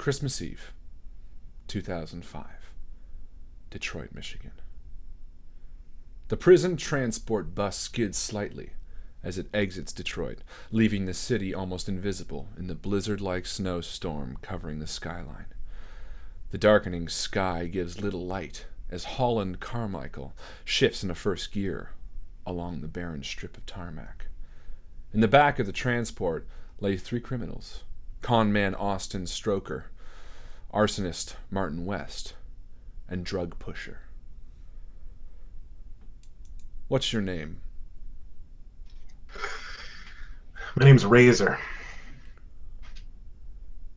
Christmas Eve, 2005, Detroit, Michigan. The prison transport bus skids slightly as it exits Detroit, leaving the city almost invisible in the blizzard-like snowstorm covering the skyline. The darkening sky gives little light as Holland Carmichael shifts into first gear along the barren strip of tarmac. In the back of the transport lay three criminals: con man Austin Stroker, arsonist Martin West, and drug pusher. What's your name? My name's Razor.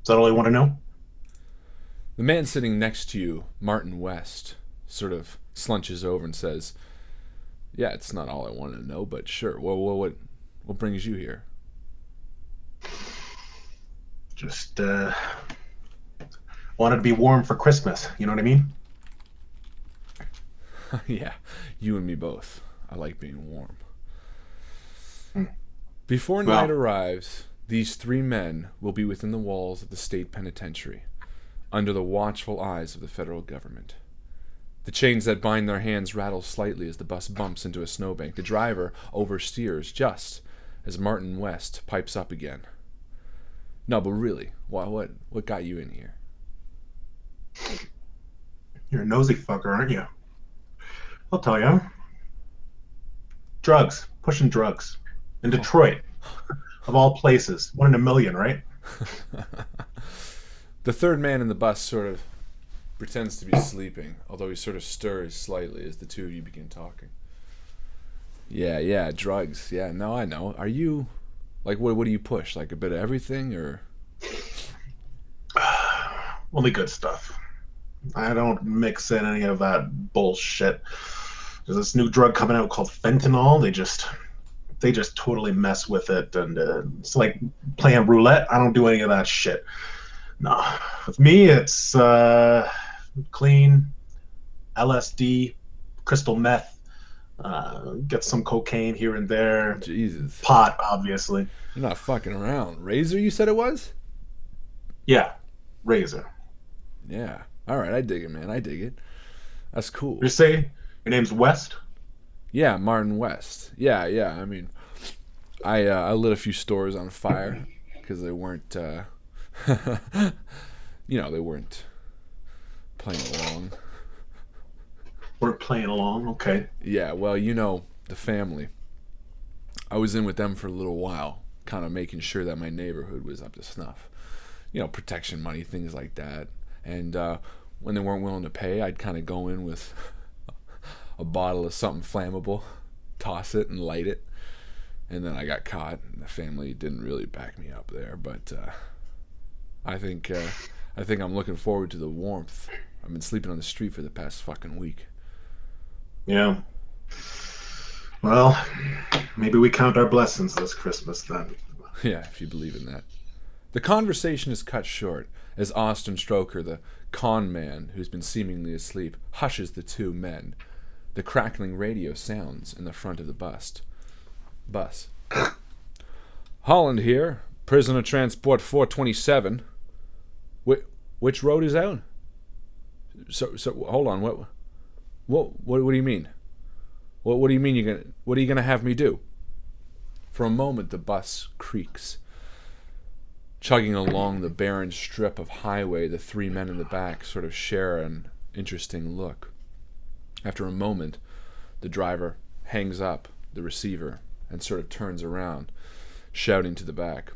Is that all you want to know? The man sitting next to you, Martin West, sort of slunches over and says, "Yeah, it's not all I wanted to know, but sure. Well, what brings you here?" Just wanted to be warm for Christmas. You know what I mean? Yeah, you and me both. I like being warm. Hmm. Before night arrives, these three men will be within the walls of the state penitentiary, under the watchful eyes of the federal government. The chains that bind their hands rattle slightly as the bus bumps into a snowbank. The driver oversteers just as Martin West pipes up again. "No, but really, what got you in here?" You're a nosy fucker, aren't you? I'll tell you. Drugs. Pushing drugs. In Detroit. Of all places. 1 in a million, right? The third man in the bus sort of pretends to be sleeping, although he sort of stirs slightly as the two of you begin talking. Yeah, drugs. Yeah, no, I know. Are you, like, what do you push? Like a bit of everything, or? Only good stuff. I don't mix in any of that bullshit. There's this new drug coming out called fentanyl. They just totally mess with it, and it's like playing roulette. I don't do any of that shit. No, with me it's clean, LSD, crystal meth, get some cocaine here and there. Jesus. Pot, obviously. You're not fucking around. Razor, you said it was? Yeah, Razor. Yeah. All right, I dig it, man. I dig it. That's cool. You say your name's West? Yeah, Martin West. Yeah. I mean, I lit a few stores on fire because they weren't, they weren't playing along. Weren't playing along, okay. Yeah, well, the family. I was in with them for a little while, kind of making sure that my neighborhood was up to snuff. Protection money, things like that. And when they weren't willing to pay, I'd kind of go in with a bottle of something flammable, toss it and light it. And then I got caught, and the family didn't really back me up there. But I think I'm looking forward to the warmth. I've been sleeping on the street for the past fucking week. Yeah. Well, maybe we count our blessings this Christmas then. Yeah, if you believe in that. The conversation is cut short as Austin Stroker, the con man who's been seemingly asleep, hushes the two men. The crackling radio sounds in the front of the bus. Holland here, prisoner transport 427. Which road is out? So hold on. What do you mean? What do you mean what are you gonna have me do? For a moment the bus creaks. Chugging along the barren strip of highway, the three men in the back sort of share an interesting look. After a moment, the driver hangs up the receiver and sort of turns around, shouting to the back.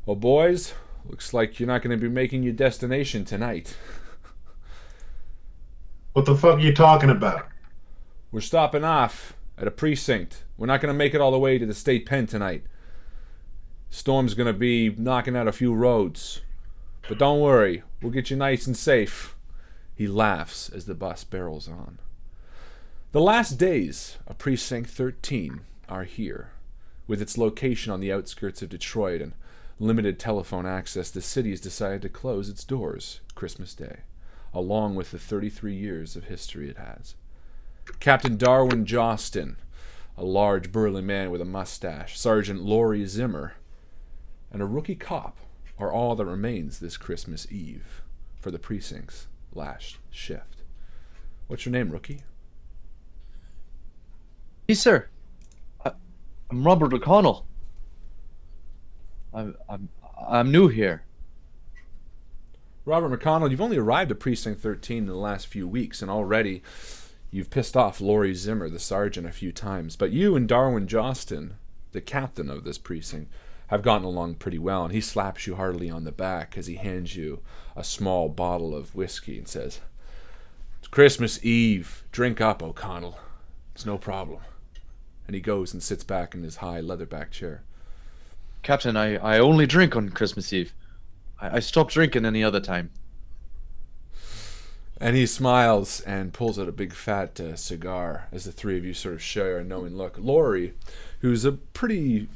"Oh, boys, looks like you're not going to be making your destination tonight." What the fuck are you talking about? "We're stopping off at a precinct. We're not going to make it all the way to the state pen tonight. Storm's going to be knocking out a few roads. But don't worry, we'll get you nice and safe." He laughs as the bus barrels on. The last days of Precinct 13 are here. With its location on the outskirts of Detroit and limited telephone access, the city has decided to close its doors Christmas Day, along with the 33 years of history it has. Captain Darwin Jostin, a large burly man with a mustache, Sergeant Laurie Zimmer, and a rookie cop are all that remains this Christmas Eve for the precinct's last shift. What's your name, rookie? Yes, sir. I'm Robert O'Connell. I'm new here. Robert McConnell, you've only arrived at Precinct 13 in the last few weeks, and already you've pissed off Laurie Zimmer, the sergeant, a few times. But you and Darwin Jostin, the captain of this precinct, have gotten along pretty well, and he slaps you heartily on the back as he hands you a small bottle of whiskey and says, "It's Christmas Eve. Drink up, O'Connell. It's no problem." And he goes and sits back in his high leatherback chair. Captain, I only drink on Christmas Eve. I stop drinking any other time. And he smiles and pulls out a big fat cigar as the three of you sort of share a knowing look. Laurie, who's a pretty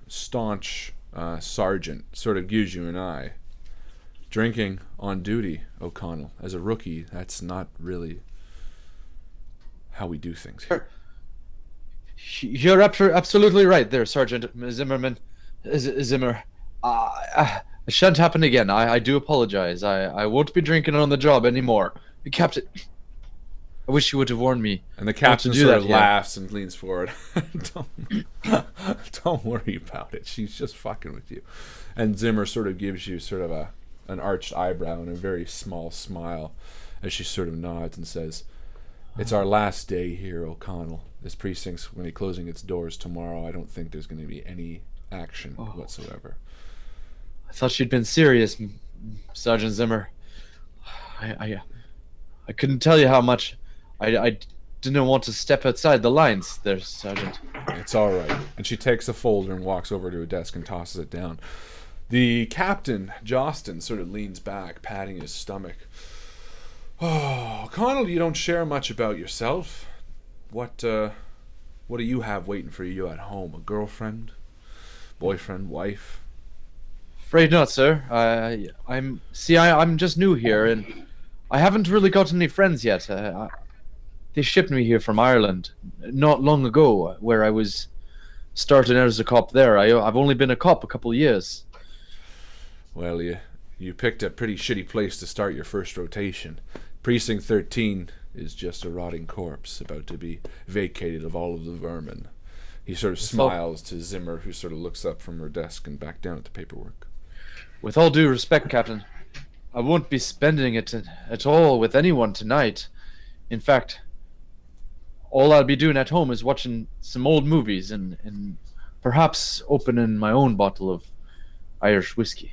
staunch sergeant, sort of gives you an eye. Drinking on duty, O'Connell. As a rookie, that's not really how we do things here. You're absolutely right there, Sergeant Zimmerman. Zimmer. It shan't happen again. I do apologize. I won't be drinking on the job anymore. Captain, I wish you would have warned me. And the captain sort of laughs and leans forward. Don't worry about it. She's just fucking with you. And Zimmer sort of gives you sort of an arched eyebrow and a very small smile as she sort of nods and says, "It's our last day here, O'Connell. This precinct's going to be closing its doors tomorrow. I don't think there's going to be any action whatsoever." I thought you'd been serious, Sergeant Zimmer. I couldn't tell you how much I didn't want to step outside the lines there, Sergeant. It's all right. And she takes a folder and walks over to a desk and tosses it down. The captain, Jostin, sort of leans back, patting his stomach. "Oh, Connell, you don't share much about yourself. What do you have waiting for you at home? A girlfriend? Boyfriend? Wife?" Afraid not, sir. I'm just new here, and I haven't really got any friends yet. They shipped me here from Ireland not long ago, where I was starting out as a cop there. I've only been a cop a couple of years. Well, you picked a pretty shitty place to start your first rotation. Precinct 13 is just a rotting corpse about to be vacated of all of the vermin. He sort of smiles to Zimmer, who sort of looks up from her desk and back down at the paperwork. With all due respect, Captain, I won't be spending it at all with anyone tonight. In fact, all I'll be doing at home is watching some old movies and perhaps opening my own bottle of Irish whiskey.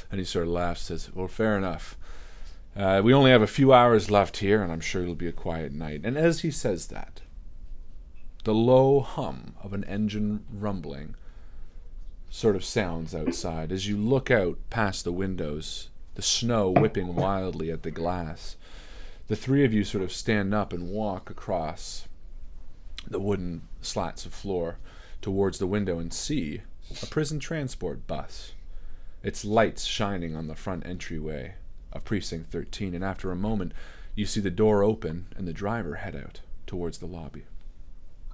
And he sort of laughs, says, "Well, fair enough. We only have a few hours left here, and I'm sure it'll be a quiet night." And as he says that, the low hum of an engine rumbling sort of sounds outside. As you look out past the windows, the snow whipping wildly at the glass, the three of you sort of stand up and walk across the wooden slats of floor towards the window and see a prison transport bus, its lights shining on the front entryway of Precinct 13. And after a moment, you see the door open and the driver head out towards the lobby.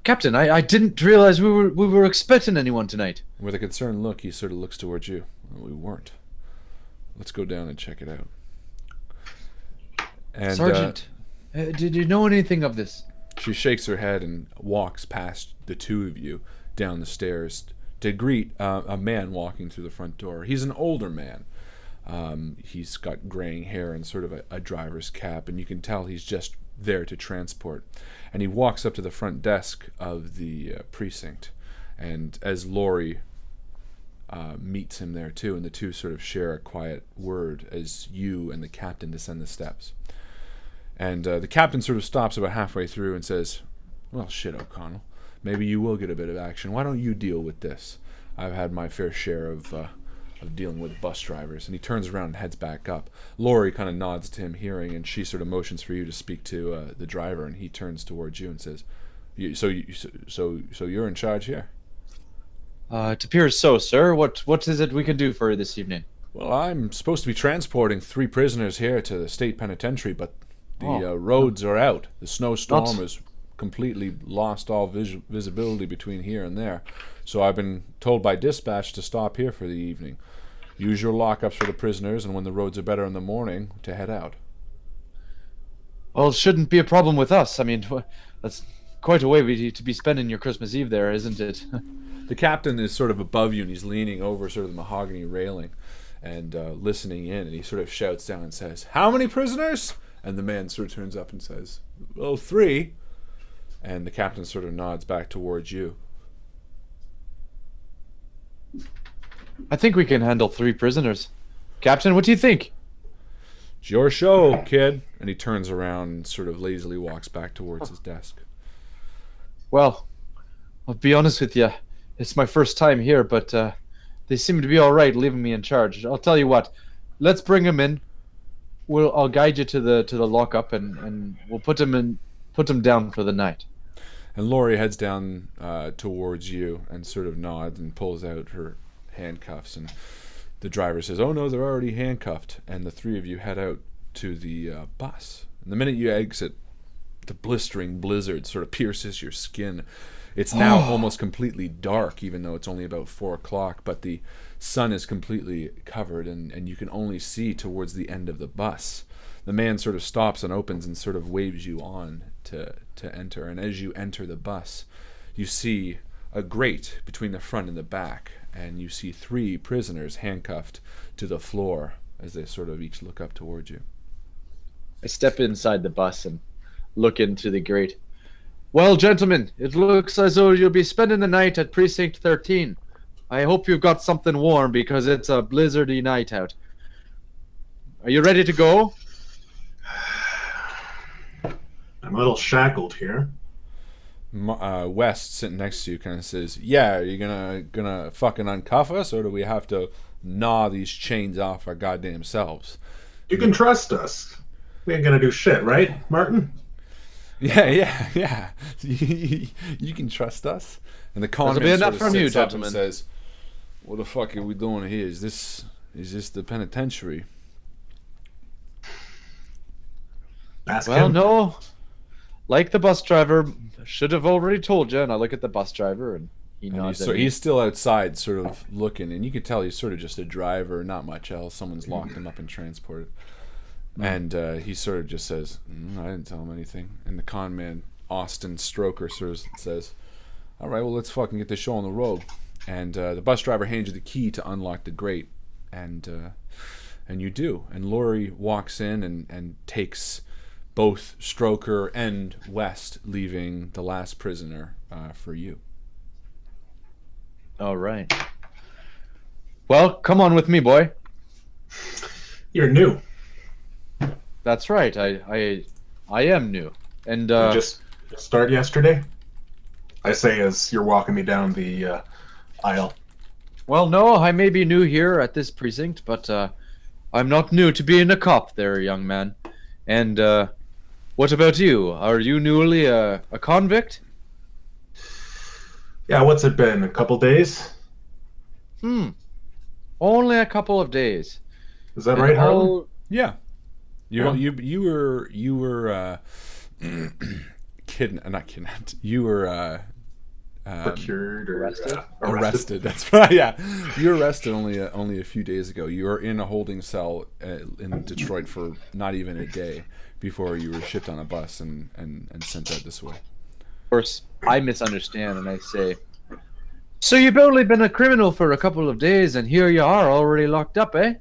Captain, I didn't realize we were expecting anyone tonight. With a concerned look, he sort of looks towards you. "Well, we weren't. Let's go down and check it out." And, Sergeant, did you know anything of this? She shakes her head and walks past the two of you down the stairs to greet a man walking through the front door. He's an older man. He's got graying hair and sort of a driver's cap, and you can tell he's just there to transport. And he walks up to the front desk of the precinct, and as Laurie meets him there too, and the two sort of share a quiet word as you and the captain descend the steps. And the captain sort of stops about halfway through and says, "Well, shit, O'Connell, maybe you will get a bit of action. Why don't you deal with this? I've had my fair share of dealing with bus drivers." And he turns around and heads back up. Laurie kind of nods to him, hearing, and she sort of motions for you to speak to the driver, and he turns towards you and says, So you're in charge here?" It appears so, sir. What is it we can do for you this evening? "Well, I'm supposed to be transporting 3 prisoners here to the state penitentiary, but the roads are out. The snowstorm has completely lost all visibility between here and there. So I've been told by dispatch to stop here for the evening. use your lockups for the prisoners, and when the roads are better in the morning, to head out. Well, it shouldn't be a problem with us. I mean, that's quite a way to be spending your Christmas Eve there, isn't it? The captain is sort of above you, and he's leaning over sort of the mahogany railing and listening in, and he sort of shouts down and says, "How many prisoners?" And the man sort of turns up and says, "Well, 3. And the captain sort of nods back towards you. I think we can handle 3 prisoners. Captain, what do you think? "It's your show, kid." And he turns around and sort of lazily walks back towards his desk. Well, I'll be honest with you. It's my first time here, but they seem to be all right leaving me in charge. I'll tell you what. Let's bring him in. I'll guide you to the lockup, and we'll put him down for the night. And Lori heads down towards you and sort of nods and pulls out her handcuffs. And the driver says, "Oh no, they're already handcuffed." And the 3 of you head out to the bus. And the minute you exit, the blistering blizzard sort of pierces your skin. It's now almost completely dark, even though it's only about 4 o'clock, but the sun is completely covered, and you can only see towards the end of the bus. The man sort of stops and opens and sort of waves you on to enter. And as you enter the bus, you see a grate between the front and the back, and you see 3 prisoners handcuffed to the floor as they sort of each look up towards you. I step inside the bus and look into the grate. Well, gentlemen, it looks as though you'll be spending the night at Precinct 13. I hope you've got something warm because it's a blizzardy night out. Are you ready to go? I'm a little shackled here. West, sitting next to you, kind of says, "Yeah, are you gonna fucking uncuff us, or do we have to gnaw these chains off our goddamn selves?" You can trust us. We ain't gonna do shit, right, Martin? Yeah. You can trust us. And the That'll conman be enough sort from of you, sits up and gentlemen. says, "What the fuck are we doing here? Is this the penitentiary?" Ask Well, him. no. Like the bus driver should have already told you, and I look at the bus driver, and he And nods. he's still outside, sort of looking, and you can tell he's sort of just a driver, not much else. Someone's locked him up and transported. And he sort of just says, "I didn't tell him anything." And the con man, Austin Stroker, sort of says, "All right, well, let's fucking get this show on the road." And the bus driver hands you the key to unlock the grate, and you do. And Lori walks in and takes both Stroker and West, leaving the last prisoner for you. All right. Well, come on with me, boy. You're new. That's right. I am new, and You just started yesterday? I say as you're walking me down the aisle. well, no, I may be new here at this precinct, but I'm not new to being a cop, there, young man. And what about you? Are you newly a convict? Yeah, what's it been? A couple days? Only a couple of days. Is that And right, Harlan? all- Yeah. You Yeah. you were not kidnapped. You were Procured or arrested? arrested. That's right. Yeah, you were arrested only a few days ago. You were in a holding cell in Detroit for not even a day before you were shipped on a bus and sent out this way. Of course, I misunderstand, and I say, "So you've only been a criminal for a couple of days, and here you are, already locked up, eh?"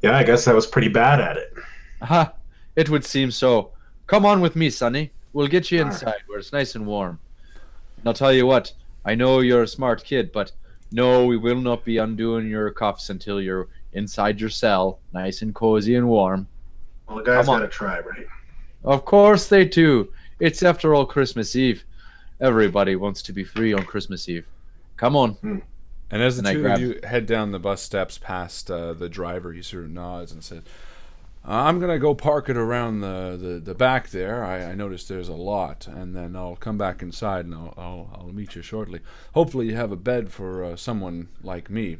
Yeah, I guess I was pretty bad at it. Aha, it would seem so. Come on with me, Sonny. We'll get you All right. inside where it's nice and warm. And I'll tell you what, I know you're a smart kid, but no, we will not be undoing your cuffs until you're inside your cell, nice and cozy and warm. Well, the guys Come on. gotta try, right? Of course they do. It's after all Christmas Eve. Everybody wants to be free on Christmas Eve. Come on. And as the And I two of grabbed- you head down the bus steps past the driver, he sort of nods and said, "I'm going to go park it around the back there. I noticed there's a lot, and then I'll come back inside and I'll meet you shortly. Hopefully you have a bed for someone like me."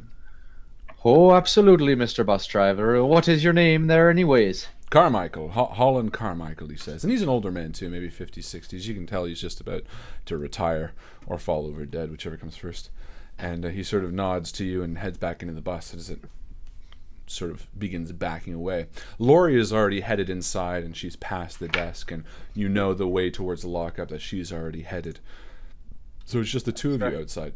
Oh, absolutely, Mr. Bus Driver. What is your name there anyways? Carmichael, Harlan Carmichael, he says. And he's an older man too, maybe 50s, 60s. You can tell he's just about to retire or fall over dead, whichever comes first. And he sort of nods to you and heads back into the bus as it sort of begins backing away. Lori is already headed inside, and she's past the desk, and you know the way towards the lockup that she's already headed. So it's just the two of you outside.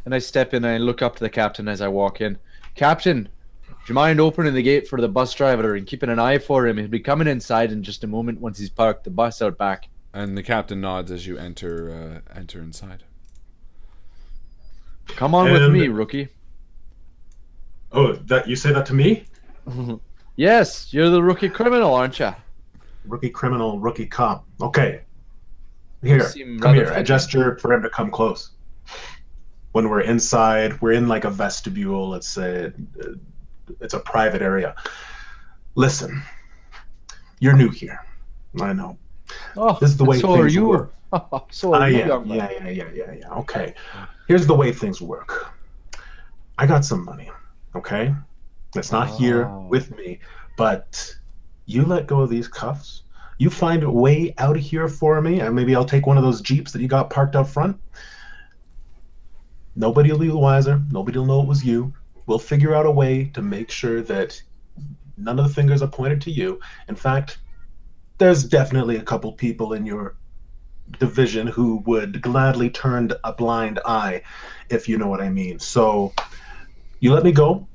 And I step in and I look up to the captain as I walk in. Captain, do you mind opening the gate for the bus driver and keeping an eye for him? He'll be coming inside in just a moment once he's parked the bus out back. And the captain nods as you enter inside. Come on with me, rookie. Oh, that you say that to me? Yes, you're the rookie criminal, aren't you? Rookie criminal, rookie cop. Okay. Here, seem come rather here. I fitting. gesture for him to come close. When we're inside, we're in like a vestibule. It's a private area. Listen, you're new here. I know. Oh, This is the way so are things you. work. So are you, Yeah. young man. Yeah. Okay. Here's the way things work. I got some money. Okay. It's not here with me, but you let go of these cuffs. You find a way out of here for me, and maybe I'll take one of those Jeeps that you got parked out front. Nobody will be the wiser. Nobody will know it was you. We'll figure out a way to make sure that none of the fingers are pointed to you. In fact, there's definitely a couple people in your division who would gladly turn a blind eye, if you know what I mean. So you let me go.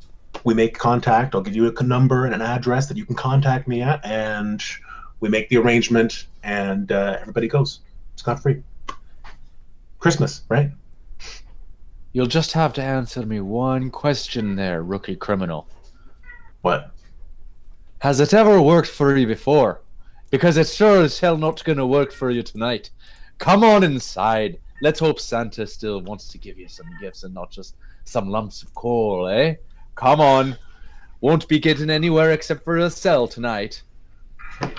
We make contact. I'll give you a number and an address that you can contact me at, and we make the arrangement, and everybody goes. Scot-free. Christmas, right? You'll just have to answer me one question there, rookie criminal. What? Has it ever worked for you before? Because it's sure as hell not going to work for you tonight. Come on inside. Let's hope Santa still wants to give you some gifts and not just some lumps of coal, eh? Come on. Won't be getting anywhere except for a cell tonight. And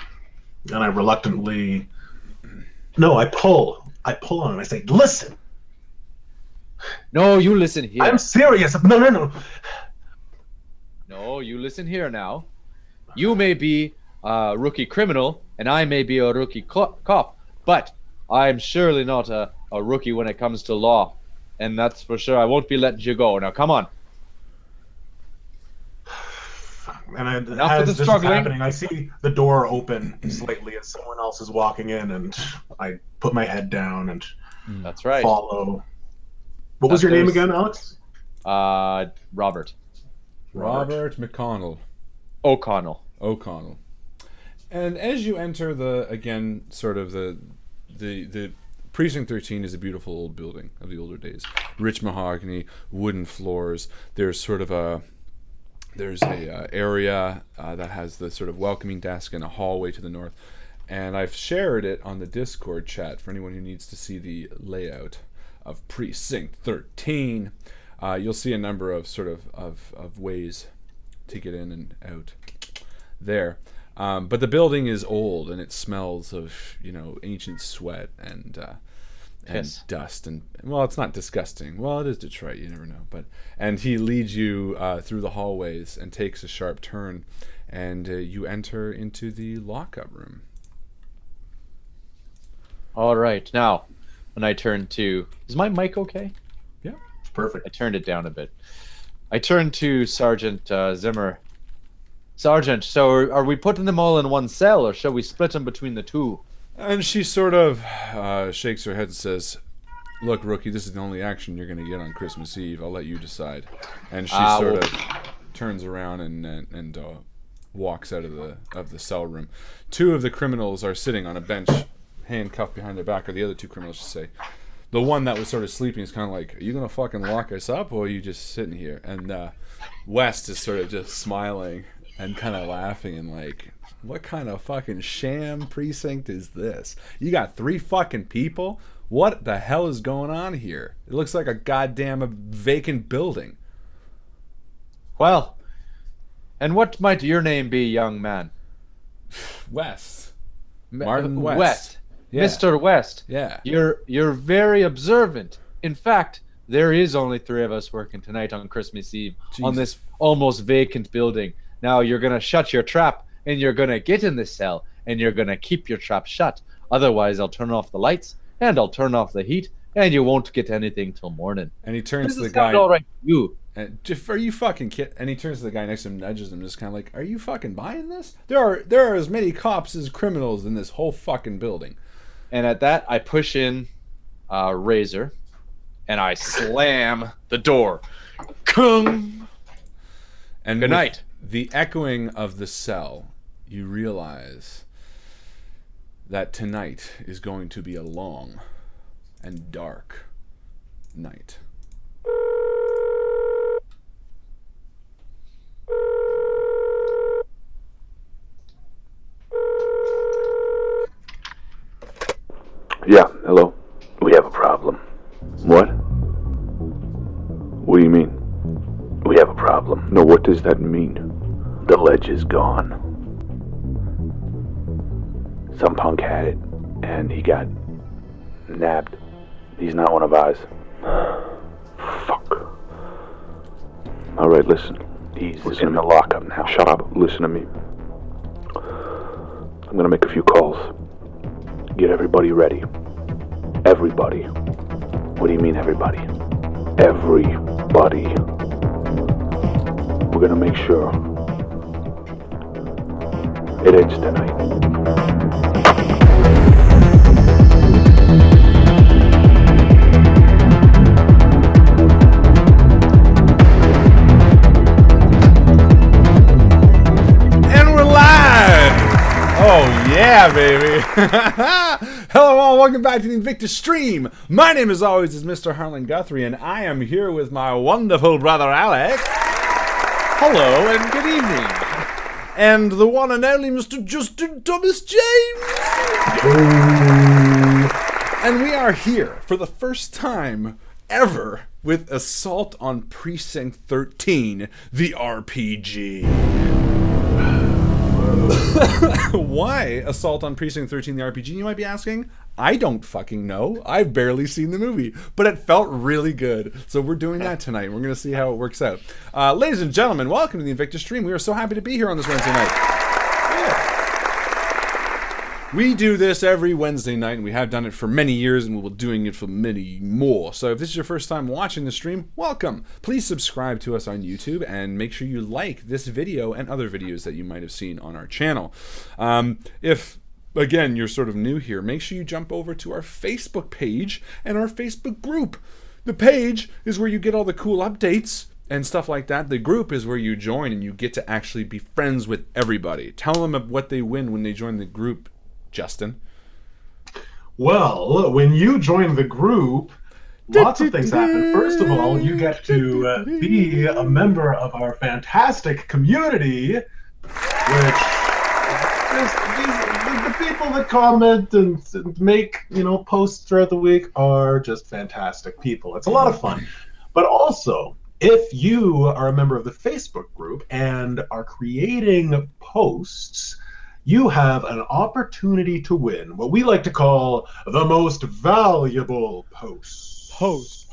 I reluctantly... No, I pull on him. I say, listen. No, you listen here. I'm serious. No. No, you listen here now. You may be a rookie criminal, and I may be a rookie cop, but I'm surely not a rookie when it comes to law. And that's for sure. I won't be letting you go. Now, come on. And Enough as of the this is struggling. happening, I see the door open slightly as someone else is walking in, and I put my head down and That's right. follow. What was your name There's- again, Alex? Robert Robert McConnell. O'Connell. And as you enter the Precinct 13 is a beautiful old building of the older days. Rich mahogany, wooden floors. There's a area that has the sort of welcoming desk and a hallway to the north. And I've shared it on the Discord chat for anyone who needs to see the layout of Precinct 13. You'll see a number of of ways to get in and out there. But the building is old and it smells of, ancient sweat and Piss. dust. And, well, it's not disgusting. Well, it is Detroit. You never know. And he leads you through the hallways and takes a sharp turn. And you enter into the lockup room. All right. Now, when I turn to... Is my mic okay? Yeah. It's perfect. I turned it down a bit. I turned to Sergeant Zimmer. Sergeant, so are we putting them all in one cell, or shall we split them between the two? And she sort of shakes her head and says, "Look, rookie, this is the only action you're going to get on Christmas Eve. I'll let you decide." And she sort of turns around and walks out of the cell room. Two of the criminals are sitting on a bench, handcuffed behind their back, or the other two criminals should say. The one that was sort of sleeping is kind of like, "Are you going to fucking lock us up, or are you just sitting here?" And West is sort of just smiling and kind of laughing and like, "What kind of fucking sham precinct is this? You got 3 fucking people? What the hell is going on here? It looks like a goddamn vacant building." Well, and what might your name be, young man? West. Martin West. West. Yeah. Mr. West. Yeah. You're very observant. In fact, there is only 3 of us working tonight on Christmas Eve on this almost vacant building. Now you're going to shut your trap and you're going to get in this cell and you're going to keep your trap shut. Otherwise, I'll turn off the lights and I'll turn off the heat and you won't get anything till morning. And he turns This to the is sound guy. all right to you. And are you fucking kidding? And he turns to the guy next to him, nudges him, just kind of like, "Are you fucking buying this? There are as many cops as criminals in this whole fucking building." And at that, I push in a razor, and I slam the door. Kung. And Good night. The echoing of the cell, you realize that tonight is going to be a long and dark night. Yeah, hello. We have a problem. What? What do you mean? We have a problem. No, what does that mean? The ledge is gone. Some punk had it, and he got nabbed. He's not one of ours. Fuck. Alright, listen. He's in the lockup now. Shut up. Listen to me. I'm gonna make a few calls. Get everybody ready. Everybody. What do you mean, everybody? Everybody. We're gonna make sure it ends tonight. And we're live! Oh yeah, baby! Hello all, welcome back to the INVICTUS stream. My name as always is Mr. Harlan Guthrie, and I am here with my wonderful brother Alex. Hello and good evening. And the one and only Mr. Justin Thomas James. And we are here for the first time ever with Assault on Precinct 13, the RPG. Why Assault on Precinct 13, the RPG, you might be asking? I don't fucking know. I've barely seen the movie, but it felt really good. So we're doing that tonight. We're going to see how it works out. Ladies and gentlemen, welcome to the INVICTUS stream. We are so happy to be here on this Wednesday night. We do this every Wednesday night, and we have done it for many years, and we will be doing it for many more. So if this is your first time watching the stream, welcome. Please subscribe to us on YouTube, and make sure you like this video and other videos that you might have seen on our channel. If, again, you're sort of new here, make sure you jump over to our Facebook page and our Facebook group. The page is where you get all the cool updates and stuff like that. The group is where you join, and you get to actually be friends with everybody. Tell them what they win when they join the group, Justin. Well, when you join the group, lots of things happen. First of all, you get to be a member of our fantastic community, which is the people that comment and make posts throughout the week are just fantastic people. It's a lot of fun. But also, if you are a member of the Facebook group and are creating posts, you have an opportunity to win what we like to call the most valuable post. Post.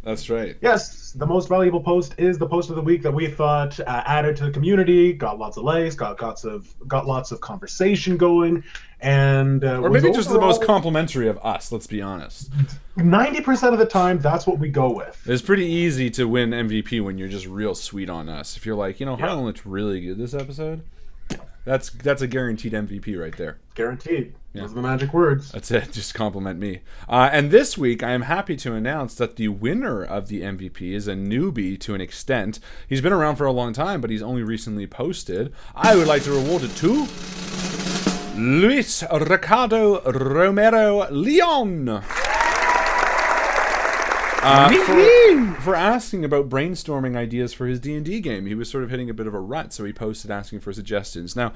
That's right. Yes, the most valuable post is the post of the week that we thought added to the community, got lots of likes, got lots of conversation going, and or maybe just the most complimentary of us, let's be honest. 90% of the time, that's what we go with. It's pretty easy to win MVP when you're just real sweet on us. If you're like, Harlan looked really good this episode, that's a guaranteed MVP right there. Guaranteed. Yeah. Those are the magic words. That's it. Just compliment me. And this week, I am happy to announce that the winner of the MVP is a newbie to an extent. He's been around for a long time, but he's only recently posted. I would like to reward it to Luis Ricardo Romero Leon. For asking about brainstorming ideas for his D&D game. He was sort of hitting a bit of a rut, so he posted asking for suggestions. Now,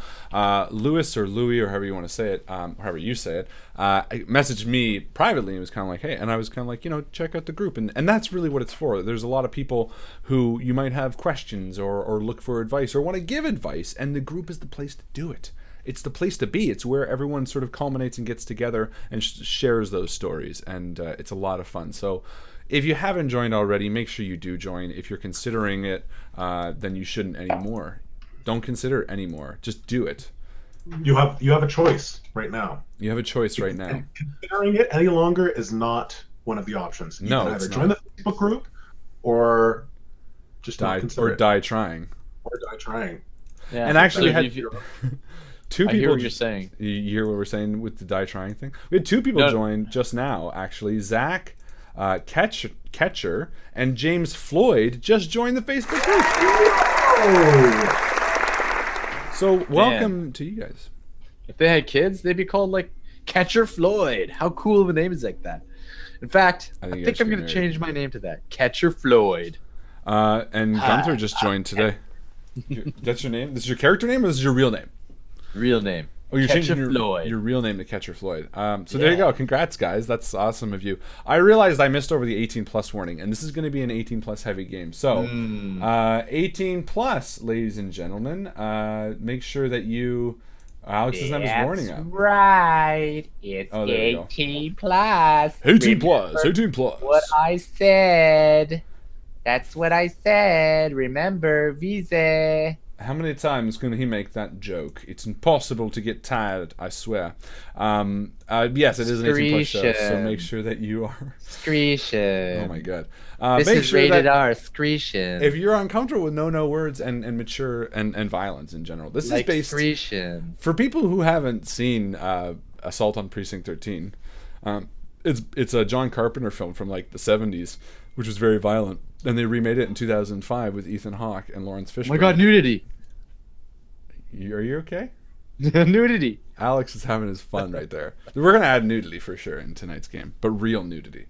Louis or Louis, or however you want to say it, however you say it, messaged me privately and was kind of like, hey, and I was kind of like, check out the group. And that's really what it's for. There's a lot of people who you might have questions or look for advice or want to give advice, and the group is the place to do it. It's the place to be. It's where everyone sort of culminates and gets together and shares those stories, and it's a lot of fun. So if you haven't joined already, make sure you do join. If you're considering it, then you shouldn't anymore. Don't consider it anymore. Just do it. You have a choice right now. You have a choice right now. And considering it any longer is not one of the options. You No, can it's either join not. the Facebook group or just not consider it. Die trying. Or die trying. Yeah. And actually, we So had you- two I people. hear what you're saying. You hear what we're saying with the die trying thing? We had two people No. join just now, actually. Zach Ketcher and James Floyd just joined the Facebook group. Oh! So welcome to you guys. If they had kids, they'd be called like Catcher Floyd. How cool of a name is like that? In fact, I I think you think guys I'm should going get to change my name to that. Catcher Floyd. And Gunther just joined today. That's your name? This is your character name or this is your real name? Real name. Oh, you're Catcher changing Floyd. your real name to Catcher Floyd. So there you go. Congrats, guys. That's awesome of you. I realized I missed over the 18 plus warning, and this is going to be an 18 plus heavy game. So, 18 plus, ladies and gentlemen. Make sure that you. Alex's name is warning up. Right. It's Oh, there you go. 18 plus. 18 plus. 18 plus. What I said. That's what I said. Remember, Visa. How many times can he make that joke? It's impossible to get tired, I swear. Yes, it is an 18 plus show, so Screeching. make sure that you are. Screeching. Oh my god. This Make is sure rated that R. Screeching. if you're uncomfortable with no words and mature and violence in general, this like is based Screeching. for people who haven't seen Assault on Precinct 13. It's a John Carpenter film from like the 70s, which was very violent, and they remade it in 2005 with Ethan Hawke and Lawrence Fishburne. Oh my god, nudity. Are you okay? Nudity. Alex is having his fun right there. We're gonna add nudity for sure in tonight's game, but real nudity.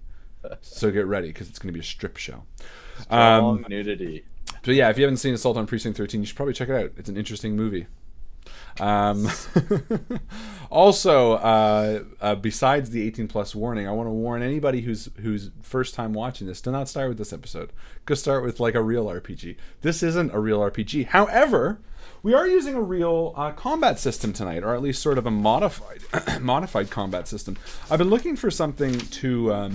So get ready because it's gonna be a strip show. Strong nudity. So yeah, if you haven't seen Assault on Precinct 13, you should probably check it out. It's an interesting movie. Also, besides the 18 plus warning, I want to warn anybody who's first time watching this, do not start with this episode. Go start with like a real RPG. This isn't a real RPG. However, we are using a real combat system tonight, or at least sort of a modified combat system. I've been looking for something to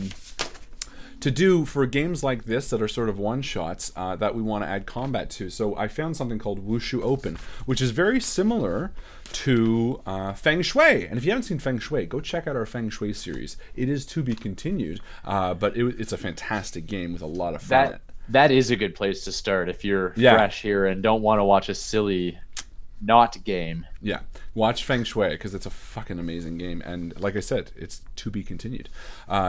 do for games like this that are sort of one-shots that we want to add combat to. So I found something called Wushu Open, which is very similar to Feng Shui. And if you haven't seen Feng Shui, go check out our Feng Shui series. It is to be continued, but it's a fantastic game with a lot of fun in it. That is a good place to start if you're Yeah. fresh here and don't want to watch a silly not game. Yeah, watch Feng Shui because it's a fucking amazing game, and like I said, it's to be continued.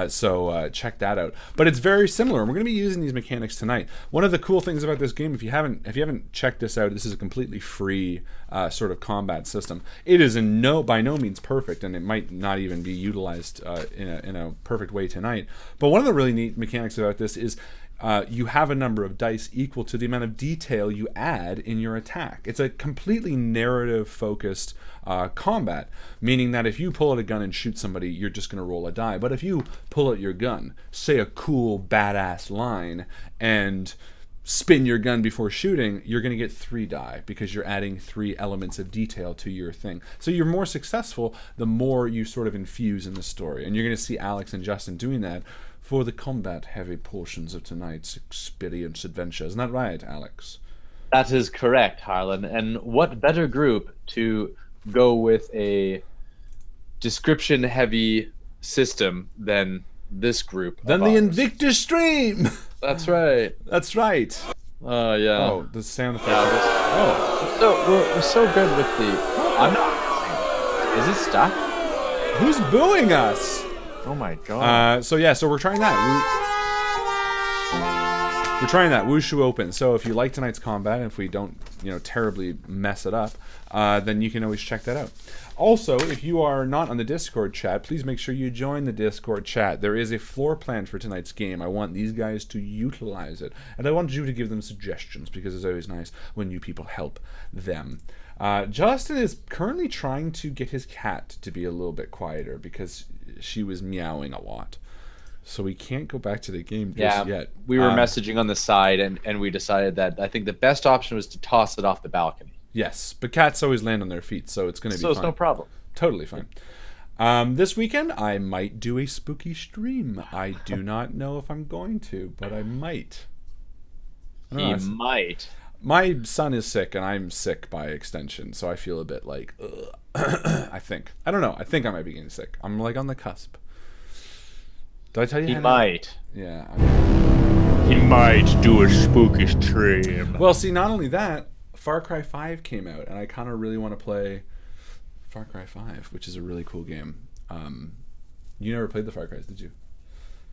So check that out. But it's very similar, and we're going to be using these mechanics tonight. One of the cool things about this game, if you haven't checked this out, this is a completely free sort of combat system. It is by no means perfect, and it might not even be utilized in a perfect way tonight. But one of the really neat mechanics about this is you have a number of dice equal to the amount of detail you add in your attack. It's a completely narrative-focused combat, meaning that if you pull out a gun and shoot somebody, you're just going to roll a die. But if you pull out your gun, say a cool, badass line, and spin your gun before shooting, you're going to get 3 die because you're adding 3 elements of detail to your thing. So you're more successful the more you sort of infuse in the story. And you're going to see Alex and Justin doing that for the combat-heavy portions of tonight's experience adventure. Isn't that right, Alex? That is correct, Harlan. And what better group to go with a description-heavy system than this group? Then the Invictus stream! That's right. That's right. Oh, yeah. Oh, the sound effect. Yeah, So we're so good with the... I'm not... Is it stuck? Who's booing us? Oh my god. So we're trying that. We're trying that Wushu Open. So if you like tonight's combat, and if we don't, terribly mess it up, then you can always check that out. Also, if you are not on the Discord chat, please make sure you join the Discord chat. There is a floor plan for tonight's game. I want these guys to utilize it, and I want you to give them suggestions because it's always nice when you people help them. Justin is currently trying to get his cat to be a little bit quieter because she was meowing a lot. So we can't go back to the game just yet. We were messaging on the side, and we decided that I think the best option was to toss it off the balcony. Yes, but cats always land on their feet, so it's going to be So fine. it's no problem. Totally fine. This weekend, I might do a spooky stream. I do not know if I'm going to, but I might. I don't know, He might. My son is sick, and I'm sick by extension, so I feel a bit like, ugh. I think. I don't know. I think I might be getting sick. I'm like on the cusp. Did I tell you? He might. Yeah. He might do a spooky stream. Well, see, not only that, Far Cry 5 came out, and I kind of really want to play Far Cry 5, which is a really cool game. You never played the Far Cries, did you?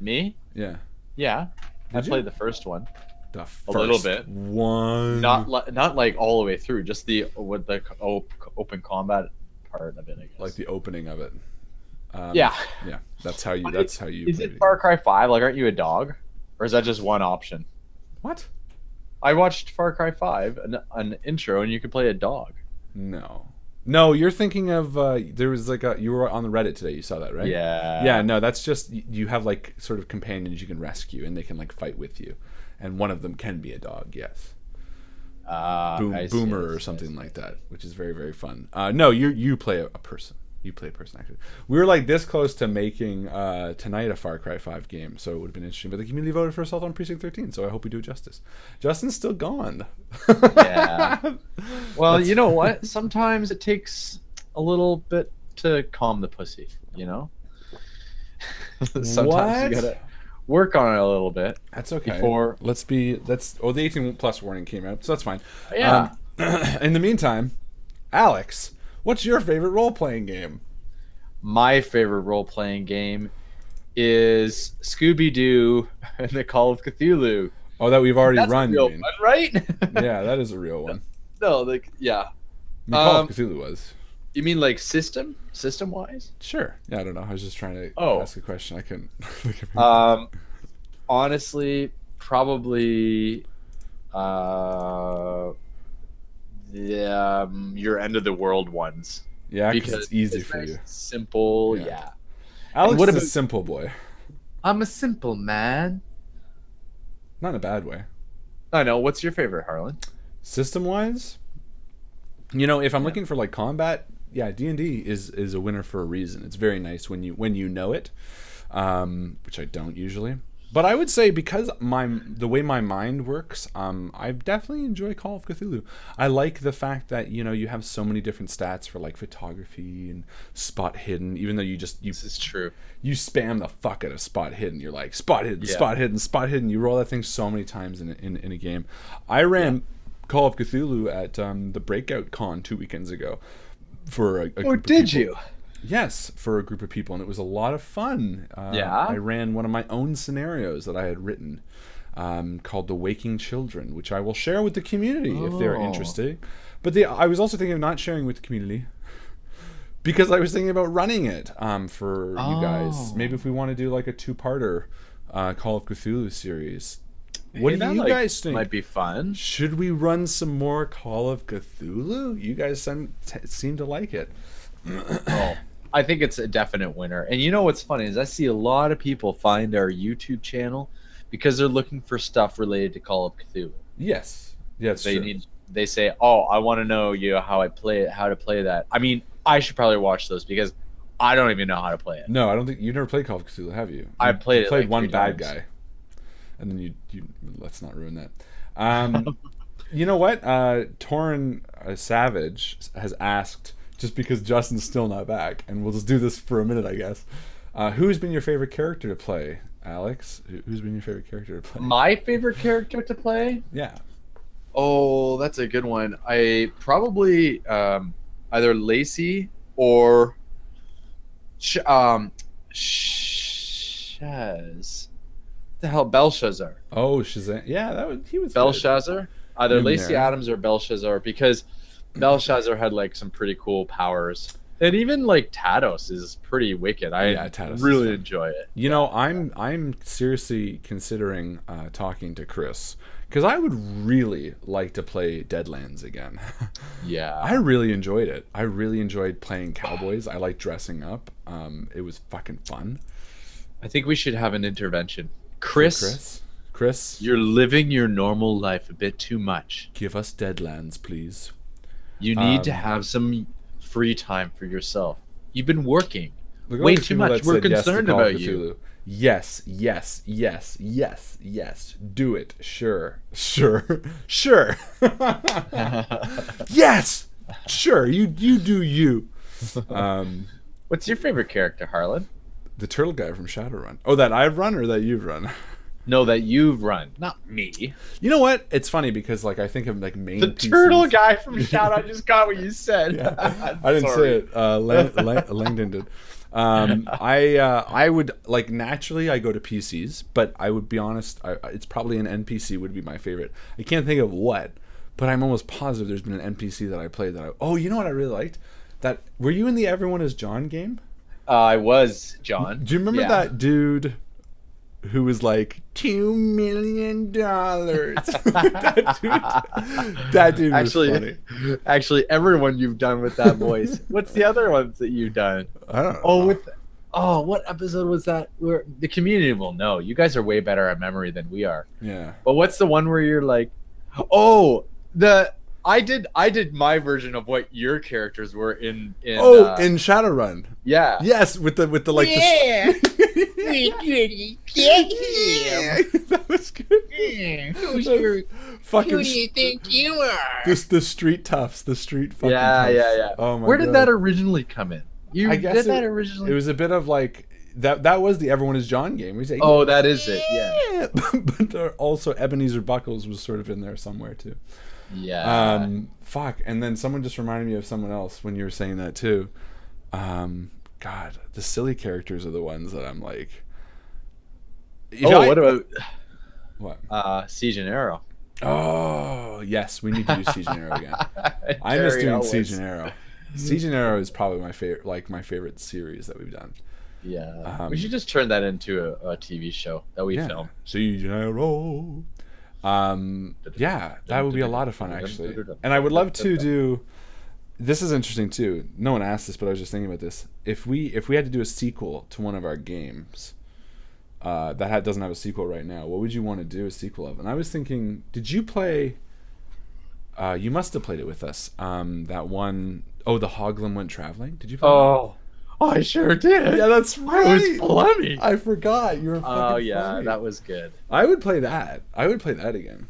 Me? Yeah. Yeah. I Did you? played the first one. The first A little bit. one. Not like all the way through, just the open combat part of it, I guess. Like the opening of it. Yeah. Yeah. That's how you. Is played it Far Cry 5? Like, aren't you a dog, or is that just one option? What? I watched Far Cry 5, an intro, and you could play a dog. No, you're thinking of there was like you were on the Reddit today. You saw that, right? Yeah. Yeah. No, that's just you have like sort of companions you can rescue, and they can like fight with you, and one of them can be a dog. Yes. Boomer or something like that, which is very, very fun. No, you play a person. You play a person, actually. We were like this close to making tonight a Far Cry 5 game, so it would have been interesting. But the community voted for Assault on Precinct 13, so I hope we do it justice. Justin's still gone. Yeah. Well, you know what? Sometimes it takes a little bit to calm the pussy, you know? Sometimes you gotta work on it a little bit. That's okay. Before... the 18 plus warning came out, so that's fine. Yeah. In the meantime, Alex, what's your favorite role-playing game? My favorite role-playing game is Scooby-Doo and the Call of Cthulhu. Oh, that we've already That's run, a real you mean? one, right? Yeah, that is a real one. No, like, yeah. I mean, Call of Cthulhu was. You mean like system-wise? Sure. Yeah, I don't know. I was just trying to ask a question. I couldn't. Honestly, probably your end of the world ones. Yeah, because it's easy for nice, you. Simple, yeah. Alex what is about- a simple boy. I'm a simple man. Not in a bad way. I know. What's your favorite, Harlan? System-wise, you know, if I'm looking for like combat, yeah, D&D is a winner for a reason. It's very nice when you know it, which I don't usually. But I would say because the way my mind works, I definitely enjoy Call of Cthulhu. I like the fact that, you know, you have so many different stats for like photography and spot hidden, even though this is true. You spam the fuck out of spot hidden. You're like spot hidden, spot hidden, spot hidden. You roll that thing so many times in a game. I ran Call of Cthulhu at the Breakout Con 2 weekends ago for a group of did people. you? Yes, for a group of people, and it was a lot of fun. I ran one of my own scenarios that I had written called The Waking Children, which I will share with the community if they're interested. But I was also thinking of not sharing with the community because I was thinking about running it for you guys. Maybe if we want to do like a 2-parter Call of Cthulhu series. What do you guys think? Might be fun. Should we run some more Call of Cthulhu? You guys seem to like it. I think it's a definite winner. And you know what's funny is I see a lot of people find our YouTube channel because they're looking for stuff related to Call of Cthulhu. Yes. Yes. They say, "Oh, I want to know how I play it, how to play that." I mean, I should probably watch those because I don't even know how to play it. No, I don't think you never played Call of Cthulhu, have you? I played like one 3 bad times. guy, and then you let's not ruin that. You know what? Torrin Savage has asked, just because Justin's still not back, and we'll just do this for a minute, I guess. Who's been your favorite character to play, Alex? Who's been your favorite character to play? My favorite character to play? Yeah. Oh, that's a good one. I probably either Lacey or Shaz. The hell, Belshazzar. Oh, Shazam! Yeah, he was Belshazzar. Either Luminary. Lacey Adams or Belshazzar, because Belshazzar had like some pretty cool powers. And even like Tados is pretty wicked. Tados really enjoy it. You know, I'm seriously considering talking to Chris because I would really like to play Deadlands again. Yeah. I really enjoyed it. I really enjoyed playing cowboys. I like dressing up. It was fucking fun. I think we should have an intervention. Chris, you're living your normal life a bit too much. Give us Deadlands, please. You need to have some free time for yourself. You've been working Look at all Way these too people much. that We're said yes to concerned Call of about you. Cthulhu. Yes, yes, yes, yes, yes. Do it. Sure. Sure. Sure. Yes. Sure. You do you. What's your favorite character, Harlan? The turtle guy from Shadowrun. Oh, that I've run or that you've run? No, that you've run, not me. You know what? It's funny because like I think of like main The PCs. turtle guy from Shout. I just got what you said. Yeah. I didn't say it. Langdon did. I would like naturally I go to PCs, but I would be honest. It's probably an NPC would be my favorite. I can't think of what, but I'm almost positive there's been an NPC that I played that. Oh, you know what I really liked? That were you in the Everyone Is John game? I was John. Do you remember Yeah. that dude who was like $2 million? that dude was funny. Actually, everyone you've done with that voice. What's the other ones that you've done? I don't know. What episode was that? Where the community will know. You guys are way better at memory than we are. Yeah. But what's the one where you're like, I did my version of what your characters were in in Shadowrun. yeah. Yes, with the like Yeah. that was good. Who's your, Fucking who do you think you are? the street toughs, the street fucking Yeah, toughs. yeah, yeah. Oh my Where did God. that originally come in? You I guess did that originally? It was a bit of like that was the Everyone Is John game. We say, Oh, that is it. Yeah. but there also Ebenezer Buckles was sort of in there somewhere too. Yeah. Fuck. And then someone just reminded me of someone else when you were saying that too. God, the silly characters are the ones that I'm like. What about what? Siege and Arrow? Oh yes, we need to do Siege and Arrow again. I miss Terry doing Ellis. Siege and Arrow. Siege and Arrow is probably my favorite, my favorite series that we've done. Yeah. We should just turn that into a TV show that we film. Siege and Arrow. Yeah, that would be a lot of fun actually. And I would love to do. This is interesting too. No one asked this, but I was just thinking about this. If we had to do a sequel to one of our games, doesn't have a sequel right now, what would you want to do a sequel of? And I was thinking, did you play? You must have played it with us. That one oh the Hoglin Went Traveling. Did you play? Oh, I sure did. Yeah, that's right. It was funny. I forgot. You were. Oh yeah, funny. that was good. I would play that. I would play that again.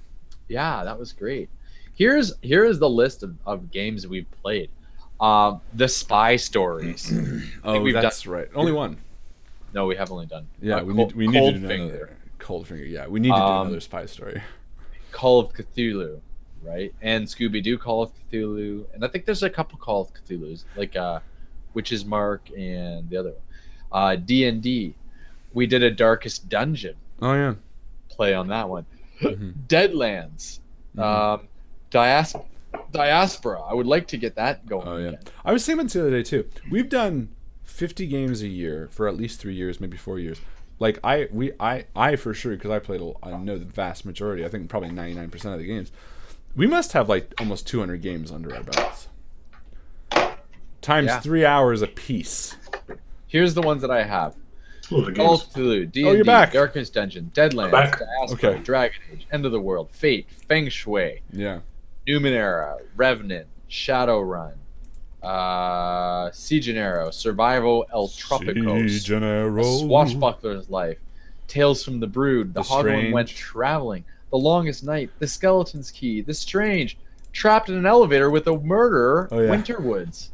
Yeah, that was great. Here is the list of games we've played. The Spy Stories. Oh, that's right. Only one. No, we have only done. Yeah, we need to do another. Coldfinger. Yeah, we need to do another Spy Story. Call of Cthulhu, right? And Scooby Doo Call of Cthulhu, and I think there's a couple Call of Cthulhu's, like Witch's Mark and the other one. D&D. We did a Darkest Dungeon Oh yeah. play on that one. Mhm. Deadlands. Diaspora. I would like to get that going. Oh yeah. again. I was thinking about this the other day too. We've done 50 games a year for at least 3 years, maybe 4 years. Like I for sure, because I played I know the vast majority. I think probably 99% of the games. We must have like almost 200 games under our belts. Times Yeah. 3 hours a piece. Here's the ones that I have. Oh, the Call games. of Cthulhu, D&D, Oh, you're back. Darkest Dungeon, Deadlands, back. Diaspora, Okay. Dragon Age, End of the World, Fate, Feng Shui, Yeah. Numenera, Revenant, Shadowrun, Siege and Arrow, Survival El Tropicos, Siege and Arrow. A Swashbuckler's Life, Tales from the Brood, The The Hoglin Went Strange. Traveling, The Longest Night, The Skeleton's Key, The Strange, Trapped in an Elevator with a Murderer, Oh, yeah. Winterwoods.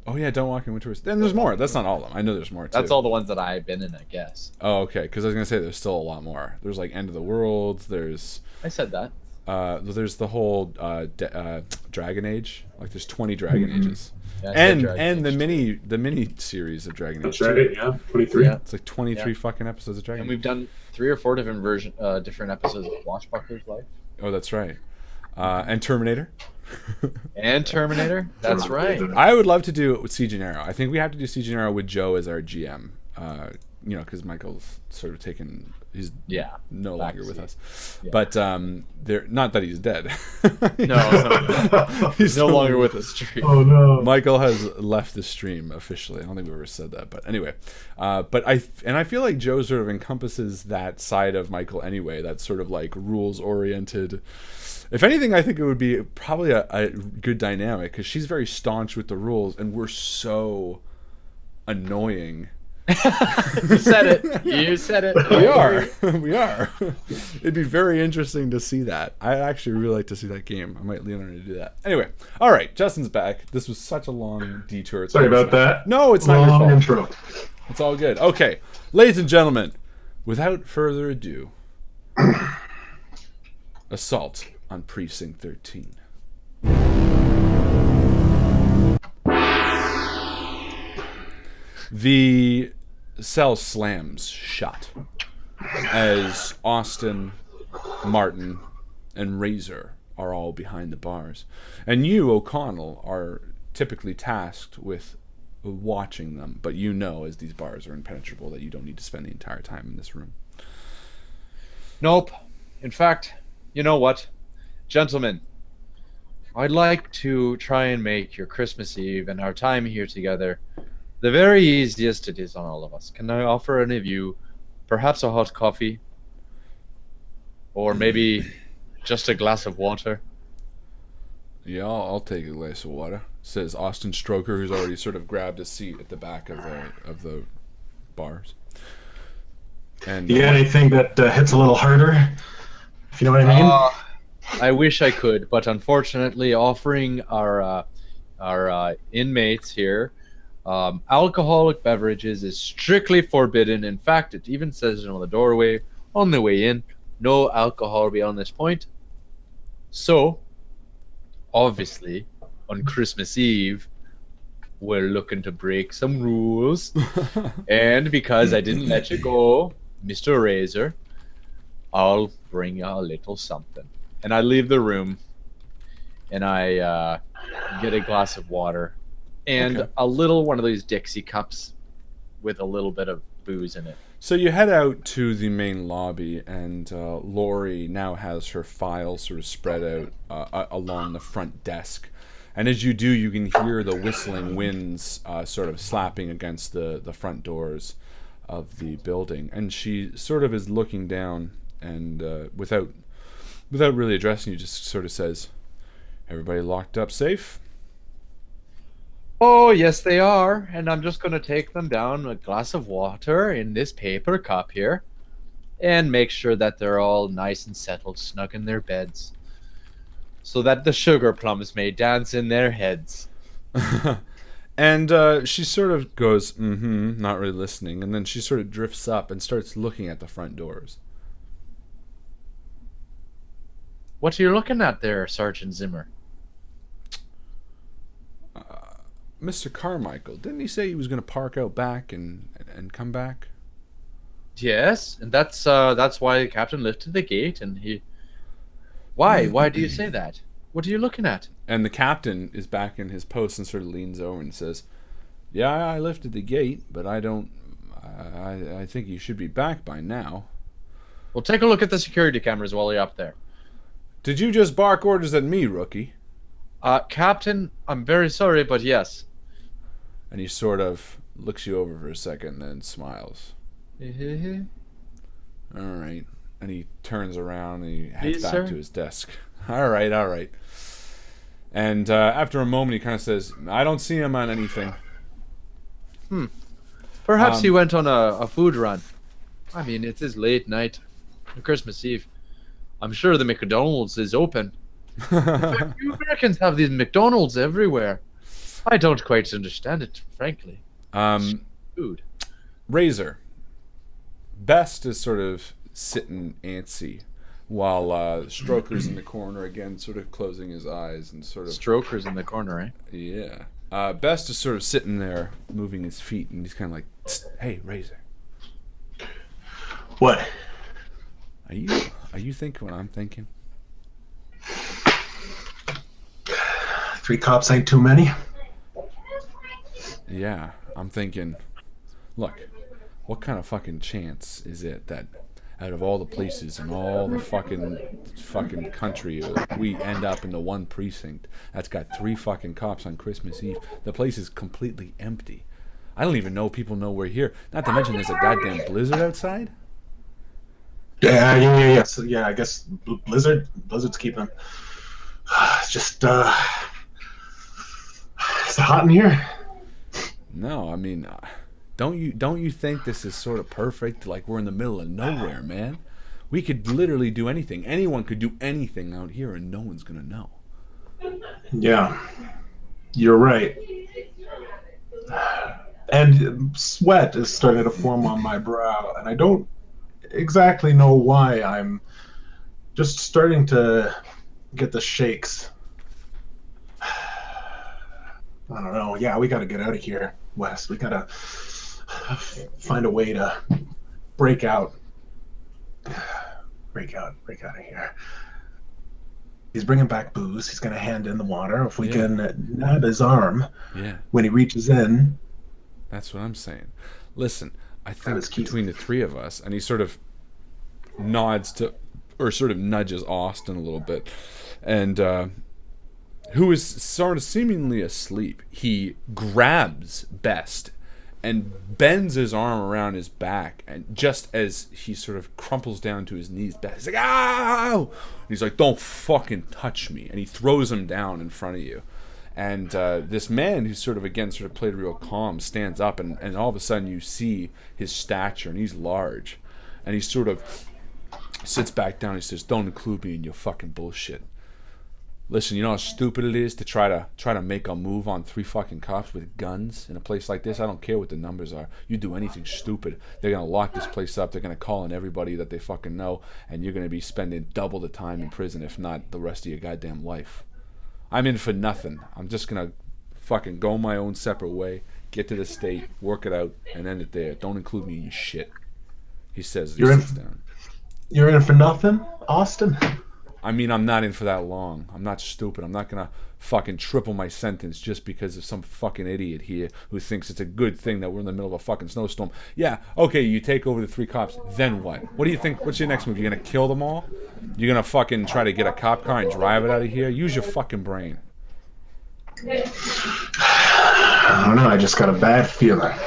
Oh yeah, Don't Walk in Winter. Then there's more. That's not all of them. I know there's more too. That's all the ones that I've been in, I guess. Oh okay, because I was gonna say there's still a lot more. There's like End of the World. There's I said that. there's the whole Dragon Age. Like there's 20 Dragon Ages, Yeah, I said Dragon and Age. the mini series of Dragon Age. That's right. Yeah, 23. Yeah. It's like 23 fucking episodes of Dragon And Age. we've done 3 or 4 different episodes of Swashbuckler's Life Oh, that's right. And Terminator. and Terminator. That's right. I would love to do it with Siege and Arrow. I think we have to do Siege and Arrow with Joe as our GM. Because Michael's sort of taken. He's Yeah. no longer with backseat. us. Yeah. But they're not that he's dead. No, He's no still- longer with us. Street. Oh no. Michael has left the stream officially. I don't think we ever said that, but anyway. But I feel like Joe sort of encompasses that side of Michael anyway. That sort of like rules oriented. If anything, I think it would be probably a good dynamic because she's very staunch with the rules, and we're so annoying You said it. You said it. We are. We are. It'd be very interesting to see that. I'd actually really like to see that game. I might lean on her to do that. Anyway, all right. Justin's back. This was such a long detour. Sorry about that. No, it's not your Long fault. intro. It's all good. Okay, ladies and gentlemen, without further ado, assault on Precinct 13. The cell slams shut as Austin, Martin, and Razor are all behind the bars. And you, O'Connell, are typically tasked with watching them, but you know, as these bars are impenetrable, that you don't need to spend the entire time in this room. Nope. In fact, you know what? Gentlemen, I'd like to try and make your Christmas Eve and our time here together the very easiest it is on all of us. Can I offer any of you perhaps a hot coffee? Or maybe just a glass of water? Yeah, I'll take a glass of water, says Austin Stroker, who's already sort of grabbed a seat at the back of the bars. And You got anything that hits a little harder? If you know what I mean? I wish I could, but unfortunately offering our inmates here alcoholic beverages is strictly forbidden. In fact, it even says it on the doorway on the way in, no alcohol beyond this point. So, obviously, on Christmas Eve, we're looking to break some rules. And because I didn't let you go, Mr. Razor, I'll bring you a little something. And I leave the room, and I get a glass of water and a little one of those Dixie cups with a little bit of booze in it. So you head out to the main lobby, and Lori now has her files sort of spread out along the front desk. And as you do, you can hear the whistling winds sort of slapping against the front doors of the building. And she sort of is looking down, and without really addressing you, just sort of says, "Everybody locked up safe?" Oh, yes, they are. And I'm just going to take them down a glass of water in this paper cup here and make sure that they're all nice and settled, snug in their beds, so that the sugar plums may dance in their heads. And she sort of goes, not really listening. And then she sort of drifts up and starts looking at the front doors. What are you looking at there, Sergeant Zimmer? Mr. Carmichael, didn't he say he was going to park out back and come back? Yes, and that's why the captain lifted the gate, and he... Why do you say that? What are you looking at? And the captain is back in his post and sort of leans over and says, "Yeah, I lifted the gate, but I think you should be back by now." Well, take a look at the security cameras while you're up there. Did you just bark orders at me, rookie? Captain, I'm very sorry, but yes. And he sort of looks you over for a second and then smiles. All right. And he turns around and he heads Please, back sir? to his desk. All right. And after a moment, he kind of says, "I don't see him on anything." Perhaps he went on a food run. I mean, it is late night, Christmas Eve. I'm sure the McDonald's is open. In fact, you Americans have these McDonald's everywhere. I don't quite understand it, frankly. Food. Razor. Best is sort of sitting antsy while Stroker's in the corner again, sort of closing his eyes and sort of... Stroker's in the corner, eh? Yeah. Best is sort of sitting there, moving his feet, and he's kind of like, "Hey, Razor. What? Are you thinking what I'm thinking?" 3 cops ain't too many. Yeah, I'm thinking, look, what kind of fucking chance is it that out of all the places in all the fucking country, we end up in the one precinct that's got 3 fucking cops on Christmas Eve? The place is completely empty. I don't even know people know we're here. Not to mention there's a goddamn blizzard outside. Yeah. So, yeah, I guess Blizzard's keeping. It's just, is it hot in here? No, I mean, Don't you think this is sort of perfect? Like we're in the middle of nowhere, man. We could literally do anything. Anyone could do anything out here, and no one's gonna know. Yeah, you're right. And sweat is starting to form on my brow, and I don't exactly know why. I'm just starting to get the shakes. I don't know. Yeah, we got to get out of here, Wes. We got to find a way to break out. Break out of here. He's bringing back booze. He's going to hand in the water. If we can nab his arm when he reaches in. That's what I'm saying. Listen, I think between the three of us, and he sort of nods to, or sort of nudges Austin a little bit, and who is sort of seemingly asleep, he grabs Best and bends his arm around his back, and just as he sort of crumples down to his knees, Best is like, "Ow!" And he's like, "Don't fucking touch me," and he throws him down in front of you. And this man, who's sort of played real calm, stands up, and all of a sudden you see his stature, and he's large, and he sort of sits back down. He says, "Don't include me in your fucking bullshit. Listen, you know how stupid it is to try to make a move on 3 fucking cops with guns in a place like this? I don't care what the numbers are. You do anything stupid, they're gonna lock this place up. They're gonna call in everybody that they fucking know, and you're gonna be spending double the time in prison, if not the rest of your goddamn life. I'm in for nothing. I'm just gonna fucking go my own separate way, get to the state, work it out, and end it there. Don't include me in your shit," he says as he sits down. You're in for nothing, Austin? I mean, I'm not in for that long. I'm not stupid. I'm not gonna fucking triple my sentence just because of some fucking idiot here who thinks it's a good thing that we're in the middle of a fucking snowstorm. Yeah, okay, you take over the 3 cops, then what? What do you think? What's your next move? You're gonna kill them all? You're gonna fucking try to get a cop car and drive it out of here? Use your fucking brain. I don't know. I just got a bad feeling.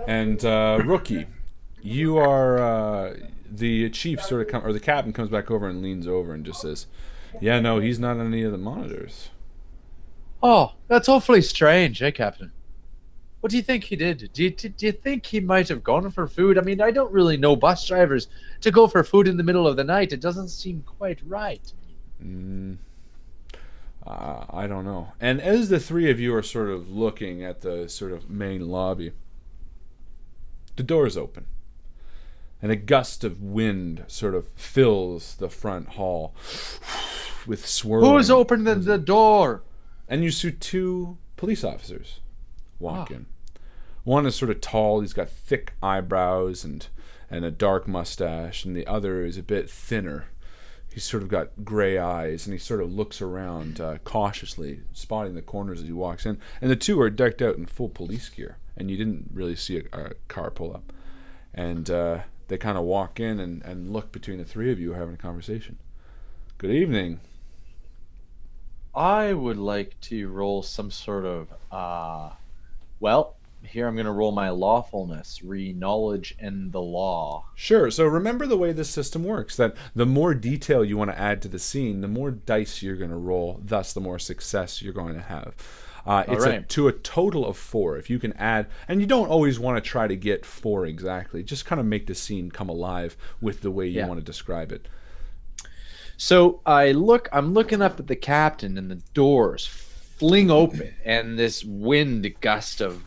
And Rookie, you are the chief or the captain comes back over and leans over and just says, "Yeah, no, he's not on any of the monitors." Oh, that's awfully strange, eh, Captain? What do you think he did? Do you think he might have gone for food? I mean, I don't really know bus drivers to go for food in the middle of the night. It doesn't seem quite right. I don't know. And as the 3 of you are sort of looking at the sort of main lobby, the doors open, and a gust of wind sort of fills the front hall with swirling. Who's opening the door? And you see 2 police officers walk in. One is sort of tall. He's got thick eyebrows and a dark mustache, and the other is a bit thinner. He's sort of got gray eyes, and he sort of looks around cautiously, spotting the corners as he walks in. And the 2 are decked out in full police gear, and you didn't really see a car pull up. And they kind of walk in and look between the 3 of you having a conversation. "Good evening." I would like to roll some sort of, well, here I'm going to roll my lawfulness, knowledge in the law. Sure. So remember the way this system works, that the more detail you want to add to the scene, the more dice you're going to roll, thus the more success you're going to have. It's to a total of 4. If you can add, and you don't always want to try to get 4 exactly, just kind of make the scene come alive with the way you want to describe it. So I'm looking up at the captain, and the doors fling open, and this wind gust of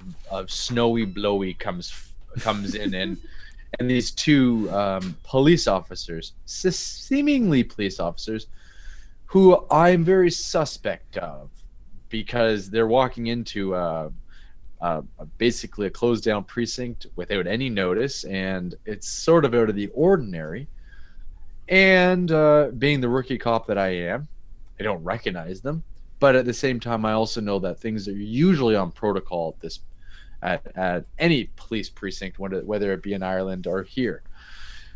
snowy blowy comes in, and these 2 police officers, seemingly police officers, who I'm very suspect of, because they're walking into basically a closed down precinct without any notice, and it's sort of out of the ordinary. And being the rookie cop that I am, I don't recognize them. But at the same time, I also know that things are usually on protocol at any police precinct, whether it be in Ireland or here.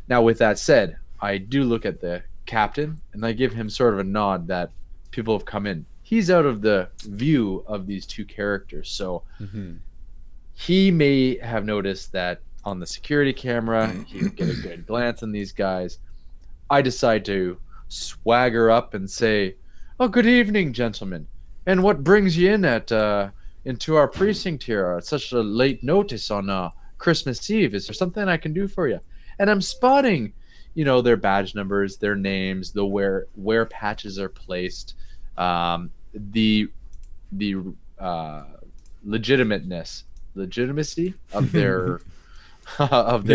Now, with that said, I do look at the captain, and I give him sort of a nod that people have come in. He's out of the view of these 2 characters, so he may have noticed that on the security camera, he can get a good glance on these guys. I decide to swagger up and say, "Oh, good evening, gentlemen. And what brings you in at into our precinct here at such a late notice on Christmas Eve. Is there something I can do for you? And I'm spotting, their badge numbers, their names, the where patches are placed, the legitimacy of their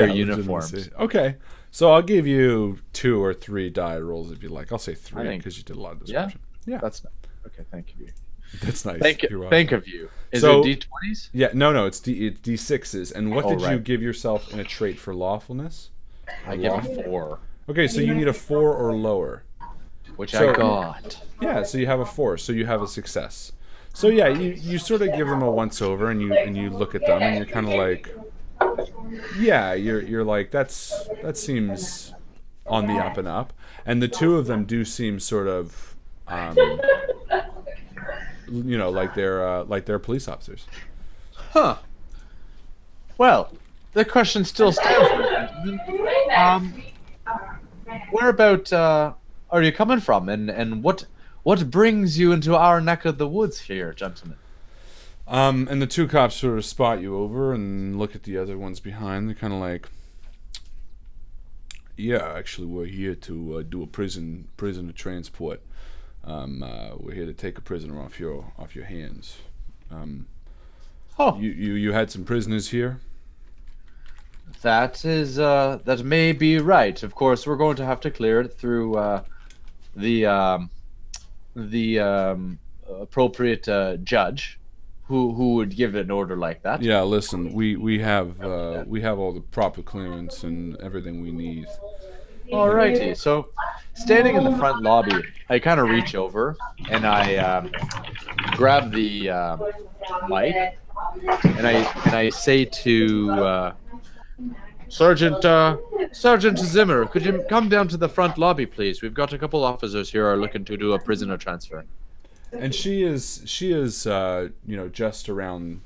uniforms. Legitimacy. Okay, so I'll give you 2 or 3 die rolls if you like. I'll say 3 because you did a lot of description. Yeah. That's okay. Thank you. That's nice. Thank You're you. welcome. Thank of you. Is So- it D20s? Yeah, no, it's D6s. And what did you right. give yourself in a trait for lawfulness? I give a 4, Okay, so you need a 4 or lower. which So- I got. Yeah, so you have a 4, so you have a success. So yeah, you sort of give them a once over, and you look at them, and you're kind of like, yeah, you're like that seems on the up and up, and the 2 of them do seem sort of, like they're police officers. Huh. Well, the question still stands. Where about are you coming from, and what brings you into our neck of the woods here, gentlemen? And the 2 cops sort of spot you over and look at the other ones behind. They're kind of like, yeah, actually, we're here to do a prisoner transport. We're here to take a prisoner off your hands. Oh, You had some prisoners here. that may be right. Of course, we're going to have to clear it through the appropriate judge, who would give an order like that. Yeah, listen, we have all the proper clearance and everything we need. Alrighty. So, standing in the front lobby, I kind of reach over and I grab the mic and I say to Sergeant Zimmer, could you come down to the front lobby, please? We've got a couple officers here who are looking to do a prisoner transfer. And she is just around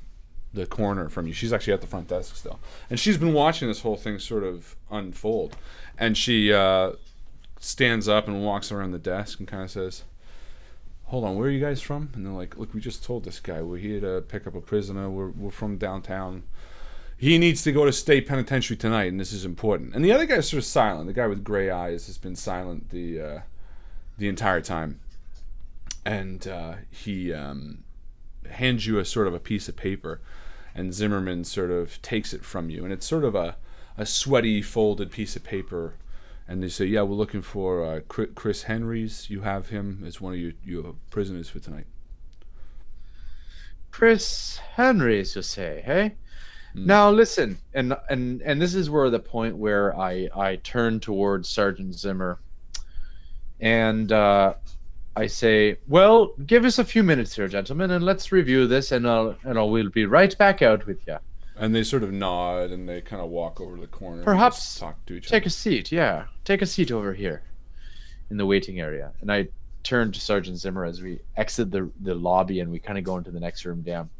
the corner from you. She's actually at the front desk still, and she's been watching this whole thing sort of unfold. And she stands up and walks around the desk and kind of says, "Hold on, where are you guys from?" And they're like, "Look, we just told this guy we're here to pick up a prisoner. We're from downtown. He needs to go to state penitentiary tonight, and this is important." And the other guy's sort of silent. The guy with gray eyes has been silent the entire time. And he hands you a sort of a piece of paper, and Zimmerman sort of takes it from you, and it's sort of a sweaty folded piece of paper, and they say, yeah, we're looking for Chris Henrys. You have him as one of your prisoners for tonight. Chris Henrys, you say, hey? Now listen, and this is where the point where I turn towards Sergeant Zimmer, and I say, well, give us a few minutes here, gentlemen, and let's review this, and we'll be right back out with you. And they sort of nod, and they kind of walk over to the corner. Perhaps and just talk to each take other. a seat, yeah. Take a seat over here in the waiting area. And I turn to Sergeant Zimmer as we exit the lobby and we kind of go into the next room down.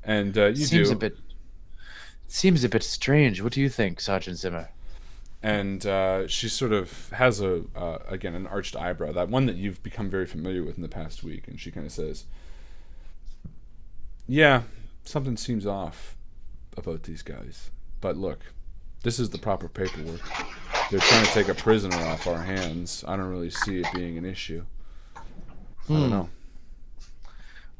And you Seems do. It seems a bit strange. What do you think, Sergeant Zimmer? And she sort of has again an arched eyebrow, that one that you've become very familiar with in the past week, and she kind of says, yeah, something seems off about these guys, but look, this is the proper paperwork. They're trying to take a prisoner off our hands. I don't really see it being an issue. I don't know.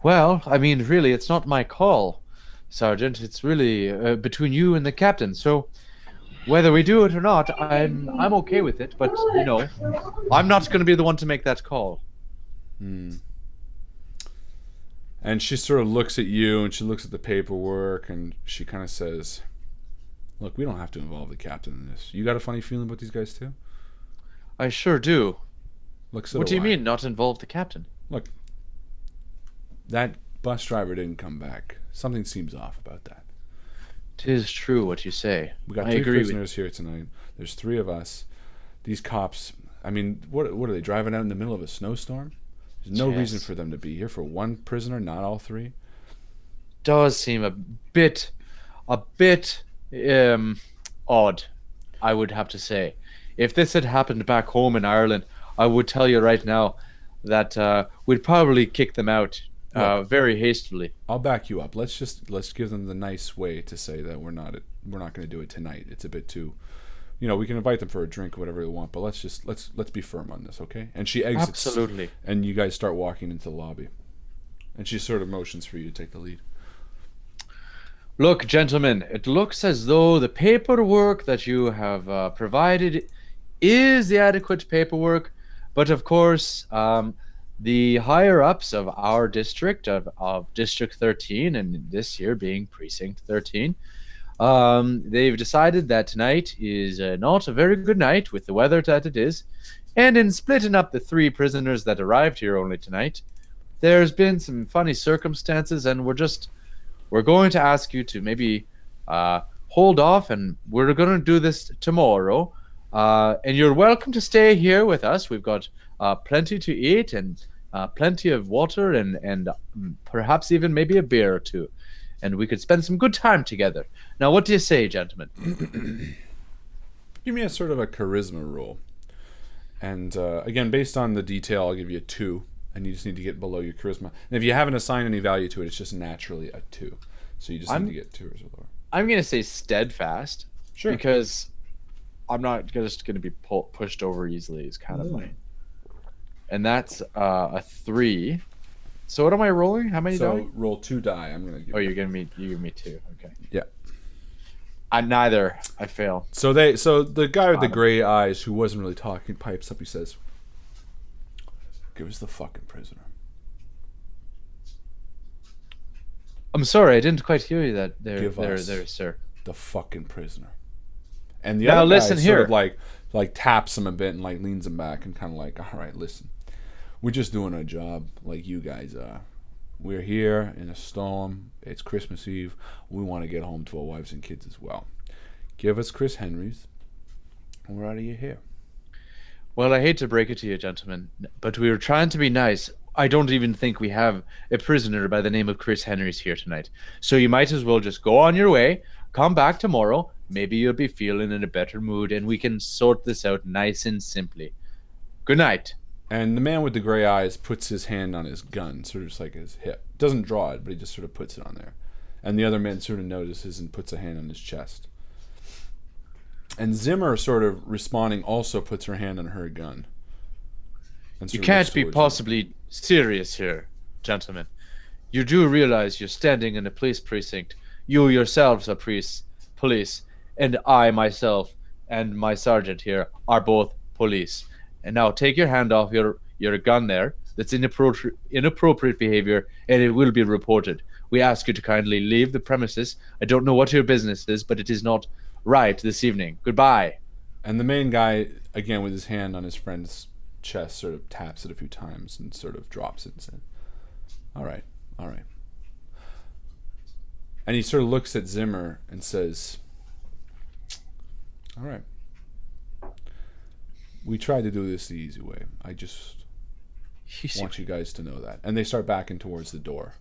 Well, I mean, really, it's not my call, Sergeant. It's really between you and the captain. So whether we do it or not, I'm okay with it. But I'm not going to be the one to make that call. And she sort of looks at you, and she looks at the paperwork, and she kind of says, look, we don't have to involve the captain in this. You got a funny feeling about these guys too? I sure do. Look, so What do you I. mean, not involve the captain? Look, that bus driver didn't come back. Something seems off about that. 'Tis true what you say. We got I 3 agree with prisoners here tonight. There's 3 of us. These cops, I mean, what are they, driving out in the middle of a snowstorm? There's no reason for them to be here for 1 prisoner, not all 3. Does seem a bit odd, I would have to say. If this had happened back home in Ireland, I would tell you right now that we'd probably kick them out very hastily. I'll back you up. Let's give them the nice way to say that we're not going to do it tonight. It's a bit too, we can invite them for a drink or whatever they want, but let's be firm on this, okay? And she exits. Absolutely. And you guys start walking into the lobby, and she sort of motions for you to take the lead. Look, gentlemen, it looks as though the paperwork that you have provided is the adequate paperwork, but of course, the higher-ups of our district, of District 13, and this year being Precinct 13, they've decided that tonight is not a very good night with the weather that it is, and in splitting up the 3 prisoners that arrived here only tonight, there's been some funny circumstances, and we're going to ask you to maybe hold off, and we're going to do this tomorrow. And you're welcome to stay here with us. We've got plenty to eat and plenty of water and perhaps even maybe a beer or two. And we could spend some good time together. Now, what do you say, gentlemen? Give me a sort of a charisma roll. And again, based on the detail, I'll give you a 2. And you just need to get below your charisma. And if you haven't assigned any value to it, it's just naturally a 2. So you just need to get 2 or lower. I'm going to say steadfast. Sure. Because I'm not just going to be pushed over easily is kind of my... And that's a 3. So what am I rolling? How many die? So roll 2 die. I'm going to give you give me 2. Okay. Yeah. Neither. I fail. So the guy with the gray eyes who wasn't really talking pipes up. He says, "Give us the fucking prisoner." I'm sorry, I didn't quite hear you there, sir. The fucking prisoner. And the now other guy listen sort here. of like taps him a bit and like leans him back and kind of like, all right, listen, we're just doing our job like you guys are. We're here in a storm. It's Christmas Eve. We want to get home to our wives and kids as well. Give us Chris Henry's, and we're out of your hair. Well, I hate to break it to you, gentlemen, but we were trying to be nice. I don't even think we have a prisoner by the name of Chris Henry's here tonight. So you might as well just go on your way, come back tomorrow. Maybe you'll be feeling in a better mood, and we can sort this out nice and simply. Good night. And the man with the gray eyes puts his hand on his gun, sort of just like his hip. Doesn't draw it, but he just sort of puts it on there. And the other man sort of notices and puts a hand on his chest. And Zimmer, sort of responding, also puts her hand on her gun. You can't be possibly serious here, gentlemen. You do realize you're standing in a police precinct. You yourselves are police, and I myself and my sergeant here are both police. And now take your hand off your gun there. That's inappropriate behavior, and it will be reported. We ask you to kindly leave the premises. I don't know what your business is, but it is not right this evening. Goodbye. And the main guy, again with his hand on his friend's chest, sort of taps it a few times and sort of drops it and says, all right. And he sort of looks at Zimmer and says, all right. We tried to do this the easy way. I just want you guys to know that. And they start backing towards the door.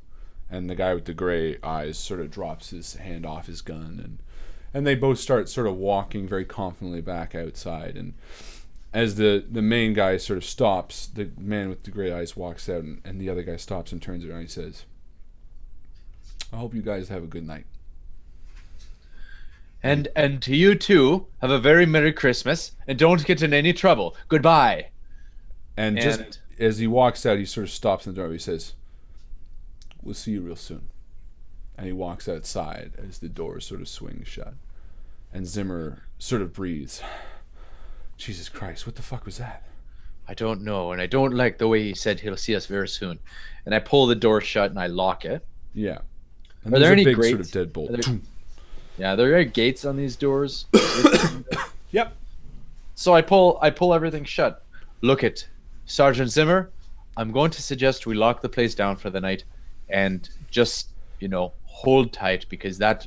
And the guy with the gray eyes sort of drops his hand off his gun. And they both start sort of walking very confidently back outside. And as the main guy sort of stops, the man with the gray eyes walks out. And the other guy stops and turns around and he says, I hope you guys have a good night. And to you too, have a very Merry Christmas, and don't get in any trouble. Goodbye. And just as he walks out, he sort of stops in the door. He says, we'll see you real soon. And he walks outside as the door sort of swings shut. And Zimmer sort of breathes. Jesus Christ, what the fuck was that? I don't know, and I don't like the way he said he'll see us very soon. And I pull the door shut and I lock it. Yeah. And Are there any big grates? sort of deadbolt. Yeah, there are gates on these doors. Yep. So I pull everything shut. Look it, Sergeant Zimmer, I'm going to suggest we lock the place down for the night and just, hold tight, because that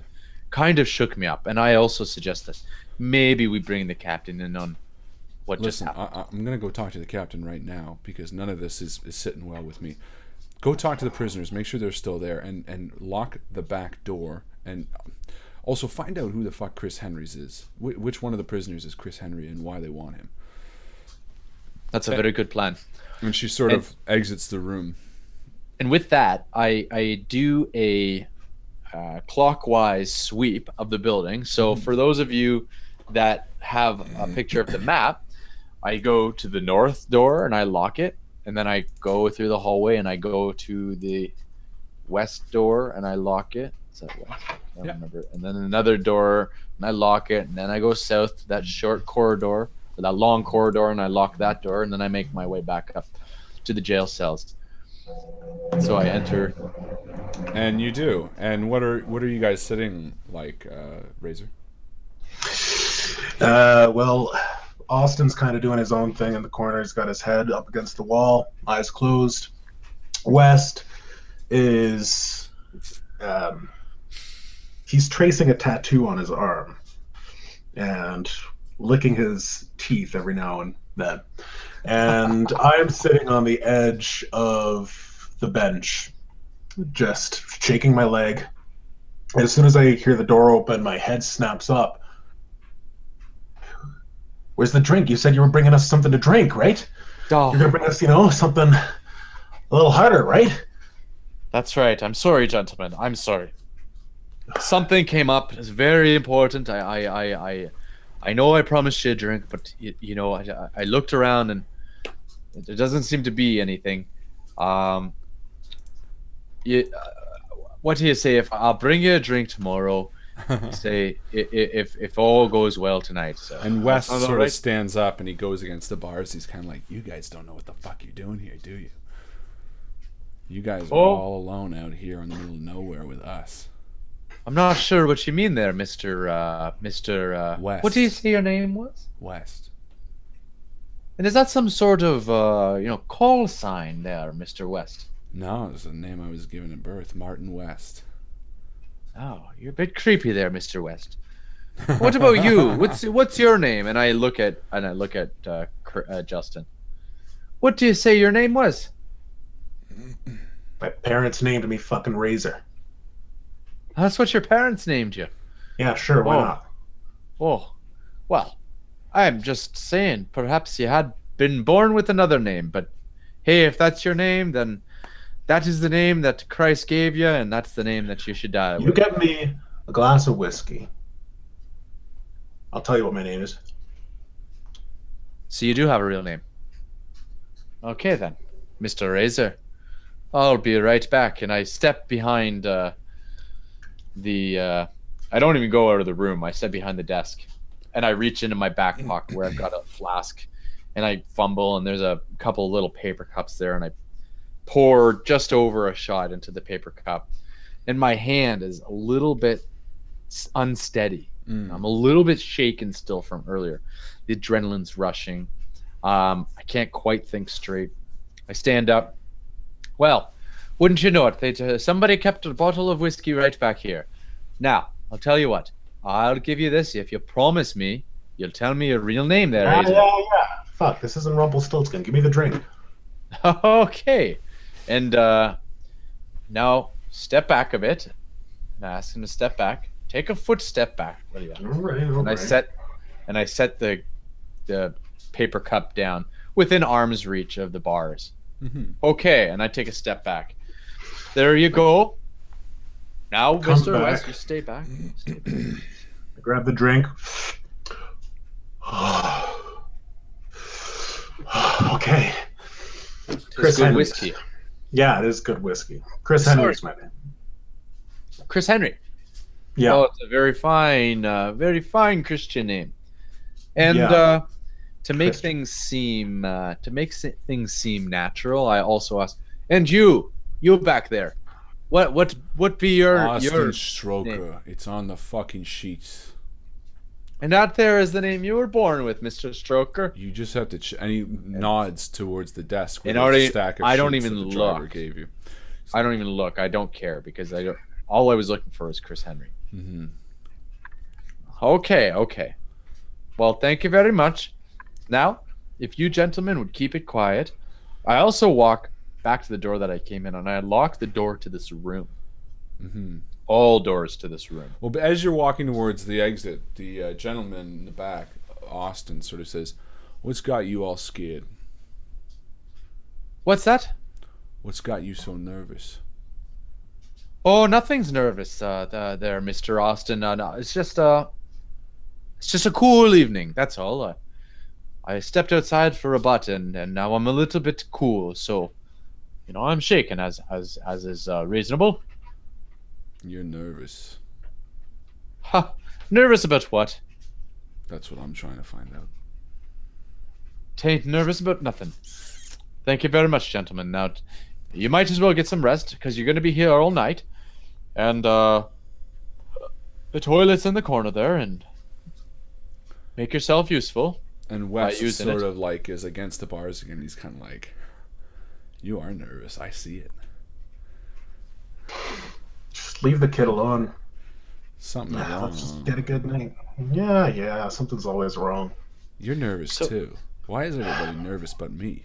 kind of shook me up. And I also suggest that maybe we bring the captain in on what just happened. I'm going to go talk to the captain right now, because none of this is sitting well with me. Go talk to the prisoners, make sure they're still there, and lock the back door, and also find out who the fuck Chris Henry's is. Which one of the prisoners is Chris Henry and why they want him. That's a very good plan. And she sort of exits the room. And with that, I do a clockwise sweep of the building. So for those of you that have a picture of the map, I go to the north door and I lock it. And then I go through the hallway and I go to the west door and I lock it. Is that west? I don't remember. And then another door and I lock it. And then I go south to that short corridor, or that long corridor, and I lock that door. And then I make my way back up to the jail cells. So I enter. And you do. And what are you guys sitting like, Razor? Well, Austin's kind of doing his own thing in the corner. He's got his head up against the wall, eyes closed. West is he's tracing a tattoo on his arm and licking his teeth every now and then. And I'm sitting on the edge of the bench, just shaking my leg. And as soon as I hear the door open, my head snaps up. Where's the drink? You said you were bringing us something to drink, right? Oh, You're going to bring us, something a little harder, right? that's right. I'm sorry, gentlemen. I'm sorry. Something came up. It's very important. I know I promised you a drink, but I looked around and there doesn't seem to be anything. What do you say if I'll bring you a drink tomorrow? Say if all goes well tonight. So. And West sort of stands up and he goes against the bars. He's kind of like, you guys don't know what the fuck you're doing here, do you? You guys are all alone out here in the middle of nowhere with us. I'm not sure what you mean there, Mr. West. What do you say your name was? West. And is that some sort of call sign there, Mr. West? No, it's the name I was given at birth, Martin West. Oh, you're a bit creepy there, Mr. West. What about you? What's your name? And I look at Justin. What do you say your name was? My parents named me fucking Razor. That's what your parents named you. Yeah, sure, why not? Oh, well, I'm just saying, perhaps you had been born with another name, but hey, if that's your name, then that is the name that Christ gave you, and that's the name that you should die with. You get me a glass of whiskey. I'll tell you what my name is. So you do have a real name. Okay then, Mr. Razor. I'll be right back. And I step behind I don't even go out of the room. I step behind the desk. And I reach into my back pocket where I've got a flask. And I fumble, and there's a couple little paper cups there. And I pour just over a shot into the paper cup. And my hand is a little bit unsteady. I'm a little bit shaken still from earlier. The adrenaline's rushing. I can't quite think straight. I stand up. Well, wouldn't you know it? Somebody kept a bottle of whiskey right back here. Now, I'll tell you what. I'll give you this if you promise me you'll tell me your real name there. Yeah. Fuck, this isn't Rumpelstiltskin. Give me the drink. Okay. And now step back a bit. And I ask him to step back. Take a foot step back. What do you got? All right. And I set the paper cup down within arm's reach of the bars. Mm-hmm. Okay, and I take a step back. There you go. Now, Come Mr. back. West, you stay back. I grab the drink. Okay. Chris good Henry's. whiskey. Yeah, it is good whiskey. Chris Sorry. Henry's my name. Chris Henry. Yeah. Oh, it's a very fine Christian name. And Yeah. to make things seem natural, I also ask, and you back there, what be your Austin your Stroker. name? It's on the fucking sheets. And that there is the name you were born with, Mr. Stroker. You just have to. And he nods towards the desk. And With already- a stack of I don't sheets even that the driver look. Gave you. I don't even look. I don't care because all I was looking for was Chris Henry. Mm-hmm. Okay. Well, thank you very much. Now, if you gentlemen would keep it quiet, I also walk back to the door that I came in, and I lock the door to this room. Mm-hmm. All doors to this room. Well, but as you're walking towards the exit, the gentleman in the back, Austin, sort of says, "What's got you all scared? What's that? What's got you so nervous? Oh, nothing's nervous there, Mr. Austin. No, it's just a cool evening. That's all. I stepped outside for a butt, and now I'm a little bit cool. So, I'm shaken as is reasonable. You're nervous. Ha! Nervous about what? That's what I'm trying to find out. Tain't nervous about nothing. Thank you very much, gentlemen. Now, you might as well get some rest, because you're going to be here all night. And, the toilet's in the corner there, and make yourself useful. And Wes sort of like is against the bars again. He's kind of like, you are nervous. I see it. Just leave the kid alone. Something's Yeah, wrong. let's just get a good night. Yeah, something's always wrong. You're nervous too. Why is everybody nervous but me?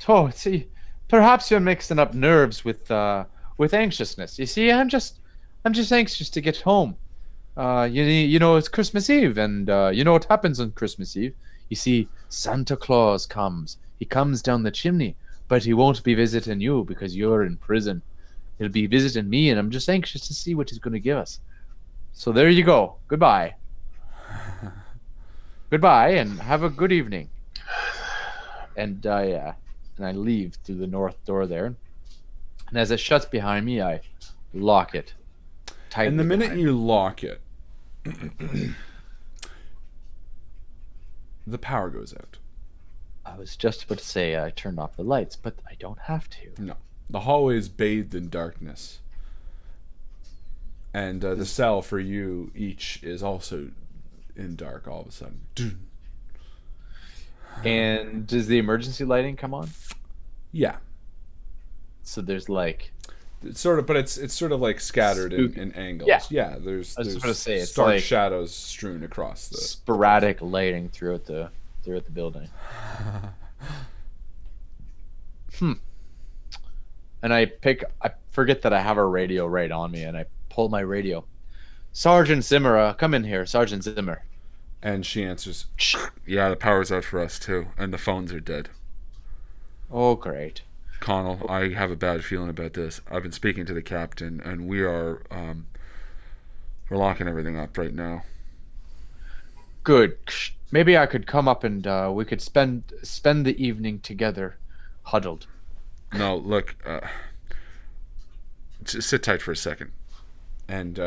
Oh, see, perhaps you're mixing up nerves with anxiousness. You see, I'm just anxious to get home. It's Christmas Eve, and you know what happens on Christmas Eve? You see, Santa Claus comes. He comes down the chimney, but he won't be visiting you because you're in prison. He'll be visiting me, and I'm just anxious to see what he's going to give us. So there you go. Goodbye. Goodbye, and have a good evening. And I leave through the north door there. And as it shuts behind me, I lock it tightly. And the minute you lock it, the power goes out. I was just about to say I turned off the lights, but I don't have to. No. The hallway is bathed in darkness. And the cell for you each is also in dark all of a sudden. And does the emergency lighting come on? Yeah. So there's like... It's sort of, but it's sort of like scattered in angles. Yeah, there's going to say, it's stark like shadows strewn across the... sporadic lighting throughout the building. And I forget that I have a radio right on me, and I pull my radio. Sergeant Zimmer, come in here, Sergeant Zimmer. And she answers, yeah, the power's out for us too, and the phones are dead. Oh, great. Connell, I have a bad feeling about this. I've been speaking to the captain, and we're locking everything up right now. Good. Maybe I could come up and we could spend the evening together, huddled. No, look, just sit tight for a second. And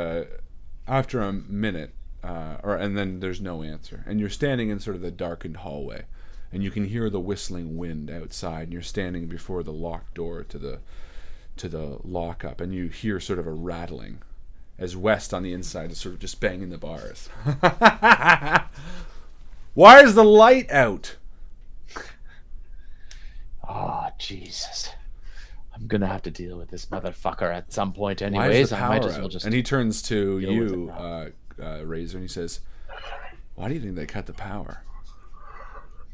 after a minute, and then there's no answer. And you're standing in sort of the darkened hallway, and you can hear the whistling wind outside, and you're standing before the locked door to the lockup, and you hear sort of a rattling as West on the inside is sort of just banging the bars. Why is the light out? Oh, Jesus. I'm going to have to deal with this motherfucker at some point Why anyways. is the power I might as well out? just... And he turns to deal with you, Razor, and he says, why do you think they cut the power?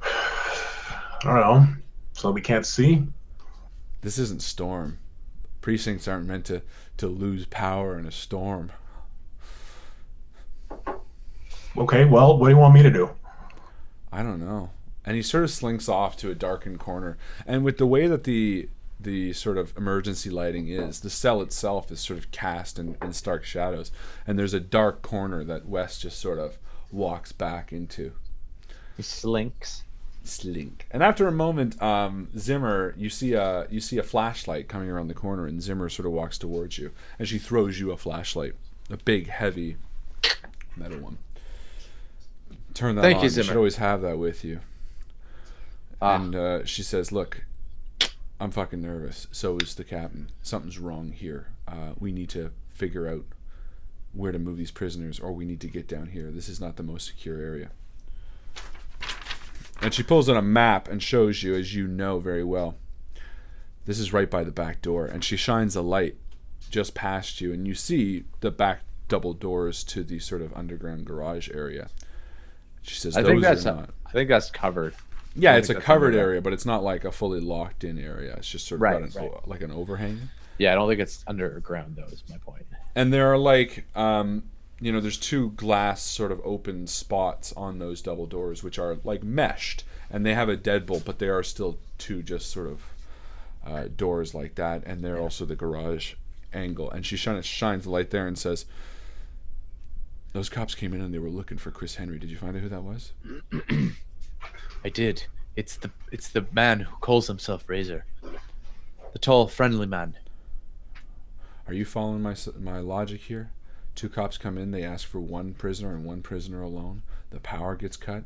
I don't know. So we can't see? This isn't Storm. Precincts aren't meant to lose power in a storm. Okay, well, what do you want me to do? I don't know. And he sort of slinks off to a darkened corner. And with the way that the sort of emergency lighting is, the cell itself is sort of cast in stark shadows. And there's a dark corner that Wes just sort of walks back into. He slinks. Slink. And after a moment, Zimmer, you see a flashlight coming around the corner, and Zimmer sort of walks towards you, and she throws you a flashlight, a big, heavy metal one. Turn that Thank on. you, You Zimmer. should always have that with you. And she says, "Look, I'm fucking nervous. So is the captain. Something's wrong here. We need to figure out where to move these prisoners, or we need to get down here. This is not the most secure area." And she pulls out a map and shows you, as you know very well, this is right by the back door. And she shines a light just past you, and you see the back double doors to the sort of underground garage area. She says, I think that's covered. Yeah, it's a covered area, but it's not like a fully locked in area. It's just sort of Right. like an overhang. Yeah, I don't think it's underground, though, is my point. And there are like, there's two glass sort of open spots on those double doors, which are like meshed, and they have a deadbolt, but they are still two just sort of doors like that, and they're also the garage angle. And she shines the light there and says, "Those cops came in and they were looking for Chris Henry. Did you find out who that was?" I did. It's the man who calls himself Razor. The tall, friendly man. Are you following my logic here? 2 cops come in, they ask for 1 prisoner and 1 prisoner alone. The power gets cut.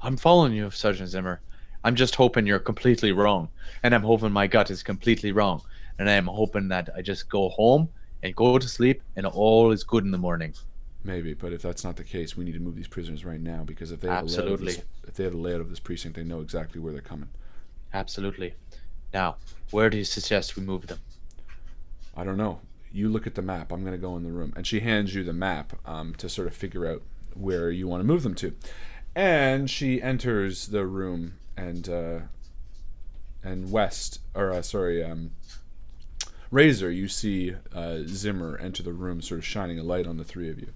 I'm following you, Sergeant Zimmer. I'm just hoping you're completely wrong. And I'm hoping my gut is completely wrong. And I'm hoping that I just go home and go to sleep and all is good in the morning. Maybe, but if that's not the case, we need to move these prisoners right now, because if they have Absolutely. a layout of this precinct, they know exactly where they're coming. Absolutely. Now, where do you suggest we move them? I don't know. You look at the map. I'm going to go in the room. And she hands you the map to sort of figure out where you want to move them to. And she enters the room, and Razor, you see Zimmer enter the room, sort of shining a light on the 3 of you.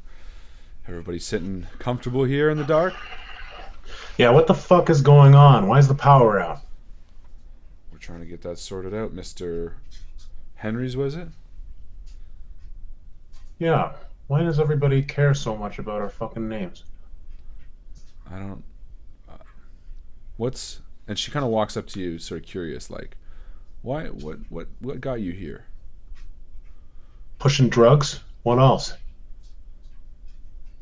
Everybody sitting comfortable here in the dark? Yeah, what the fuck is going on? Why is the power out? We're trying to get that sorted out. Mr. Henry's, was it? Yeah. Why does everybody care so much about our fucking names? I don't... what's... And she kind of walks up to you, sort of curious, like, why? What got you here? Pushing drugs? What else?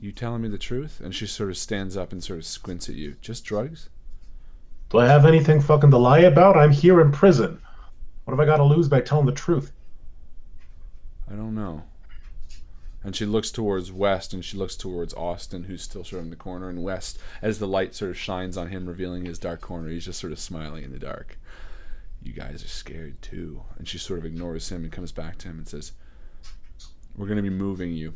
You telling me the truth? And she sort of stands up and sort of squints at you. Just drugs? Do I have anything fucking to lie about? I'm here in prison. What have I got to lose by telling the truth? I don't know. And she looks towards West, and she looks towards Austin, who's still sort of in the corner. And West, as the light sort of shines on him, revealing his dark corner, he's just sort of smiling in the dark. You guys are scared too. And she sort of ignores him and comes back to him and says, "We're going to be moving you."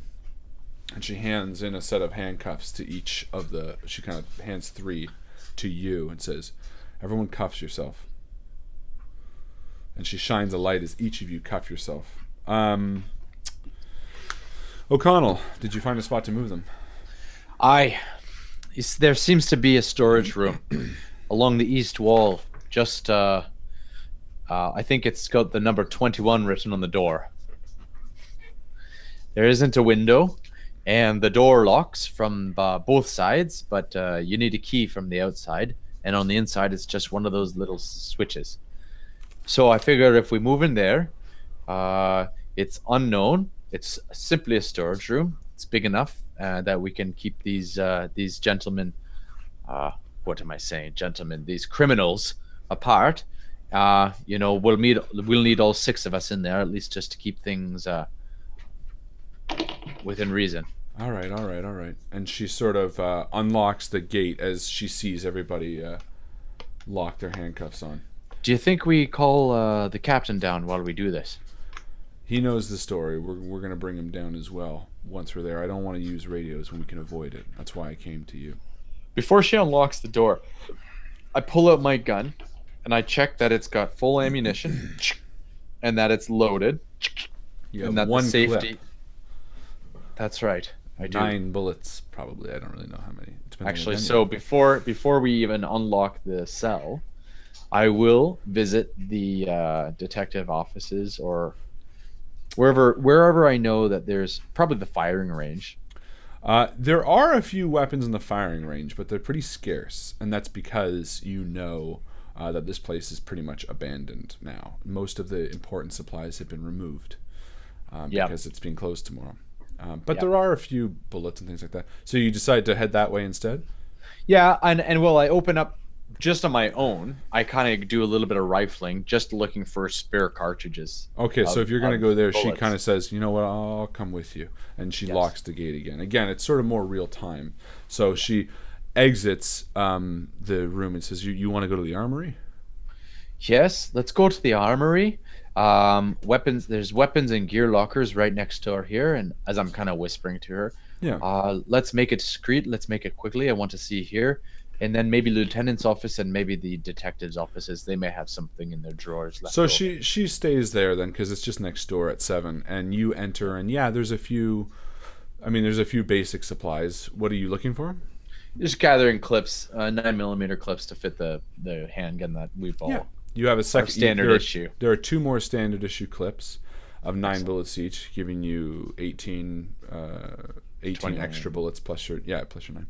And she hands in a set of handcuffs to each of the... She kind of hands 3 to you and says, "Everyone cuffs yourself." And she shines a light as each of you cuff yourself. O'Connell, did you find a spot to move them? There seems to be a storage room along the east wall. Just, I think it's got the number 21 written on the door. There isn't a window, and the door locks from both sides, but you need a key from the outside, and on the inside it's just one of those little switches. So I figured if we move in there, it's unknown. It's simply a storage room. It's big enough that we can keep these gentlemen, what am I saying, gentlemen? These criminals apart. We'll need all 6 of us in there, at least just to keep things within reason. All right. And she sort of unlocks the gate as she sees everybody lock their handcuffs on. Do you think we call the captain down while we do this? He knows the story. We're going to bring him down as well once we're there. I don't want to use radios when we can avoid it. That's why I came to you. Before she unlocks the door, I pull out my gun and I check that it's got full ammunition and that it's loaded. You have and that one the safety. clip. That's right. I do. 9 bullets, probably. I don't really know how many. Actually, so before we even unlock the cell, I will visit the detective offices or wherever I know that there's probably the firing range. There are a few weapons in the firing range, but they're pretty scarce, and that's because you know that this place is pretty much abandoned now. Most of the important supplies have been removed because it's being closed tomorrow. But there are a few bullets and things like that. So you decide to head that way instead? Yeah, and well, I open up just on my own. I kind of do a little bit of rifling, just looking for spare cartridges. Okay, so if you're going to go there, bullets. she kind of says, "You know what, I'll come with you." And she locks the gate again. Again, it's sort of more real time. So she exits the room and says, You want to go to the armory? Yes, let's go to the armory. Weapons. There's weapons and gear lockers right next door here. And as I'm kind of whispering to her, let's make it discreet. Let's make it quickly. I want to see here. And then maybe lieutenant's office and maybe the detective's offices. They may have something in their drawers left. So she stays there then, because it's just next door at 7. And you enter, and there's a few basic supplies. What are you looking for? Just gathering clips, 9mm clips to fit the handgun that we've all. You have a second standard there are- issue. There are 2 more standard issue clips of 9 bullets each, giving you 18 extra bullets plus your 9.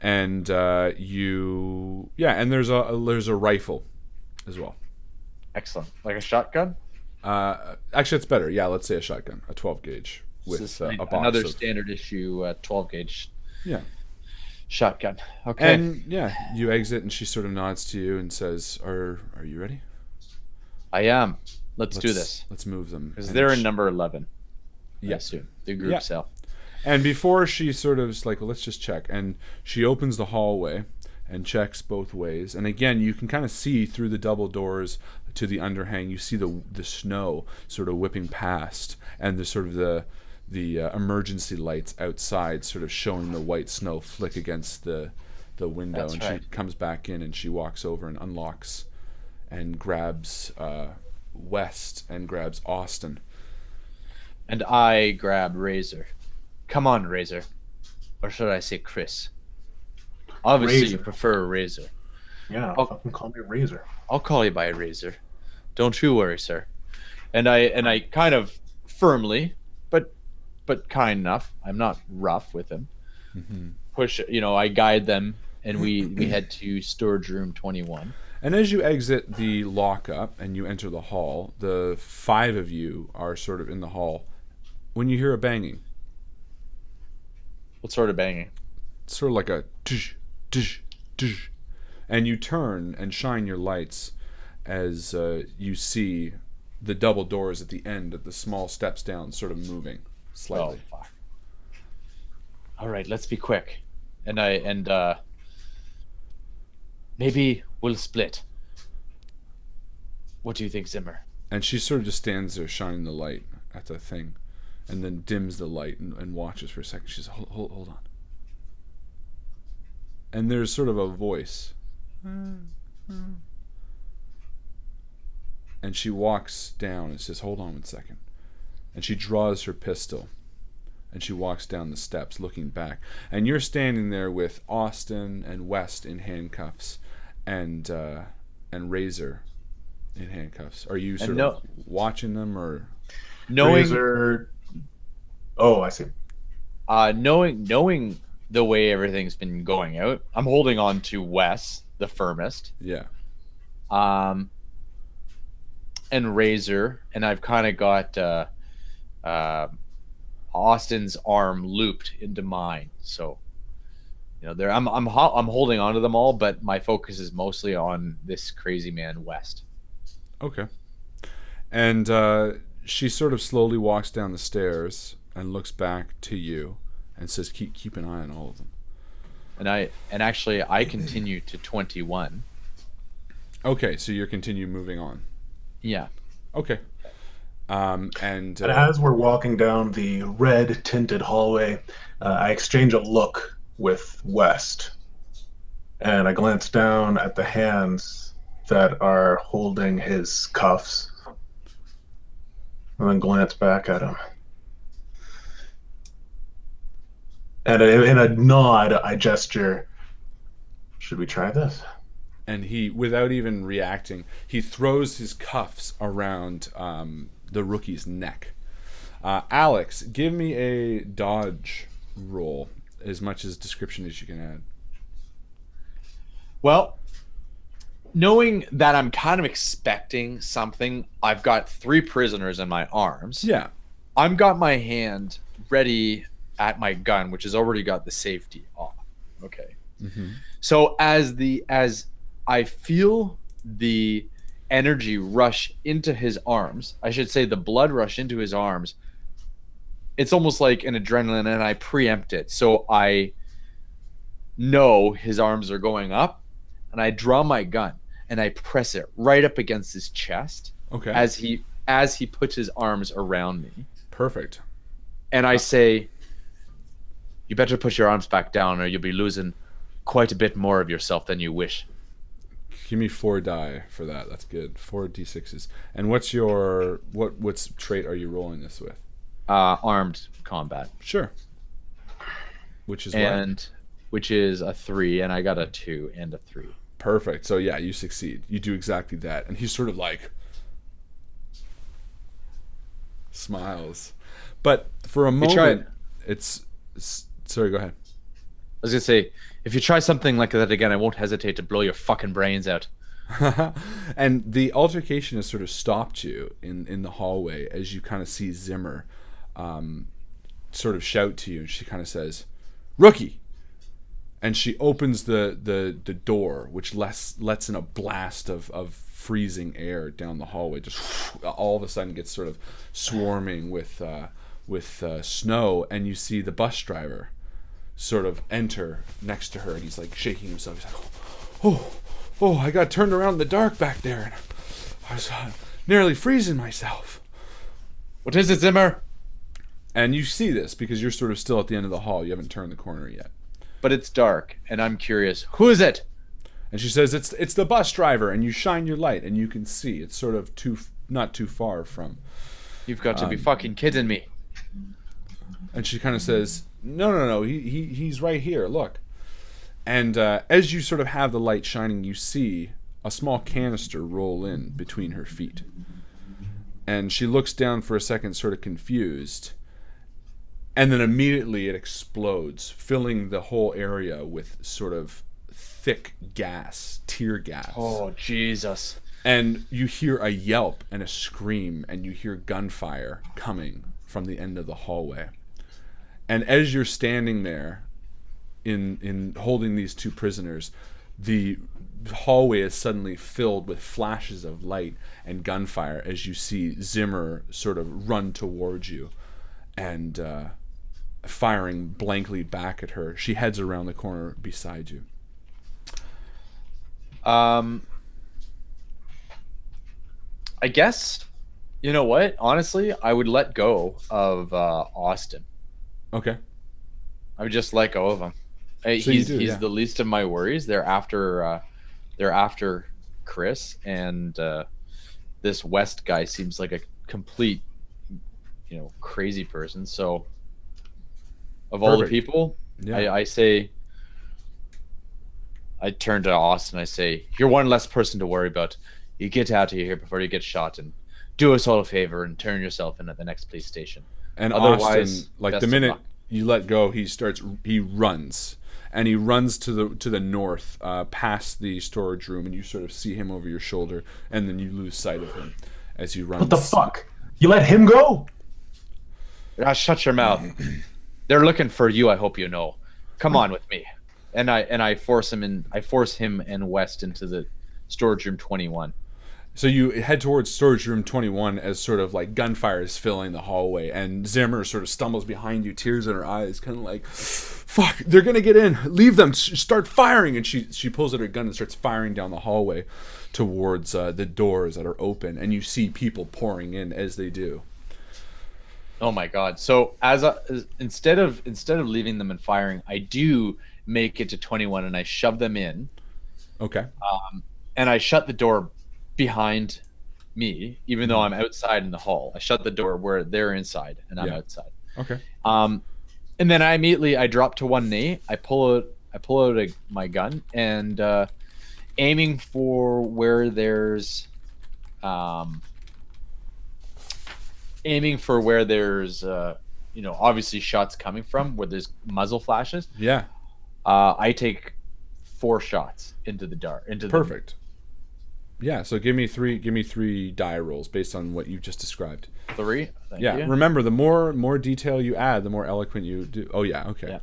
And and there's a rifle as well. Excellent. Like a shotgun? Actually, it's better. Yeah, let's say a shotgun, a 12 gauge with This is a box another of, standard issue 12 gauge yeah. shotgun. Okay. And you exit, and she sort of nods to you and says, "Are you ready? I am. Let's do this. Let's move them." Because And they're in she- number 11. Yeah. I assume. The group Yeah. cell. And before she sort of is like, well, let's just check. And she opens the hallway and checks both ways. And again, you can kind of see through the double doors to the underhang. You see the snow sort of whipping past, and the sort of the emergency lights outside sort of showing the white snow flick against the window. That's and right. she comes back in, and she walks over and unlocks and grabs West and grabs Austin. And I grab Razor. Come on, Razor. Or should I say Chris? Obviously, Razor. you prefer Razor. Yeah, Oh. fucking call me Razor. I'll call you by Razor. Don't you worry, sir. And I kind of firmly, but kind enough. I'm not rough with him. Push. I guide them, and we head to storage room 21. And as you exit the lockup and you enter the hall, the 5 of you are sort of in the hall when you hear a banging. What sort of banging? It's sort of like a tsh, tsh, tsh. And you turn and shine your lights as you see the double doors at the end of the small steps down sort of moving slightly. Oh, fuck. All right, let's be quick. And maybe we'll split. What do you think, Zimmer? And she sort of just stands there shining the light at the thing, and then dims the light and watches for a second. She says, hold on. And there's sort of a voice. And she walks down and says, hold on 1 second. And she draws her pistol, and she walks down the steps looking back. And you're standing there with Austin and West in handcuffs and Razor in handcuffs. Are you sort of watching them, or Knowing Razor. Oh, I see. knowing the way everything's been going out, I'm holding on to Wes the firmest. yeah? And Razor, and I've kind of got Austin's arm looped into mine. So, I'm holding on to them all, but my focus is mostly on this crazy man West. Okay. And she sort of slowly walks down the stairs and looks back to you and says, keep an eye on all of them. And actually I continue to 21. Okay, so you're continue moving on. Yeah. Okay. And And as we're walking down the red tinted hallway, I exchange a look with West. And I glance down at the hands that are holding his cuffs. And then glance back at him. And in a nod, I gesture, should we try this? and he, without even reacting, he throws his cuffs around the rookie's neck. Alex, give me a dodge roll, as much as description as you can add. Well, knowing that I'm kind of expecting something, I've got 3 prisoners in my arms. Yeah. I've got my hand ready at my gun, which has already got the safety off. Okay. Mm-hmm. So as I feel the energy rush into his arms, I should say the blood rush into his arms, it's almost like an adrenaline, and I preempt it. So I know his arms are going up, and I draw my gun and I press it right up against his chest. Okay. As he puts his arms around me. Perfect. And I say, you better put your arms back down or you'll be losing quite a bit more of yourself than you wish. Give me 4 die for that. That's good. 4 d6s. And what's your what's trait are you rolling this with? Armed combat. Sure. Which is Which is a 3, and I got a 2 and a 3. Perfect. So yeah, you succeed. You do exactly that, and he's sort of like smiles, but for a moment, it's sorry. Go ahead. I was gonna say, if you try something like that again, I won't hesitate to blow your fucking brains out. And the altercation has sort of stopped you in the hallway as you kind of see Zimmer sort of shout to you, and she kind of says, "Rookie!" And she opens the door, which lets in a blast of freezing air down the hallway. Just all of a sudden gets sort of swarming with snow, and you see the bus driver sort of enter next to her, and he's like shaking himself. He's like, oh, I got turned around in the dark back there, and I was nearly freezing myself. What is it, Zimmer? And you see this because you're sort of still at the end of the hall. You haven't turned the corner yet. But it's dark, and I'm curious. Who is it? And she says, it's the bus driver, and you shine your light, and you can see. It's sort of not too far from. You've got to be fucking kidding me. And she kind of says, no, he's right here, look. And as you sort of have the light shining, you see a small canister roll in between her feet. And she looks down for a second, sort of confused. And then immediately it explodes, filling the whole area with sort of thick gas, tear gas. Oh, Jesus. And you hear a yelp and a scream, and you hear gunfire coming from the end of the hallway. And as you're standing there in holding these two prisoners, the hallway is suddenly filled with flashes of light and gunfire as you see Zimmer sort of run towards you and firing blankly back at her. She heads around the corner beside you. I guess, you know what? Honestly, I would let go of Austin. Okay. I would just let go of him. He's the least of my worries. They're after Chris, and this West guy seems like a complete, crazy person. So, of all the people, I say, I turn to Austin. I say, "You're one less person to worry about. You get out of here before you get shot, and do us all a favor and turn yourself in at the next police station." And Austin, like the minute you let go, he runs. And he runs to the north, past the storage room, and you sort of see him over your shoulder, and then you lose sight of him as he runs. What the fuck? You let him go? Shut your mouth. They're looking for you. I hope you know. Come on with me. And I force him and West into the storage room 21. So you head towards storage room 21 as sort of like gunfire is filling the hallway, and Zimmer sort of stumbles behind you, tears in her eyes, kind of like, fuck, they're gonna get in, leave them, start firing. And she pulls out her gun and starts firing down the hallway towards the doors that are open, and you see people pouring in as they do. Oh my god. So instead of leaving them and firing, I do make it to 21 and I shove them in. Okay. And I shut the door behind me, even though I'm outside in the hall. I shut the door where they're inside and I'm outside. Okay. And then I drop to one knee. I pull out my gun and aiming for where there's obviously shots coming from, where there's muzzle flashes. Yeah. I take 4 shots into the dark. Perfect. Yeah, so give me three die rolls based on what you just described. 3? Thank you. Remember, the more detail you add, the more eloquent you do. Oh yeah, okay. Yeah.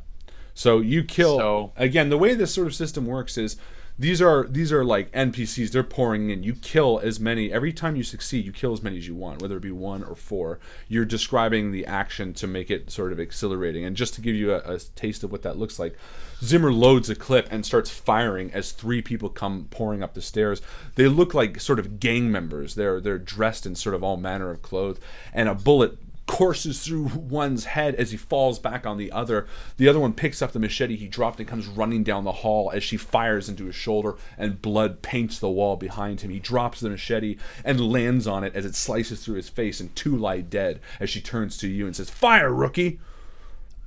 So you kill again. The way this sort of system works is these are like NPCs. They're pouring in. You kill as many every time you succeed. You kill as many as you want, whether it be 1 or 4. You're describing the action to make it sort of exhilarating. And just to give you a taste of what that looks like, Zimmer loads a clip and starts firing as 3 people come pouring up the stairs. They look like sort of gang members. They're dressed in sort of all manner of clothes, and a bullet courses through one's head as he falls back on the other. The other one picks up the machete he dropped and comes running down the hall as she fires into his shoulder, and blood paints the wall behind him. He drops the machete and lands on it as it slices through his face, and 2 lie dead as she turns to you and says, "Fire, rookie!"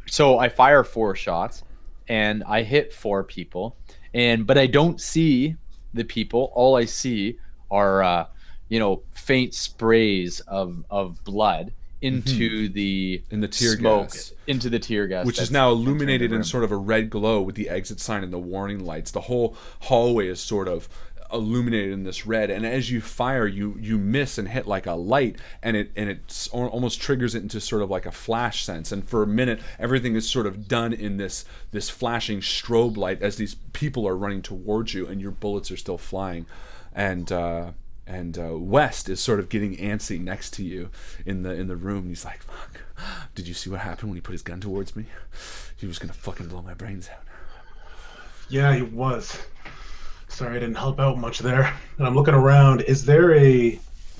So I fire 4 shots and I hit 4 people, but I don't see the people. All I see are faint sprays of blood into the tear smoke, gas, into the tear gas, which is now illuminated in sort of a red glow with the exit sign and the warning lights. The whole hallway is sort of illuminated in this red, and as you fire, you miss and hit like a light, and it almost triggers it into sort of like a flash sense. And for a minute, everything is sort of done in this flashing strobe light as these people are running towards you, and your bullets are still flying, and West is sort of getting antsy next to you in the room. He's like, "Fuck! Did you see what happened when he put his gun towards me? He was gonna fucking blow my brains out." Yeah, he was. Sorry, I didn't help out much there. And I'm looking around. Is there a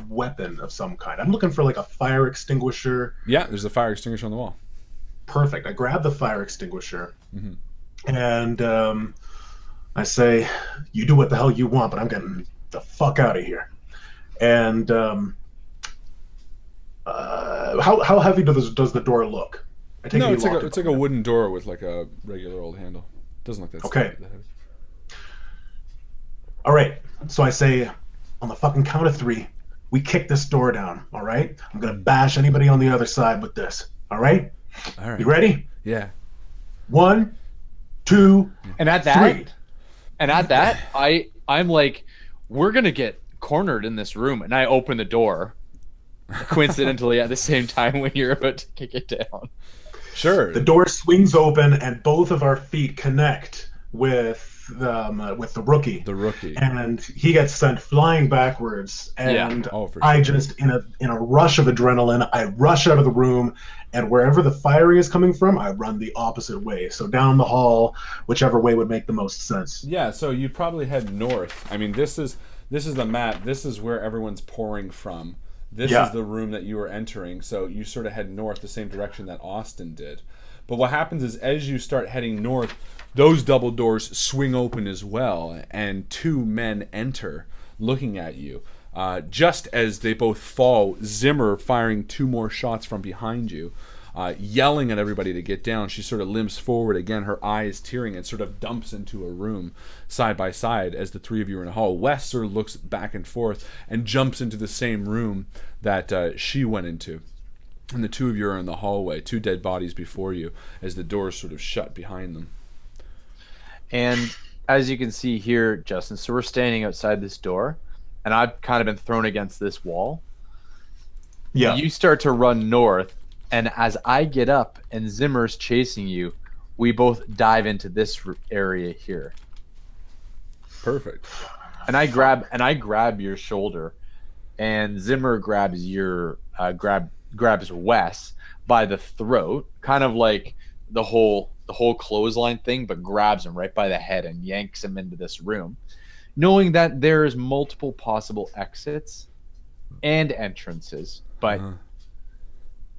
weapon of some kind? I'm looking for like a fire extinguisher. Yeah, there's a fire extinguisher on the wall. Perfect. I grab the fire extinguisher, and I say, "You do what the hell you want, but I'm getting the fuck out of here." And how heavy does the door look? I take No, it's like a wooden door with like a regular old handle. Doesn't look that okay. that heavy. All right. So I say, on the fucking count of 3, we kick this door down. All right. I'm gonna bash anybody on the other side with this. All right. All right. You ready? Yeah. 1, 2, and at 3. I'm like, we're gonna get cornered in this room, and I open the door coincidentally at the same time when you're about to kick it down. Sure. The door swings open, and both of our feet connect with the rookie. The rookie. And he gets sent flying backwards. And I just, in a rush of adrenaline, I rush out of the room, and wherever the firing is coming from, I run the opposite way. So down the hall, whichever way would make the most sense. Yeah, so you'd probably head north. I mean, this is the map. This is where everyone's pouring from. This is the room that you were entering. So you sort of head north the same direction that Austin did. But what happens is, as you start heading north, those double doors swing open as well, and 2 men enter looking at you. Just as they both fall, Zimmer firing 2 more shots from behind you, yelling at everybody to get down. She sort of limps forward again, her eyes tearing, and sort of dumps into a room side by side as the 3 of you are in a hall. West sort of looks back and forth and jumps into the same room that she went into. And the 2 of you are in the hallway, 2 dead bodies before you as the doors sort of shut behind them. And as you can see here, Justin, so we're standing outside this door, and I've kind of been thrown against this wall. Yeah. You start to run north, and as I get up and Zimmer's chasing you, we both dive into this area here. Perfect. And I grab your shoulder, and Zimmer grabs your grabs Wes by the throat, kind of like the whole clothesline thing, but grabs him right by the head and yanks him into this room, knowing that there's multiple possible exits and entrances. But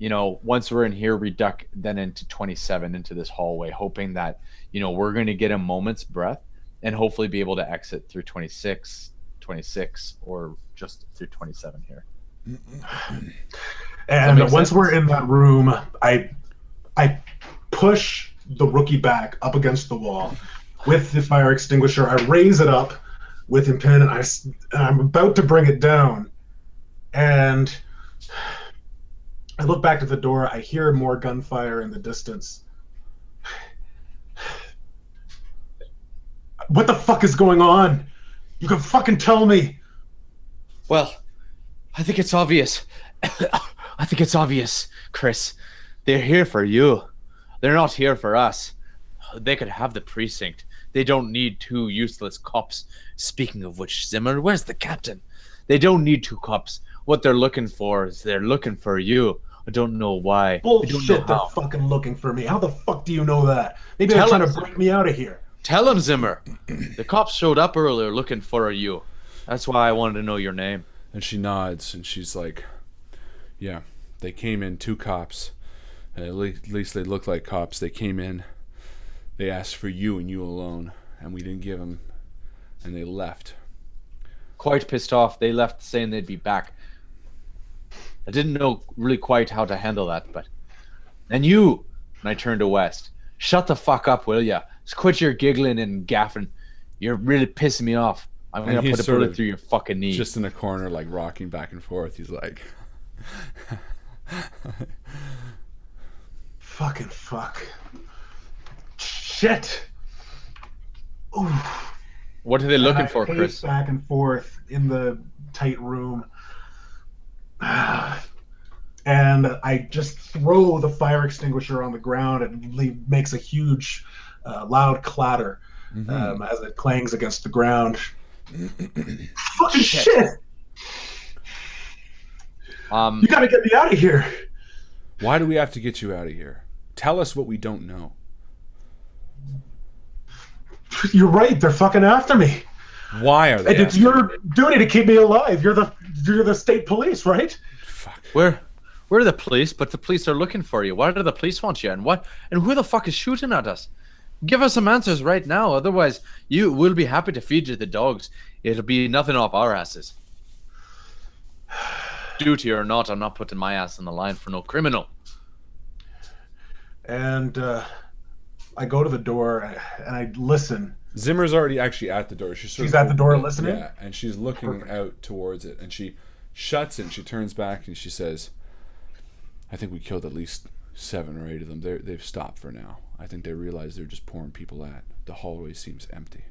once we're in here, we duck then into 27 into this hallway, hoping that we're going to get a moment's breath and hopefully be able to exit through 26, or just through 27 here. And once we're in that room, I push the rookie back up against the wall with the fire extinguisher. I raise it up with him pinned, and I'm about to bring it down, and I look back at the door. I hear more gunfire in the distance. What the fuck is going on? You can fucking tell me. Well, I think it's obvious. I think it's obvious, Chris. They're here for you. They're not here for us. They could have the precinct. They don't need 2 useless cops. Speaking of which, Zimmer, where's the captain? They don't need 2 cops. What they're looking for is they're looking for you. I don't know why. Bullshit, they're fucking looking for me. How the fuck do you know that? Maybe they're trying to break me out of here. Tell him, Zimmer. The cops showed up earlier looking for you. That's why I wanted to know your name. And she nods, and she's like, yeah, they came in 2 cops. At least they look like cops. They came in, they asked for you and you alone, and we didn't give them, and they left. Quite pissed off. They left saying they'd be back. I didn't know really quite how to handle that, but... And you! And I turned to West. Shut the fuck up, will ya? Just quit your giggling and gaffing. You're really pissing me off. I'm And gonna he's put a sort bullet of through your fucking knee. just in a corner, like rocking back and forth. He's like, Fucking fuck. Shit. Ooh. What are they looking And I for, pace Chris? back and forth in the tight room. And I just throw the fire extinguisher on the ground and makes a huge, loud clatter as it clangs against the ground. Fucking shit! You gotta get me out of here! why do we have to get you out of here? Tell us what we don't know. You're right, they're fucking after me. Why are they? And it's your duty to keep me alive. You're the state police, right? Fuck. We're the police, but the police are looking for you. Why do the police want you? And who the fuck is shooting at us? Give us some answers right now. Otherwise, we'll be happy to feed you the dogs. It'll be nothing off our asses. Duty or not, I'm not putting my ass on the line for no criminal. And I go to the door and I listen. Zimmer's already actually at the door. She's at the door listening? Yeah, and she's looking out towards it, and she shuts it, and she turns back, and she says, I think we killed at least 7 or 8 of them. They've stopped for now. I think they realize they're just pouring people at. The hallway seems empty.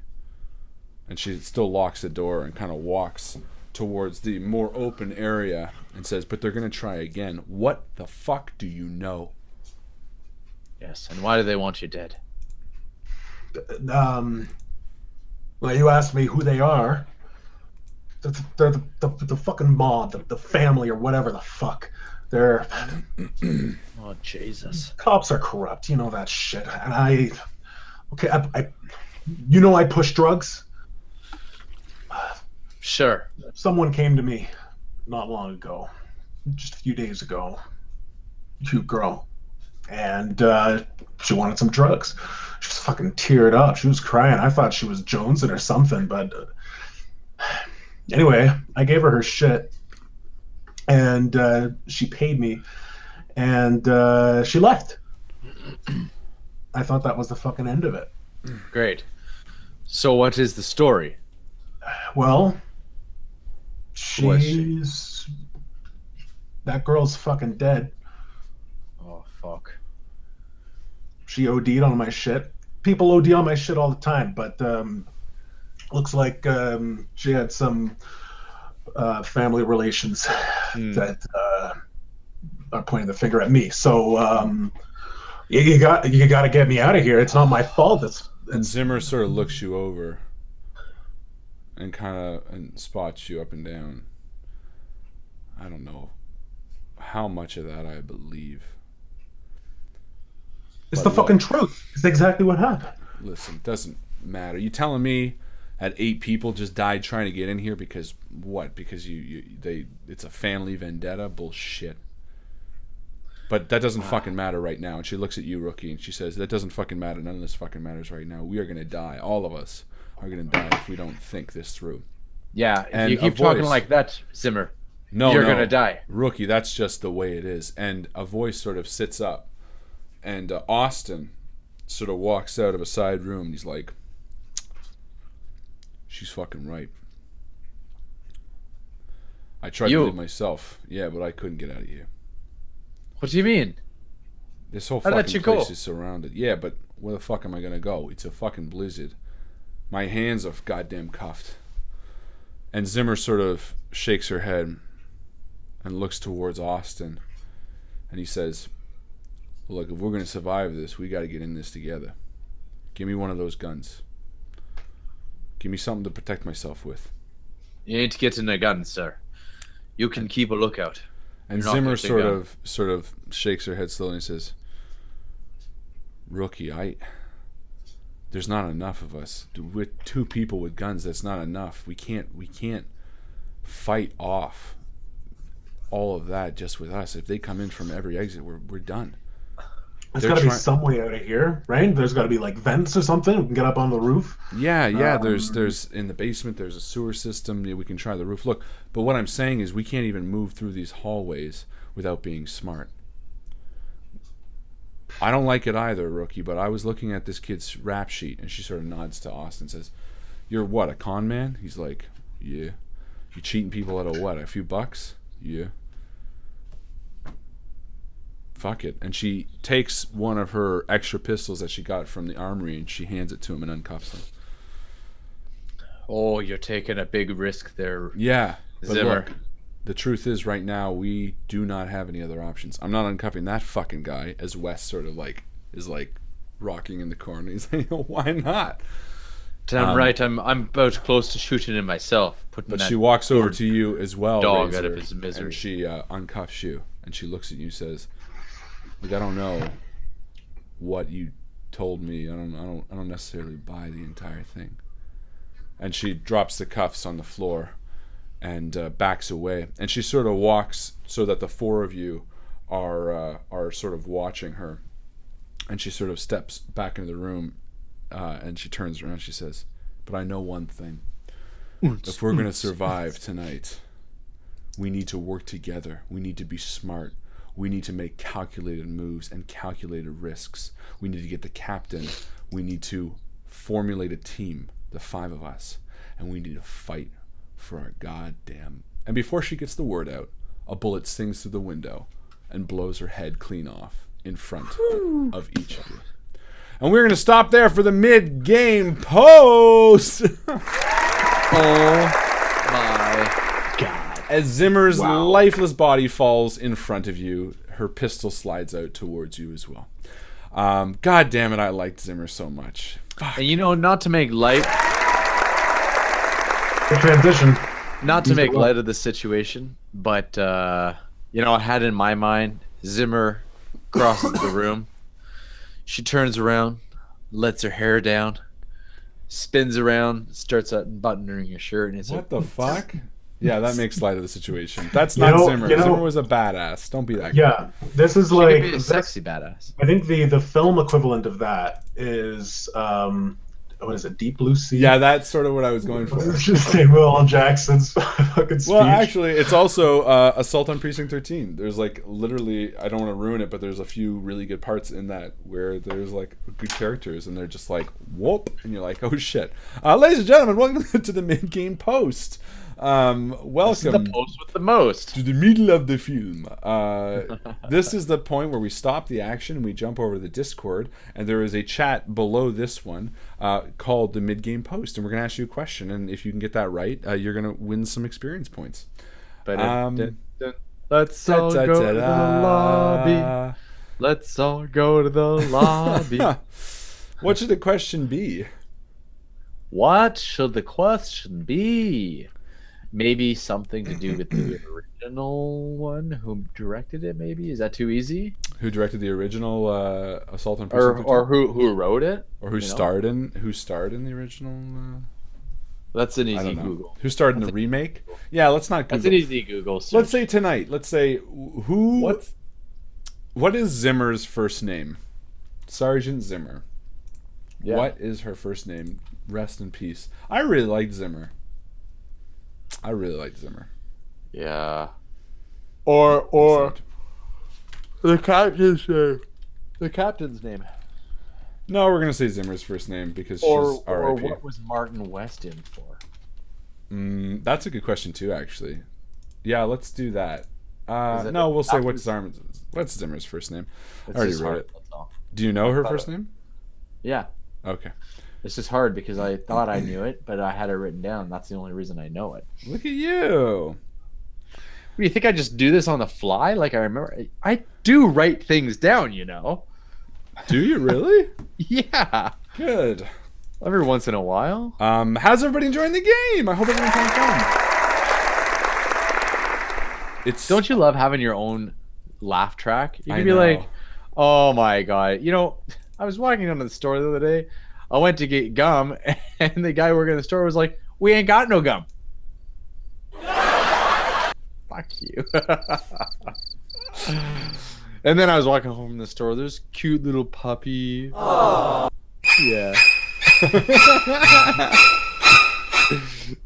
And she still locks the door and kind of walks towards the more open area and says, but they're going to try again. What the fuck do you know? Yes, and why do they want you dead? Well, you asked me who they are. They're the fucking mob, the family, or whatever the fuck. They're Oh, Jesus. cops are corrupt. You know that shit. And I push drugs. Sure. Someone came to me not long ago, just a few days ago, cute girl, and she wanted some drugs. She was fucking teared up. She was crying. I thought she was jonesing or something, but anyway, I gave her shit, and she paid me, and she left. I thought that was the fucking end of it. Great. So what is the story? Well, Who is she? that girl's fucking dead. Oh, fuck. She OD'd on my shit. People OD on my shit all the time, but looks like she had some family relations that are pointing the finger at me. So you got to get me out of here. It's not my fault. And Zimmer sort of looks you over and and spots you up and down. I don't know how much of that I believe. It's But the fucking look, truth. It's exactly what happened. Listen, it doesn't matter. You telling me that 8 people just died trying to get in here because what? Because it's a family vendetta? Bullshit. But that doesn't fucking matter right now. And she looks at you, Rookie, and she says, that doesn't fucking matter. None of this fucking matters right now. We are going to die. All of us are going to die if we don't think this through. Yeah, if And you keep a talking voice. like that, Zimmer, No, you're gonna die. Rookie, that's just the way it is. And a voice sort of sits up. And Austin sort of walks out of a side room. And he's like, she's fucking right. I tried to leave myself. Yeah, but I couldn't get out of here. What do you mean? This whole I let fucking you go. place is surrounded. Yeah, but where the fuck am I gonna go? It's a fucking blizzard. My hands are goddamn cuffed. And Zimmer sort of shakes her head and looks towards Austin. And he says, look, if we're gonna survive this, we gotta get in this together. Give me one of those guns. Give me something to protect myself with. You ain't getting a gun, sir. You can keep a lookout. And You're not Zimmer getting a gun. sort of shakes her head slowly and says, Rookie, there's not enough of us. With 2 people with guns, that's not enough. We can't fight off all of that just with us. If they come in from every exit, we're done. There's got to be some way out of here, right? There's got to be like vents or something. We can get up on the roof. Yeah. There's in the basement. There's a sewer system. We can try the roof. Look, but what I'm saying is we can't even move through these hallways without being smart. I don't like it either, Rookie. But I was looking at this kid's rap sheet, and she sort of nods to Austin and says, you're what, a con man? He's like, yeah. You cheating people out of what, a few bucks? Yeah. Fuck it. And she takes one of her extra pistols that she got from the armory and she hands it to him and uncuffs him. Oh, you're taking a big risk there. Yeah. But Zimmer. look, the truth is right now we do not have any other options. I'm not uncuffing that fucking guy, as Wes sort of like is like rocking in the corner. He's like, why not? Damn right, I'm about close to shooting him myself. But she walks over to you as well, dog Razor, out of his misery. and she uncuffs you, and she looks at you and says, "Look, I don't know what you told me. I don't necessarily buy the entire thing." And she drops the cuffs on the floor and backs away. And she sort of walks so that the four of you are sort of watching her. And she sort of steps back into the room and she turns around and she says, "But I know one thing. If we're going to survive tonight, we need to work together. We need to be smart. We need to make calculated moves and calculated risks. We need to get the captain. We need to formulate a team, the five of us, and we need to fight for our goddamn..." And before she gets the word out, a bullet sings through the window and blows her head clean off in front of each of you. And we're going to stop there for the mid-game post. Oh my god. As Zimmer's lifeless body falls in front of you, her pistol slides out towards you as well. God damn it, I liked Zimmer so much. Fuck. And you know, not to make light Good transition. not to make light of the situation, but you know, I had in my mind Zimmer crosses the room. She turns around, lets her hair down, spins around, starts unbuttoning her shirt, and it's What the fuck? Yeah, that makes light of the situation. That's not Zimmer. Zimmer was a badass. Don't be that guy. Yeah, this is She like could be a sexy badass. I think the film equivalent of that is what is it, Deep Blue Sea? Yeah, that's sort of what I was going for. It's just Samuel L. Jackson's fucking speech. Well, actually, it's also Assault on Precinct 13. There's like literally, I don't want to ruin it, but there's a few really good parts in that where there's like good characters and they're just like, whoop, and you're like, oh shit. Ladies and gentlemen, welcome to the mid-game post. Welcome This is the post with the most. to the middle of the film. This is the point where we stop the action and we jump over to the Discord, and there is a chat below this one called the mid-game post, and we're gonna ask you a question, and if you can get that right, you're gonna win some experience points. Let's all go to the lobby. Let's all go to the lobby. What should the question be? What should the question be? Maybe something to do with the original one. Who directed it? Maybe is that too easy? Who directed the original Assault on Precinct 13? Or who wrote it? Or who starred in the original? That's an I easy don't know. Google. Who starred in the remake? Yeah, let's not Google. That's an easy Google search. Let's say tonight. Let's say what is Zimmer's first name? Sergeant Zimmer. Yeah. What is her first name? Rest in peace. I really liked Zimmer. Yeah. Or the captain's name. The captain's name. No, we're gonna say Zimmer's first name because she's Or R.I.P. what was Martin West in for? That's a good question too, actually. Yeah, let's do that. it No, we'll say after- what's Zimmer's first name? It's I already just wrote hard, it. that's all. Do you know her first name? Yeah. Okay. It's just hard because I thought I knew it, but I had it written down. That's the only reason I know it. Look at you. Do you think I just do this on the fly? Like I remember, I do write things down, you know. Do you really? Yeah. Good. Every once in a while. How's everybody enjoying the game? I hope everyone's having fun. It's Don't you love having your own laugh track? You I can be know. like, oh my god. You know, I was walking down to the store the other day. I went to get gum, and the guy working in the store was like, "We ain't got no gum." Fuck you. And then I was walking home from the store. There's a cute little puppy. Aww. Yeah.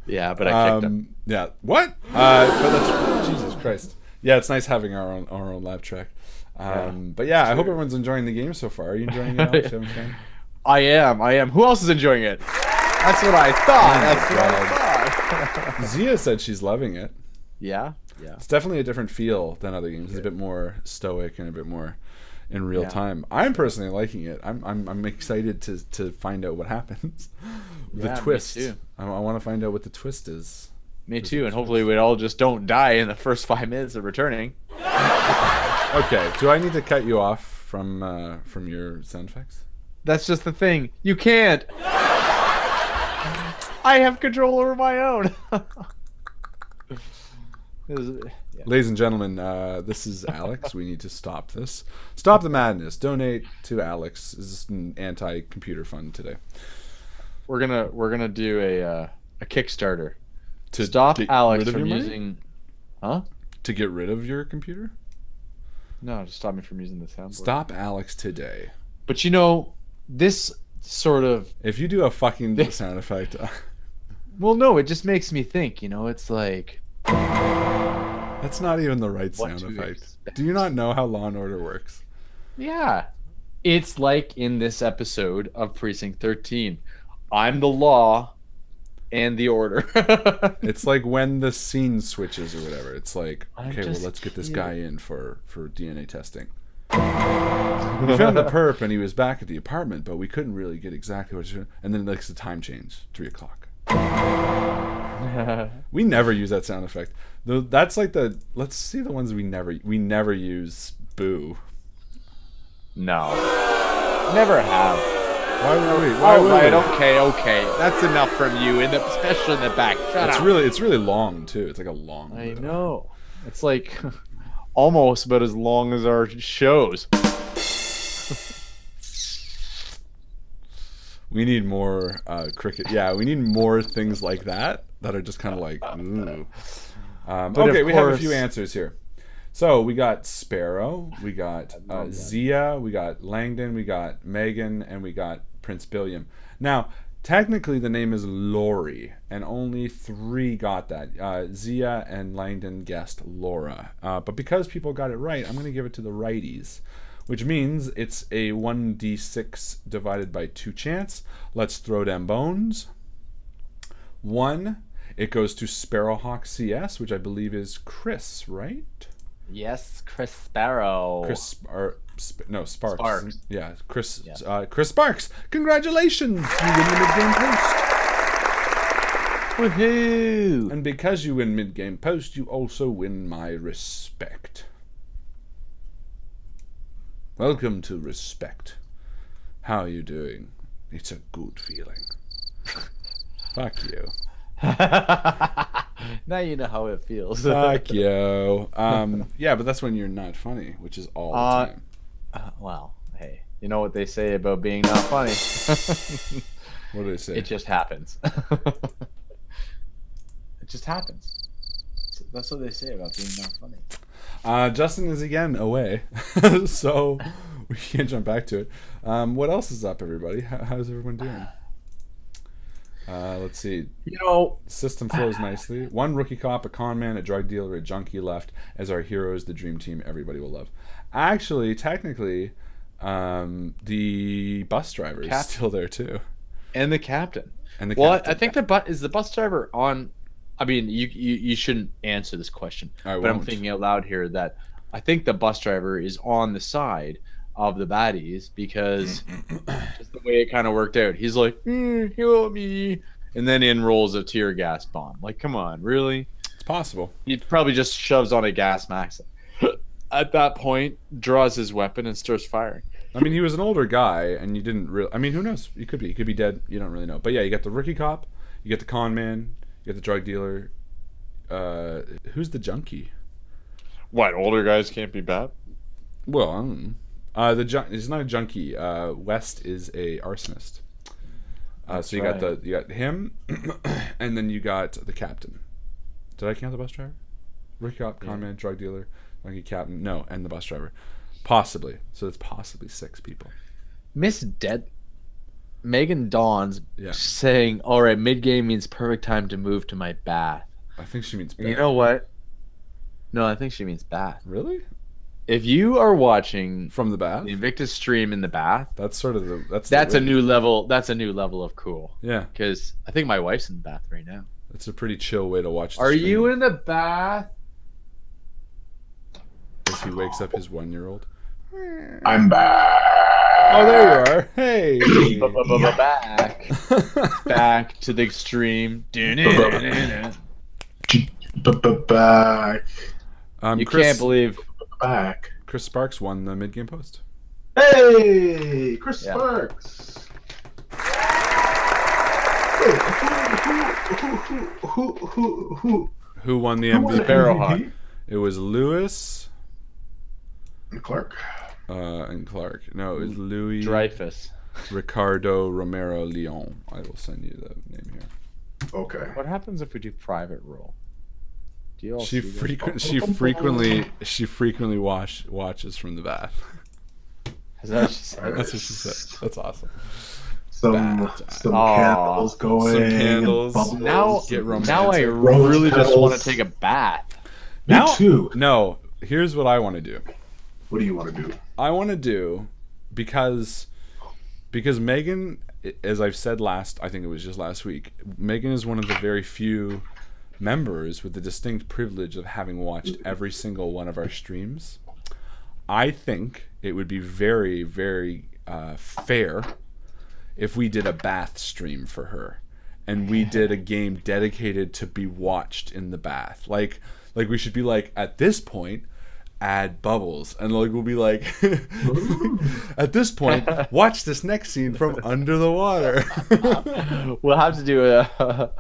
Yeah, but I kicked him. Yeah. What? But that's Jesus Christ. Yeah, it's nice having our own laugh track. But yeah, I hope everyone's enjoying the game so far. Are you enjoying it, Alex? Having fun? I am. Who else is enjoying it? That's what I thought. Oh That's my what I thought. Zia said she's loving it. Yeah. It's definitely a different feel than other games. It's a bit more stoic and a bit more in real time. I'm personally liking it. I'm excited to find out what happens. The twist. Me too. I want to find out what the twist is. Me too, and hopefully we all just don't die in the first 5 minutes of returning. Okay, do I need to cut you off from your sound effects? That's just the thing. You can't. I have control over my own. Ladies and gentlemen, this is Alex. We need to stop this. Stop the madness. Donate to Alex. This is an anti-computer fund today. We're gonna do a Kickstarter To stop get Alex rid of from your money? using. Huh? To get rid of your computer? No, to stop me from using the soundboard. Stop Alex today. But you know, this sort of. If you do a fucking sound effect, Well, no, it just makes me think. You know, it's like. that's not even the right What sound to effect. expect. Do you not know how Law and Order works? Yeah. It's like in this episode of Precinct 13. I'm the law and the order. It's like when the scene switches or whatever. It's like, I'm okay, well, just let's get this here. guy in for DNA testing. We found the perp and he was back at the apartment, but we couldn't really get exactly what. And then like the time change, 3 o'clock. We never use that sound effect. That's like the. Let's see the ones we never use. Boo. No. Never have. Why would we? Why would Right, we? okay. That's enough from you, especially in the back. Shut It's up. really long too. It's like a long. I boo. know. It's like almost about as long as our shows. We need more cricket. Yeah, we need more things like that are just kind of like, ooh. Okay, we have a few answers here. So we got Sparrow, we got Zia, we got Langdon, we got Megan, and we got Prince Billiam. Now, technically the name is Lori, and only 3 got that. Zia and Langdon guessed Laura. But because people got it right, I'm going to give it to the righties, which means it's a 1d6 divided by 2 chance. Let's throw them bones. 1, it goes to Sparrowhawk CS, which I believe is Chris, right? Yes, Chris Sparrow. Sparks. Sparks. Yeah, Chris. Yeah. Chris Sparks. Congratulations, you win the mid-game post. Woohoo! And because you win mid-game post, you also win my respect. Welcome to respect. How are you doing? It's a good feeling. Fuck you. Now you know how it feels. Fuck you. Yeah, but that's when you're not funny, which is all the time. Well, hey, you know what they say about being not funny? What do they say? It just happens. It just happens. That's what they say about being not funny. Justin is again away, so we can't jump back to it. What else is up, everybody? How's everyone doing? Let's see. You know, System flows nicely. 1 rookie cop, a con man, a drug dealer, a junkie left as our heroes, the dream team everybody will love. Actually, technically, the bus driver is still there too. and the captain. And the Well, captain. I think is the bus driver on. I mean, you shouldn't answer this question, I but I'm won't. thinking out loud here that I think the bus driver is on the side of the baddies because just the way it kind of worked out. He's like, help me, and then in rolls a tear gas bomb. Like, come on, really? It's possible. He probably just shoves on a gas mask. At that point, draws his weapon and starts firing. I mean, he was an older guy, and you didn't really. I mean, who knows? He could be dead. You don't really know. But yeah, you got the rookie cop, you get the con man, you get the drug dealer. Who's the junkie? What, older guys can't be bad? Well, I don't know. He's not a junkie. West is a arsonist. So you right. got him, and then you got the captain. Did I count the bus driver? Rookie cop, con man, drug dealer, junkie, captain. No, and the bus driver. Possibly. So it's possibly 6 people. Megan Dawn's saying, all right, mid-game means perfect time to move to my bath. I think she means And you bed. know what? No, I think she means bath. Really? If you are watching From the bath. the Invictus stream in the bath, That's sort of the that's a new level. That's a new level of cool. Yeah, Because I think my wife's in the bath right now. it's a pretty chill way to watch. The Are stream you in the bath? as he wakes up his 1-year-old? I'm back. Oh, there you are. Hey. Back to the extreme. Back. You Chris, can't believe. Back. Chris Sparks won the mid-game post. Hey, Chris Yeah. Sparks. Wait, who Who won the who won the MVP? MVP? It was Lewis Clark. and Clark. No, it was Louis Dreyfus. Ricardo Romero Leon. I will send you the name here. Okay. What happens if we do private roll? Do you all She see this? frequently watches from the bath. Is that what she said? That's what she said. That's awesome. Some Bath. candles going. Some and candles. bubbles. Now, Get romantic. now I Rose really just petals. want to take a bath. Me Now- too. No, here's what I want to do. What do you want to do? I want to do because Megan, as I've said I think it was just last week, Megan is one of the very few members with the distinct privilege of having watched every single one of our streams. I think it would be very, very fair if we did a bath stream for her, and we did a game dedicated to be watched in the bath. Like we should be like, at this point, add bubbles, and like we'll be like, at this point, watch this next scene from under the water. We'll have to do a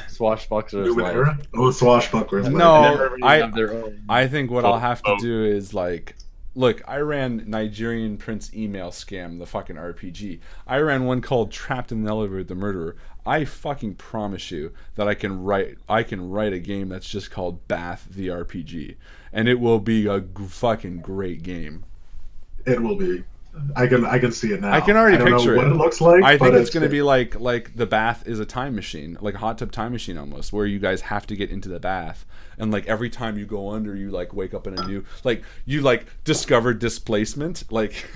swashbucklers. New Life. era? Oh, swashbucklers. No, Everybody I- have their own. I think what I'll have to do is like, look, I ran Nigerian Prince Email Scam, the fucking RPG. I ran one called Trapped in the Elevator with the Murderer. I fucking promise you that I can write a game that's just called Bath the RPG, and it will be a fucking great game. It will be. I can see it now. I can already don't picture know what it. it looks like. I think but it's going to be like the bath is a time machine, like a hot tub time machine almost, where you guys have to get into the bath, and like every time you go under, you like wake up in a new, like you like discover displacement, like,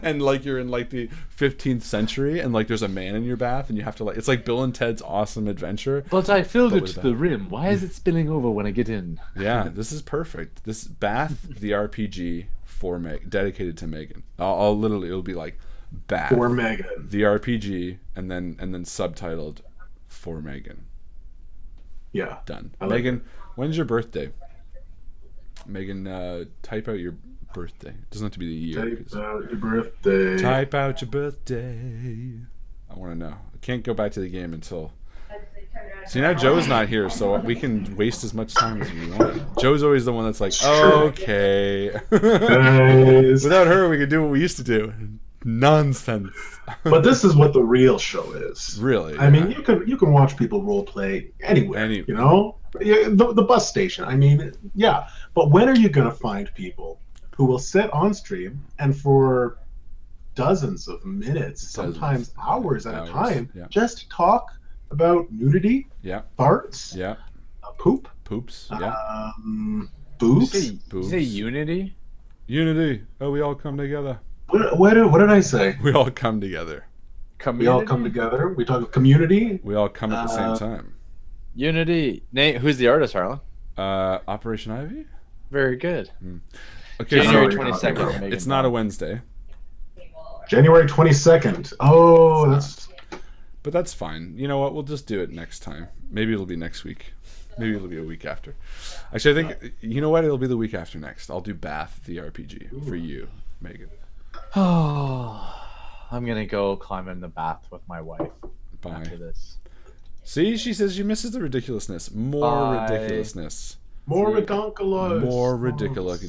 and like you're in like the 15th century, and like there's a man in your bath, and you have to like, it's like Bill and Ted's Awesome Adventure. But I filled But it with to a the bath. rim. Why is it spilling over when I get in? Yeah, this is perfect. This Bath the RPG for dedicated to Megan. I'll literally, it'll be like Bath for Megan. the RPG, and then subtitled for Megan. Yeah. Done. I like Megan, when's your birthday? Megan, type out your birthday. It doesn't have to be the year. Type out your birthday. Type out your birthday. I want to know. I can't go back to the game until. See, now Joe's not here, so we can waste as much time as we want. Joe's always the one that's like, okay. Guys. Without her, we could do what we used to do. Nonsense. But this is what the real show is. Really? I mean, you can watch people role play anywhere. You know, the bus station. I mean, yeah. But when are you going to find people who will sit on stream and for dozens of minutes, sometimes hours at a time, just talk about nudity, farts, poops, boobs. You say unity? Unity. Oh, we all come together. What did I say? We all come together. We all come together. We talk community. We all come at the same time. Unity. Nate, who's the artist, Harlan? Operation Ivy. Very good. Okay, January so 22nd. it's not a Wednesday. January 22nd. Oh, But that's fine. You know what? We'll just do it next time. Maybe it'll be next week. Maybe it'll be a week after. Actually, I think, you know what? It'll be the week after next. I'll do Bath the RPG for you, Megan. Oh, I'm gonna go climb in the bath with my wife. Bye. After this. See, she says she misses the ridiculousness. More ridiculousness. More ridiculous. More ridiculous.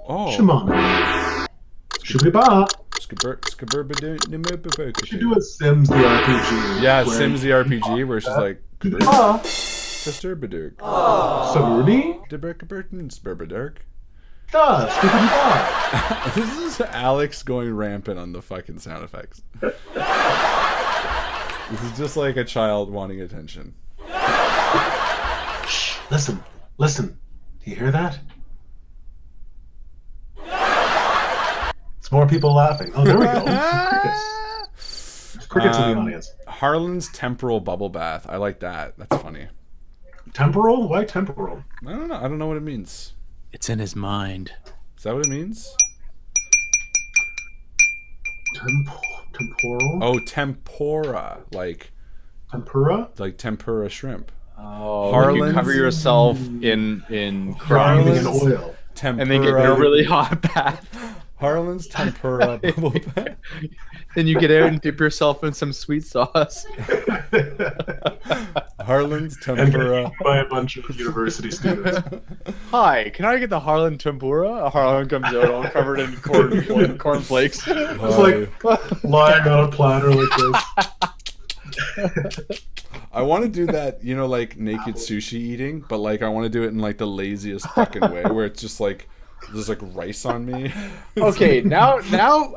Oh. Shimon. Shooby-ba. Should do a Sims the RPG. Yeah, where Sims the RPG, where she's like, Ah. Disturbadirk. Sabrudi? Deberkabertensberbadirk. Duh, stupid duh. This is Alex going rampant on the fucking sound effects. This is just like a child wanting attention. Shh, listen. Do you hear that? It's more people laughing. Oh, there we go. Crickets. There's crickets in the audience. Harlan's temporal bubble bath. I like that. That's funny. Temporal? Why temporal? I don't know. I don't know what it means. It's in his mind. Is that what it means? Temporal? Oh, tempura. Like Tempura? tempura shrimp. Oh, Harlan's- you cover yourself in Drowning crumbs in oil. Tempura. and then get a really hot bath. Harlan's tempura bubble bath. Then you get out and dip yourself in some sweet sauce. Harlan's And tempura. by a bunch of university students. Hi, can I get the Harlan tempura? Harlan comes out all covered in cornflakes. It's like lying on a platter like this. I want to do that, you know, like naked sushi eating, but like I want to do it in like the laziest fucking way, where it's just like there's like rice on me. Okay, now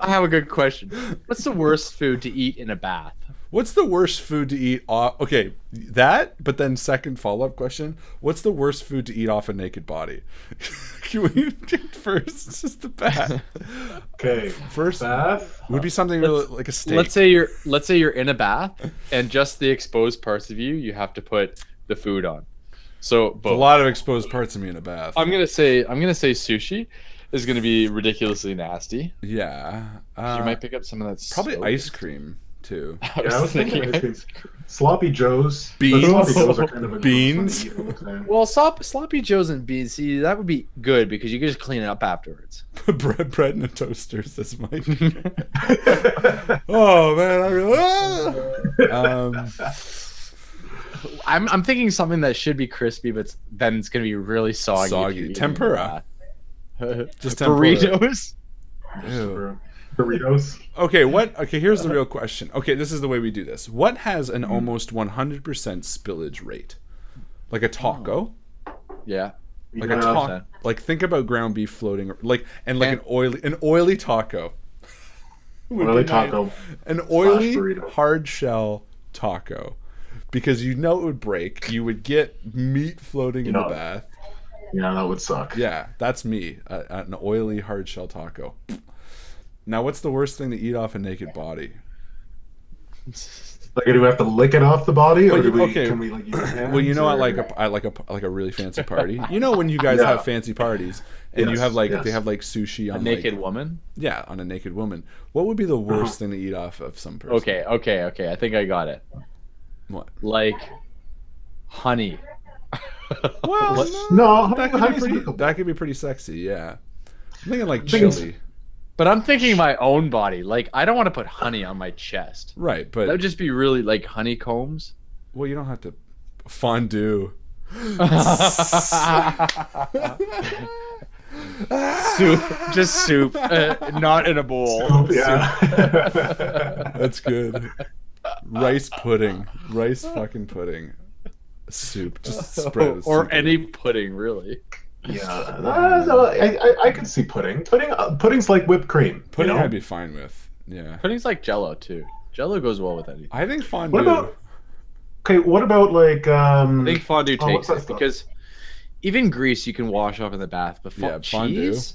I have a good question. What's the worst food to eat in a bath? What's the worst food to eat off? Okay, that. But then second follow-up question: what's the worst food to eat off a naked body? Can we get first? It's just the bath. Okay, First bath. would be something really, like a steak. Let's say you're in a bath and just the exposed parts of you have to put the food on. So a both. lot of exposed parts of me in a bath. I'm gonna say sushi is gonna be ridiculously nasty. Yeah, You might pick up some of that. probably soap. ice cream too. I Yeah, I was thinking thinking ice cream. Sloppy Joes. Beans? But Sloppy Joes are kind of a Beans? gross one to eat all the time. Well, sloppy joes and beans. See, that would be good because you could just clean it up afterwards. bread in a toaster, says Mike. Oh man, I really. I'm thinking something that should be crispy, but then it's gonna be really soggy. if Soggy. you eat it in Tempura. that. Just tempura. Burritos. Ew. Burritos. Okay, here's the real question. Okay, this is the way we do this. What has an almost 100% spillage rate? Like a taco? Yeah. Like Yeah. a taco. Like think about ground beef floating like an oily taco. Would Oily be nice. taco. An oily burrito. hard shell taco. Because you know it would break. You would get meat floating in the know. bath. Yeah, that would suck. Yeah, that's me. An oily hard shell taco. Now, what's the worst thing to eat off a naked body? Like, do we have to lick it off the body, or Well, do we? okay. Can we like use our hands? Well, you know, or- at like a really fancy party. You know when you guys Yeah. have fancy parties and you Yes, have like yes. they have like sushi A on naked like, woman. yeah, on a naked woman. What would be the worst thing to eat off of some person? Okay. I think I got it. What? Like honey. Well, No, that could be honey's pretty. lickable. That could be pretty sexy. Yeah. I'm thinking like Thinking- chili. But I'm thinking my own body. Like I don't want to put honey on my chest. Right, That would but just be really like honeycombs. well, you don't have to fondue. Soup, just soup, not in a bowl. Soup, yeah. That's good. Rice pudding. Rice fucking pudding. Soup. Just spread it. Or any pudding, really. Yeah, no, I can see pudding. Pudding's like whipped cream. Pudding you know? I'd be fine with. Yeah. Pudding's like Jello too. Jello goes well with anything. I think fondue. What about? Okay, what about like? I think fondue oh, takes what's that it stuff? because even grease you can wash off in the bath, but Yeah, fondue. cheese,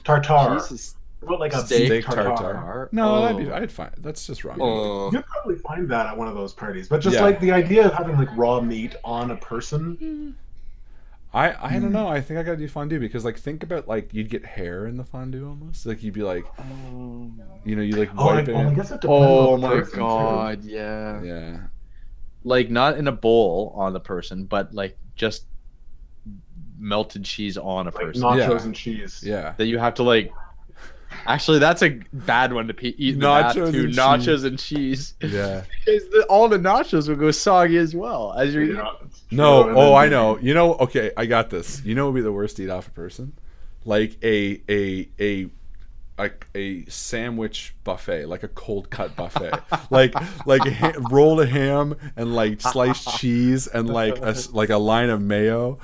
tartare. cheese is What about like a steak steak tartare. tartare? No, Oh. that'd be. I'd find. That's just wrong. Oh. You'd probably find that at one of those parties, but just Yeah. like the idea of having like raw meat on a person. I don't know. I think I gotta do fondue because like think about like you'd get hair in the fondue almost. Like you'd be like, you know, you like Oh, I wipe it. guess it depends Oh on the my person, too. god, yeah. Yeah. Like not in a bowl on the person, but like just melted cheese on a Like person nachos Yeah. and cheese. Yeah. that you have to like. Actually, that's a bad one to eat in the bath Nachos too. and Nachos and cheese. Yeah. Because all the nachos will go soggy as well as you're eating. Yeah, it's No. true, and Oh, then I you- know. You know. Okay, I got this. You know what would be the worst to eat off a person? Like a like a sandwich buffet, like a cold cut buffet, like rolled ham and like sliced cheese and like a line of mayo.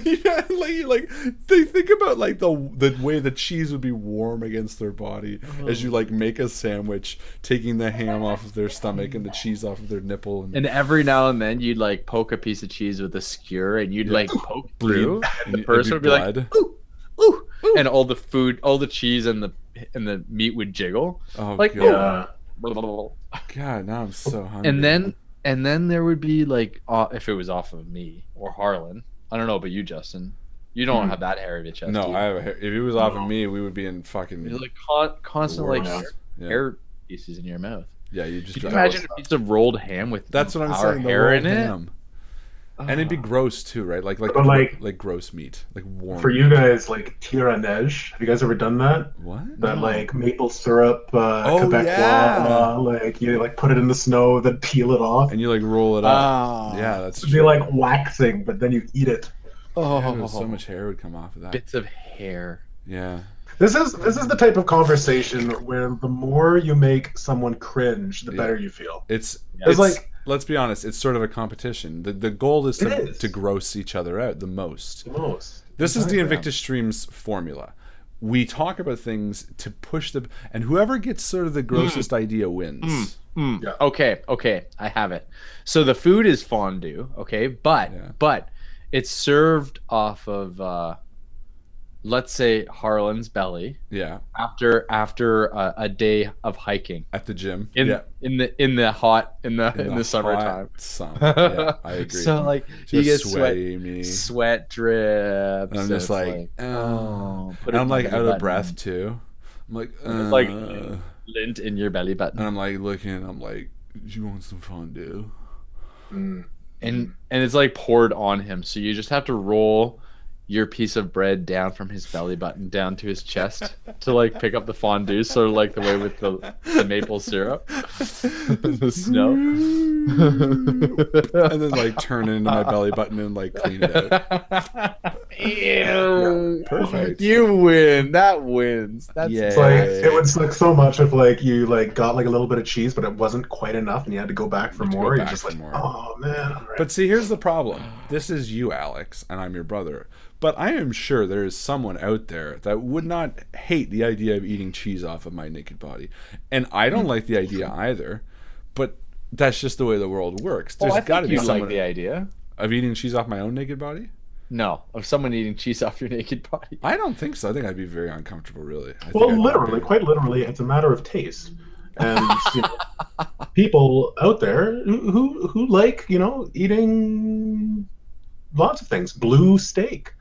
Yeah, like they think about like the way the cheese would be warm against their body as you like make a sandwich, taking the ham off of their stomach and the cheese off of their nipple, And every now and then you'd like poke a piece of cheese with a skewer and you'd like poke through, and the person would be like, ooh, ooh, and all the food, all the cheese and the meat would jiggle. Oh like, god, oh. God, now I'm so hungry. And then there would be like, if it was off of me or Harlan, I don't know about you, Justin. You don't have that hair of your chest. No, do you? I have a hair. If it was off of me, we would be in fucking. You're like constant like hair pieces in your mouth. Yeah, you just. Can you imagine a piece of rolled ham with that's what I'm our saying. hair in ham. it? And it'd be gross too, right? Like gross meat, like warm. For you guys, like tira neige. Have you guys ever done that? What? That like maple syrup, Quebecois, like you like put it in the snow, then peel it off, and you like roll it up. Yeah, that's it'd be like waxing, but then you eat it. Oh, so much hair would come off of that. Bits of hair. Yeah. This is the type of conversation where the more you make someone cringe, the better you feel. It's like, let's be honest, it's sort of a competition. The goal is to gross each other out the most. This is the Invictus Streams formula. We talk about things to push and whoever gets sort of the grossest idea wins. Yeah. Okay, I have it. So the food is fondue, okay, but it's served off of let's say Harlan's belly. Yeah. After a day of hiking at the gym. In the summertime. Sun. Yeah, I agree. So like just you get sweat drips. And I'm just like, oh. And I'm like out of breath too. I'm like, it's like lint in your belly button. And I'm like looking. I'm like, do you want some fondue? And it's like poured on him. So you just have to roll your piece of bread down from his belly button down to his chest to like pick up the fondue, sort of like the way with the maple syrup and the snow, and then like turn it into my belly button and like clean it out. Ew. Perfect. You win. That wins. That's it's like it would suck so much if like you like got like a little bit of cheese, but it wasn't quite enough, and you had to go back for more. You're just like, oh man. Right. But see, here's the problem. This is you, Alex, and I'm your brother. But I am sure there is someone out there that would not hate the idea of eating cheese off of my naked body. And I don't like the idea either, but that's just the way the world works. There's got to be someone like the idea of eating cheese off my own naked body? No, of someone eating cheese off your naked body. I don't think so. I think I'd be very uncomfortable, really. Well, quite literally, it's a matter of taste. And people out there who like, eating lots of things. Blue steak.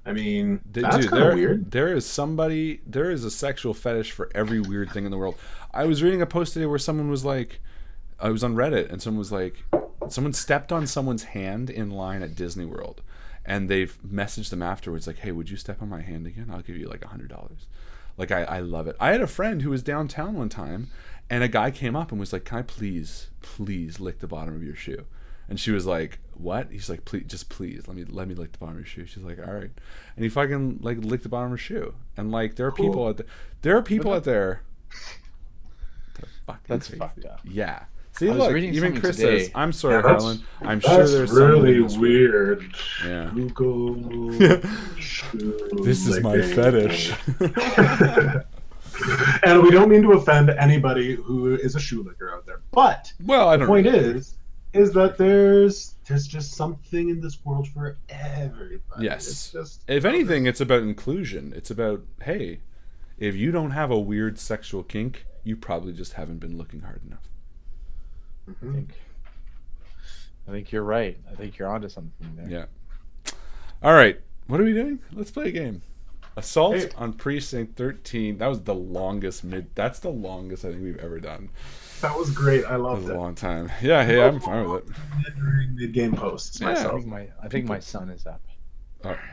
I mean, that's kind of weird. There is a sexual fetish for every weird thing in the world. I was reading a post today where someone was like, I was on Reddit, and someone was like, someone stepped on someone's hand in line at Disney World, and they've messaged them afterwards like, hey, would you step on my hand again? I'll give you like $100. Like, I love it. I had a friend who was downtown one time, and a guy came up and was like, can I please lick the bottom of your shoe? And she was like, what? He's like, please, let me lick the bottom of your shoe. She's like, all right. And he fucking like licked the bottom of her shoe. And like there are people out there. That's fucked up. Yeah. See, look, even Chris says, I'm sorry, Harlan. I'm sure there's really weird. Yeah. This is my fetish. And we don't mean to offend anybody who is a shoe licker out there. But the point is that there's just something in this world for everybody. Yes. If anything, it's about inclusion. It's about, hey, if you don't have a weird sexual kink, you probably just haven't been looking hard enough. Mm-hmm. I think you're right. I think you're onto something there. Yeah. All right. What are we doing? Let's play a game. Assault on Precinct 13. That was the longest That's the longest I think we've ever done. That was great. I loved it. That was a long time. Yeah, hey, I'm fine with it. Mid-game posts myself. I think my son is up.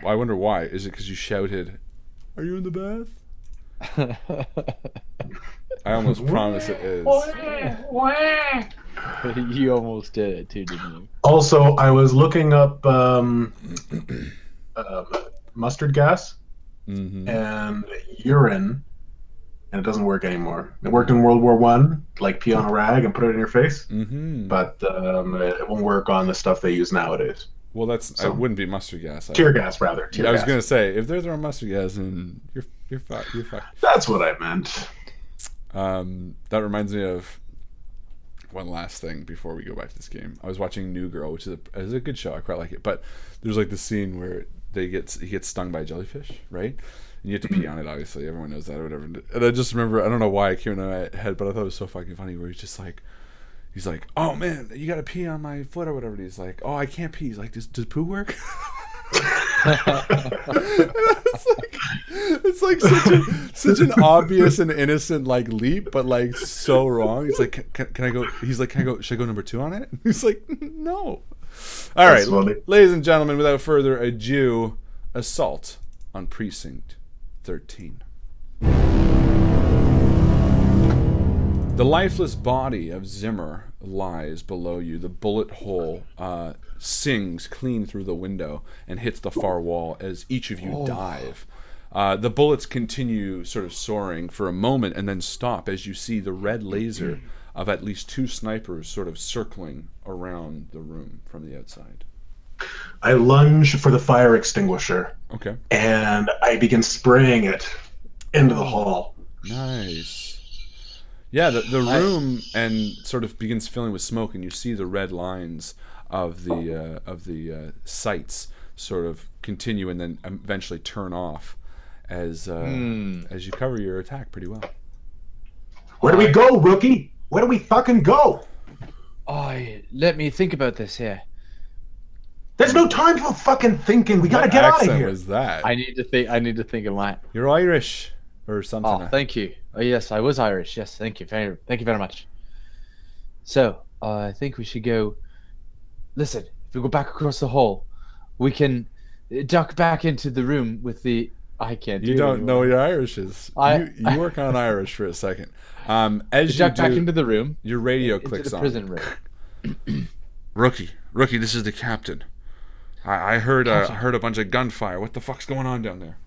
I wonder why. Is it because you shouted, "Are you in the bath?" I almost promise it is. You almost did it too, didn't you? Also, I was looking up mustard gas and urine and it doesn't work anymore. It worked in World War One, like pee on a rag and put it in your face, Mm-hmm. but it won't work on the stuff they use nowadays. Well, it wouldn't be mustard gas. Tear gas, rather. Tear I was gas. gonna say, if they're throwing mustard gas, then you're fucked. You're fucked. That's what I meant. That reminds me of one last thing before we go back to this game. I was watching New Girl, which is a good show. I quite like it. But there's like the scene where he gets stung by a jellyfish, right? And you have to pee on it, obviously. Everyone knows that or whatever. And I just remember, I don't know why it came into my head, but I thought it was so fucking funny where he's like, oh man, you gotta pee on my foot or whatever. And he's like, oh, I can't pee. He's like, does poo work? it's like such an obvious and innocent like leap, but like so wrong. He's like, can I go? He's like, should I go number 2 on it? He's like, no. All right, ladies and gentlemen, without further ado, assault on Precinct 13. The lifeless body of Zimmer lies below you. The bullet hole sings clean through the window and hits the far wall as each of you dive. The bullets continue sort of soaring for a moment and then stop as you see the red laser of at least 2 snipers sort of circling around the room from the outside. I lunge for the fire extinguisher. Okay. And I begin spraying it into the hall. Nice. Yeah, the room and sort of begins filling with smoke, and you see the red lines of the sights sort of continue and then eventually turn off as you cover your attack pretty well. Where do we go, rookie? Where do we fucking go? Let me think about this here. There's no time for fucking thinking. We gotta get out of here. What was that? I need to think of my. You're Irish or something. Oh, thank you. Oh, yes, I was Irish. Yes, thank you very much. So, I think we should go. Listen, if we go back across the hall, we can duck back into the room with the. I can't. You don't know what your Irish is. You work on Irish for a second. As you duck do, back into the room. your radio into clicks the on. prison room. Rookie, this is the captain. I heard a bunch of gunfire. What the fuck's going on down there?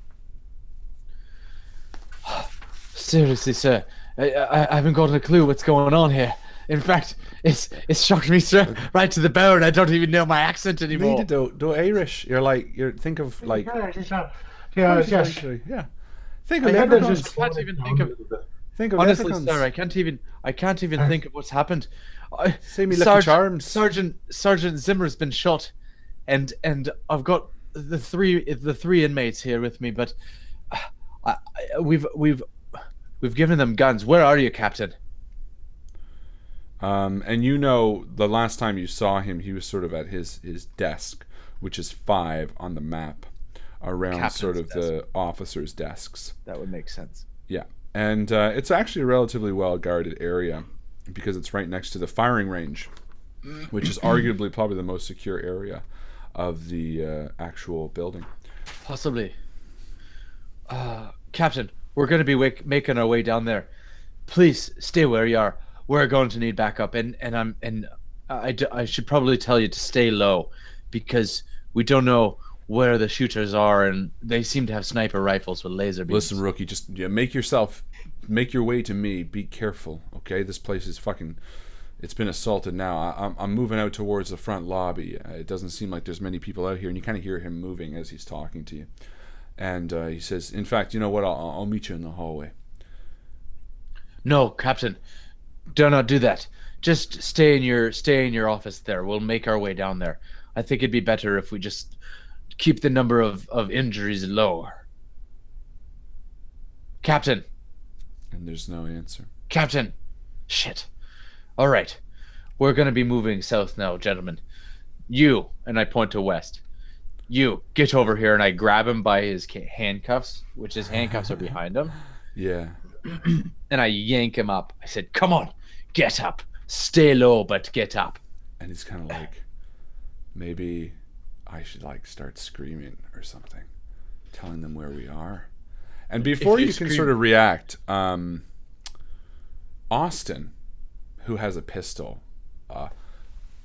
Seriously, sir, I haven't got a clue what's going on here. In fact, it's shocked me, sir, right to the bone. I don't even know my accent anymore. Do Irish. Think of like. Yeah. Think of I leprechauns. can't even think of. Think of Honestly, leprechauns. sir, I can't even think of what's happened. Say me lucky charms. Sergeant Zimmer's been shot, and I've got the three inmates here with me, but we've given them guns. Where are you, Captain? And the last time you saw him, he was sort of at his desk, which is 5 on the map, around Captain's sort of desk. the officers' desks. That would make sense. Yeah, and it's actually a relatively well-guarded area because it's right next to the firing range, which is arguably probably the most secure area of the actual building. Possibly. Captain, we're going to be making our way down there. Please stay where you are. We're going to need backup, and I should probably tell you to stay low because we don't know where the shooters are, and they seem to have sniper rifles with laser beams. Listen, rookie, just make your way to me. Be careful, okay? This place is fucking. It's been assaulted now. I'm moving out towards the front lobby. It doesn't seem like there's many people out here, and you kind of hear him moving as he's talking to you. And he says, "In fact, you know what? I'll meet you in the hallway." No, Captain, do not do that. Just stay in your office there. We'll make our way down there. I think it'd be better if we just keep the number of injuries low. Captain. And there's no answer. Captain. Shit. All right. We're going to be moving south now, gentlemen. You, and I point to west. You, get over here, and I grab him by his handcuffs, which his handcuffs are behind him. Yeah. And I yank him up. I said, come on, get up. Stay low, but get up. And he's kind of like, maybe I should like start screaming or something, telling them where we are. And before you can sort of react, Austin, who has a pistol,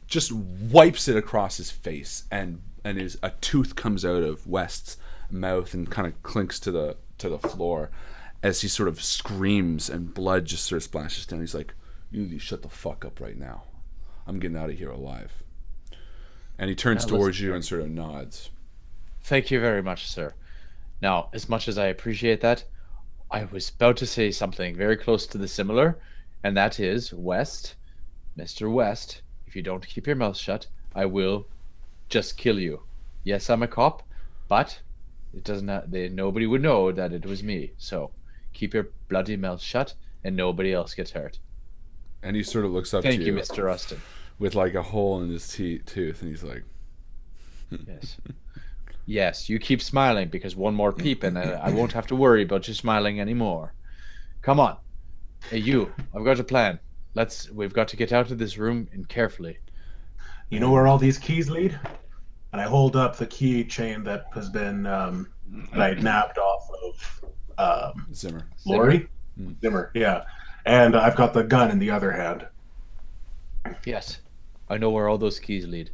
just wipes it across his face, and a tooth comes out of West's mouth and kind of clinks to the floor. as he sort of screams and blood just sort of splashes down. He's like, "You need to shut the fuck up right now. I'm getting out of here alive." And he turns towards you and sort of nods. Thank you very much, sir. Now, as much as I appreciate that, I was about to say something very close to the similar, and that is, West, Mr. West, if you don't keep your mouth shut, I will just kill you. Yes, I'm a cop, but it does not. Nobody would know that it was me. So keep your bloody mouth shut, and nobody else gets hurt. And he sort of looks up Thank to you, Mr. Rustin. with like a hole in his tooth, and he's like, Yes. Yes, you keep smiling because one more peep and I won't have to worry about you smiling anymore. Come on. Hey, you. I've got a plan. We've got to get out of this room and carefully. You know where all these keys lead? And I hold up the keychain that has been that I nabbed off of Zimmer. Lori? Zimmer, yeah. And I've got the gun in the other hand. Yes. I know where all those keys lead.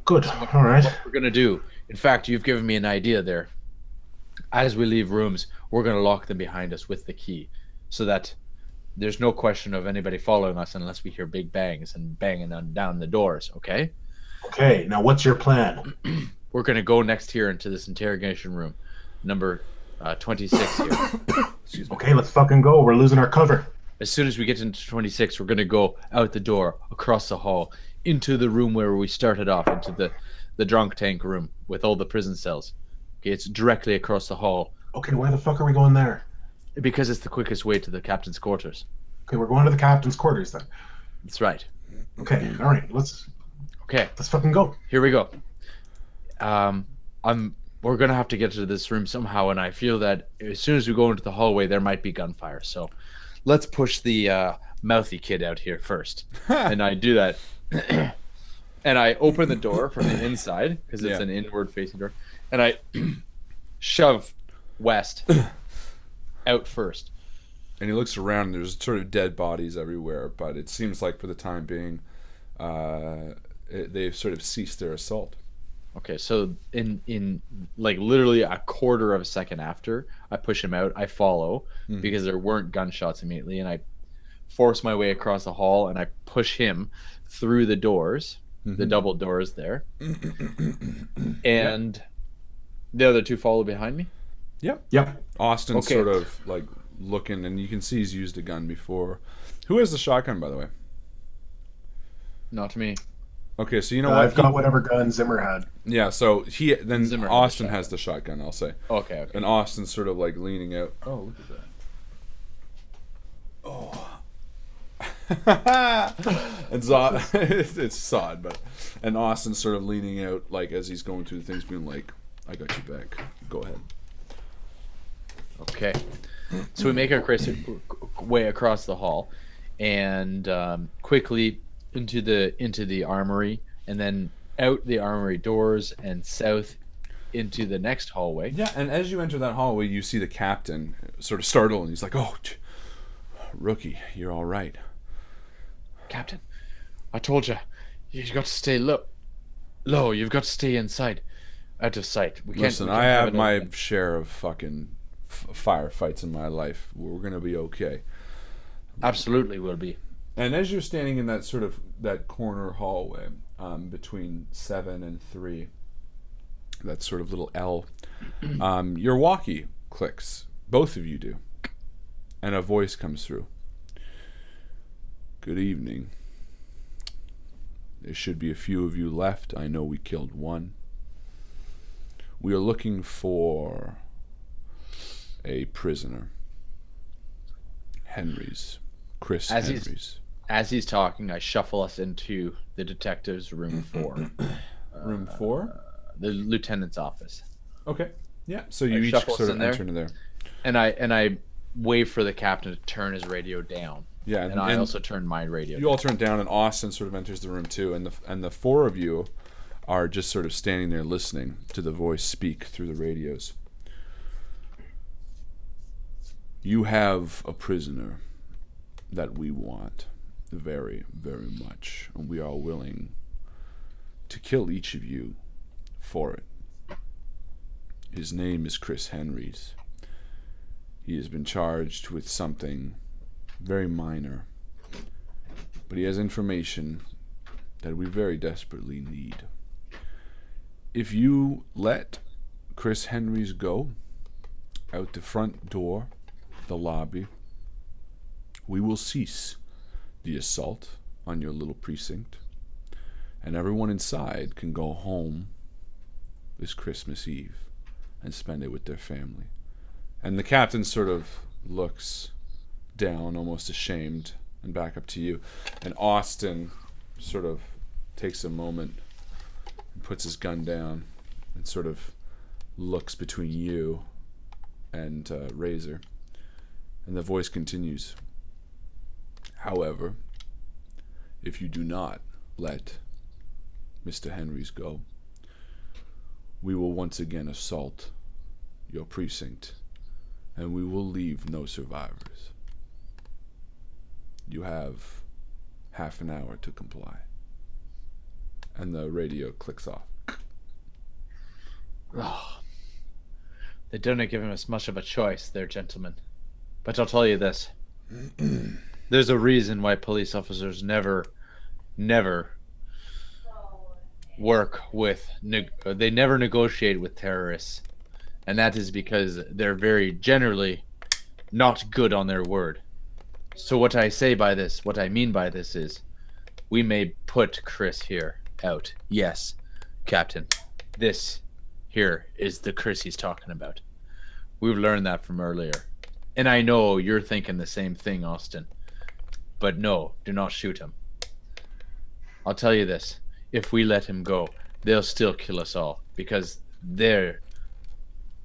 Good. All right. What we're going to do. In fact, you've given me an idea there. As we leave rooms, we're going to lock them behind us with the key so that there's no question of anybody following us unless we hear big bangs and banging down the doors, okay? Okay, now what's your plan? We're going to go next here into this interrogation room, number 26 here. Excuse me. Okay, let's fucking go. We're losing our cover. As soon as we get into 26, we're going to go out the door, across the hall, into the room where we started off, into the drunk tank room with all the prison cells. Okay, it's directly across the hall. Okay, why the fuck are we going there? Because it's the quickest way to the captain's quarters. Okay, we're going to the captain's quarters then. That's right. Okay, all right, let's fucking go. Here we go. We're gonna have to get to this room somehow, and I feel that as soon as we go into the hallway, there might be gunfire. So, let's push the mouthy kid out here first. And I do that, and I open the door from the inside because it's an inward-facing door, and I shove West out first. And he looks around, and there's sort of dead bodies everywhere, but it seems like for the time being, they've sort of ceased their assault. Okay, so in like literally a quarter of a second after I push him out, I follow because there weren't gunshots immediately, and I force my way across the hall and I push him through the doors, the double doors there, and the other two follow behind me. Yep. Austin's sort of like looking, and you can see he's used a gun before. Who has the shotgun, by the way? Not me. Okay, so you know what? I've got whatever gun Zimmer had. Yeah, so Zimmer Austin has the shotgun, I'll say. Okay. And Austin's sort of like leaning out. Oh, look at that. Oh. And it's sod, but and Austin's sort of leaning out like as he's going through the things, being like, "I got you back. Go ahead." Okay. So we make our way across the hall, and quickly into the armory, and then out the armory doors and south into the next hallway. Yeah, and as you enter that hallway, you see the captain sort of startled, and he's like, "Oh, rookie, you're all right." Captain, I told you, you've got to stay low. You've got to stay inside, out of sight. Listen, I have my share of fucking firefights in my life. We're gonna be okay. Absolutely, will be. And as you're standing in that sort of that corner hallway between 7 and 3, that sort of little L, your walkie clicks. Both of you do. And a voice comes through. "Good evening. There should be a few of you left. I know we killed one. We are looking for a prisoner. Chris Henry's." As he's talking, I shuffle us into the detective's room 4. Room 4? The lieutenant's office. Okay. Yeah. So you each shuffle us sort of in there. enter into there. And I wait for the captain to turn his radio down. Yeah, and I also turn my radio You all turn down, and Austin sort of enters the room too, and the four of you are just sort of standing there listening to the voice speak through the radios. "You have a prisoner that we want very, very much, and we are willing to kill each of you for it. His name is Chris Henry's. He has been charged with something very minor, but he has information that we very desperately need. If you let Chris Henrys go out the front door, the lobby, we will cease the assault on your little precinct, and everyone inside can go home this Christmas Eve and spend it with their family. And the captain sort of looks down, almost ashamed, and back up to you. And Austin sort of takes a moment and puts his gun down and sort of looks between you and Razor. And the voice continues. However, if you do not let Mr. Henrys go, we will once again assault your precinct, and we will leave no survivors. You have half an hour to comply. And the radio clicks off. Oh, they don't give us much of a choice there, gentlemen. But I'll tell you this. There's a reason why police officers never work with, they never negotiate with terrorists. And that is because they're very generally not good on their word. So what I mean by this is, we may put Chris here out. Yes, Captain. This here is the Chris he's talking about. We've learned that from earlier. And I know you're thinking the same thing, Austin. But no, do not shoot him. I'll tell you this. If we let him go, they'll still kill us all. Because they're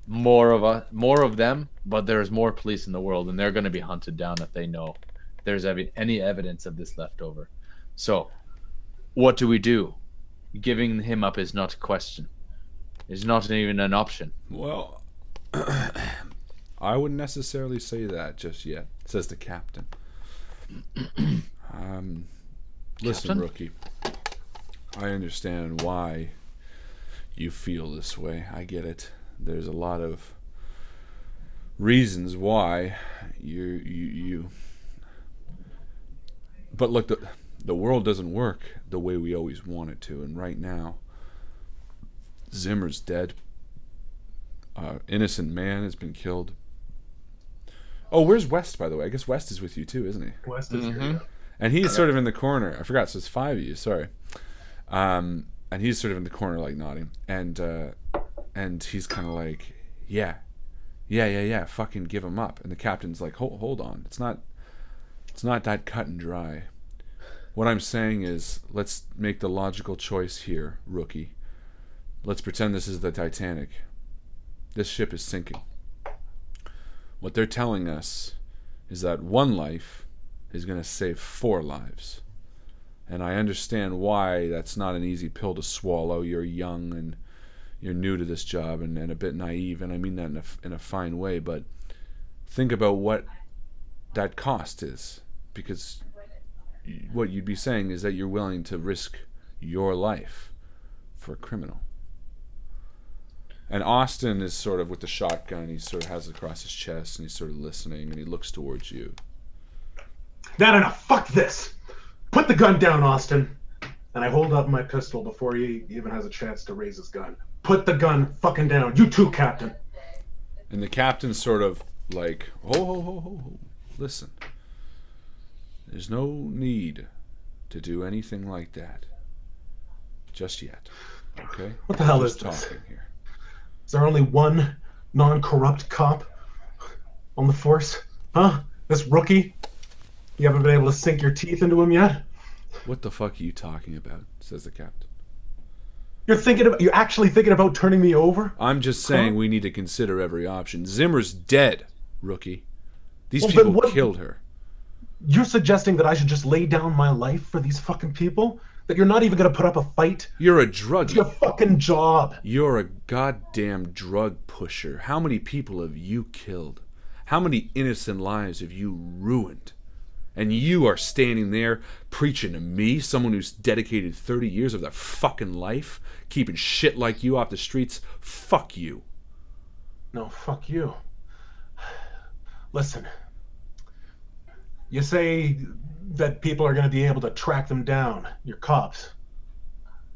more of them, but there's more police in the world, and they're going to be hunted down if they know there's any evidence of this left over. So, what do we do? Giving him up is not a question. It's not even an option. Well, I wouldn't necessarily say that just yet, says the captain. Listen, Captain? rookie. I understand why you feel this way. I get it. There's a lot of reasons why you but look, the world doesn't work the way we always want it to, and right now Zimmer's dead. Innocent man has been killed. Oh, where's West, by the way? I guess West is with you too, isn't he? West is here. And he's sort of in the corner. I forgot, so it's 5 of you, sorry. And he's sort of in the corner, like, nodding. And he's kind of like, yeah, fucking give him up. And the captain's like, hold on. It's not that cut and dry. What I'm saying is, let's make the logical choice here, rookie. Let's pretend this is the Titanic. This ship is sinking. What they're telling us is that one life is going to save 4 lives. And I understand why that's not an easy pill to swallow. You're young and you're new to this job and a bit naive, and I mean that in a fine way, but think about what that cost is, because what you'd be saying is that you're willing to risk your life for a criminal. And Austin is sort of with the shotgun, he sort of has it across his chest, and he's sort of listening, and he looks towards you. No, fuck this. Put the gun down, Austin. And I hold up my pistol before he even has a chance to raise his gun. Put the gun fucking down. You too, Captain. And the captain's sort of like, ho. Listen. There's no need to do anything like that. Just yet. Okay? What the hell Just is this? talking here. Is there only one non-corrupt cop on the force? Huh? This rookie? You haven't been able to sink your teeth into him yet? What the fuck are you talking about? Says the captain. You're actually thinking about turning me over? I'm just saying we need to consider every option. Zimmer's dead, rookie. These Well, people but killed her. You're suggesting that I should just lay down my life for these fucking people? That you're not even gonna put up a fight? You're a It's druggie. your fucking job. You're a goddamn drug pusher. How many people have you killed? How many innocent lives have you ruined? And you are standing there preaching to me, someone who's dedicated 30 years of their fucking life, keeping shit like you off the streets? Fuck you. No, fuck you. Listen, you say that people are going to be able to track them down, your cops.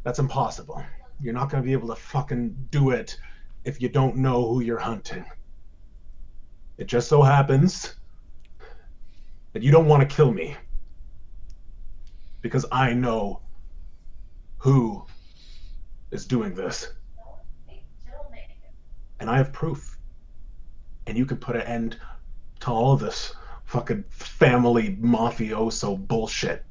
That's impossible. You're not going to be able to fucking do it if you don't know who you're hunting. It just so happens that you don't want to kill me because I know who is doing this. And I have proof. And you can put an end to all of this fucking family mafioso bullshit.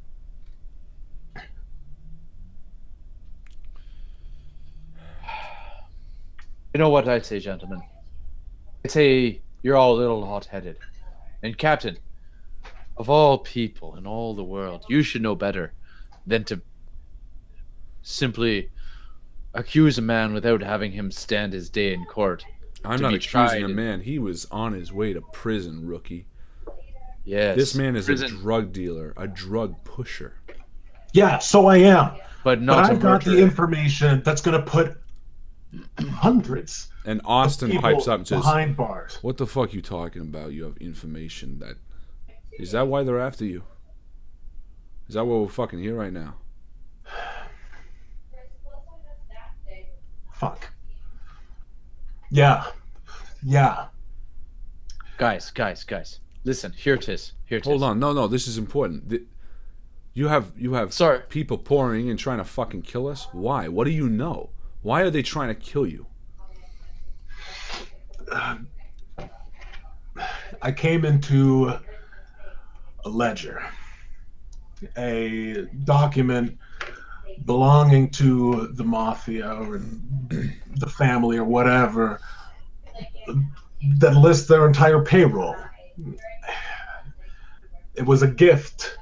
You know what I say, gentlemen? I say you're all a little hot-headed. And Captain, of all people in all the world, you should know better than to simply accuse a man without having him stand his day in court. I'm not accusing a man. He was on his way to prison, rookie. Yes. This man is a drug dealer, a drug pusher. Yeah, so I am. But not I've got the information that's going to put hundreds and Austin of pipes up and says, behind bars. What the fuck you talking about? You have information that... Is that why they're after you? Is that what we're fucking here right now? Fuck. Yeah. Guys. Listen, here it is. Hold on. No, this is important. You have people pouring and trying to fucking kill us? Why? What do you know? Why are they trying to kill you? I came into a ledger, a document belonging to the mafia or the family or whatever that lists their entire payroll. It was a gift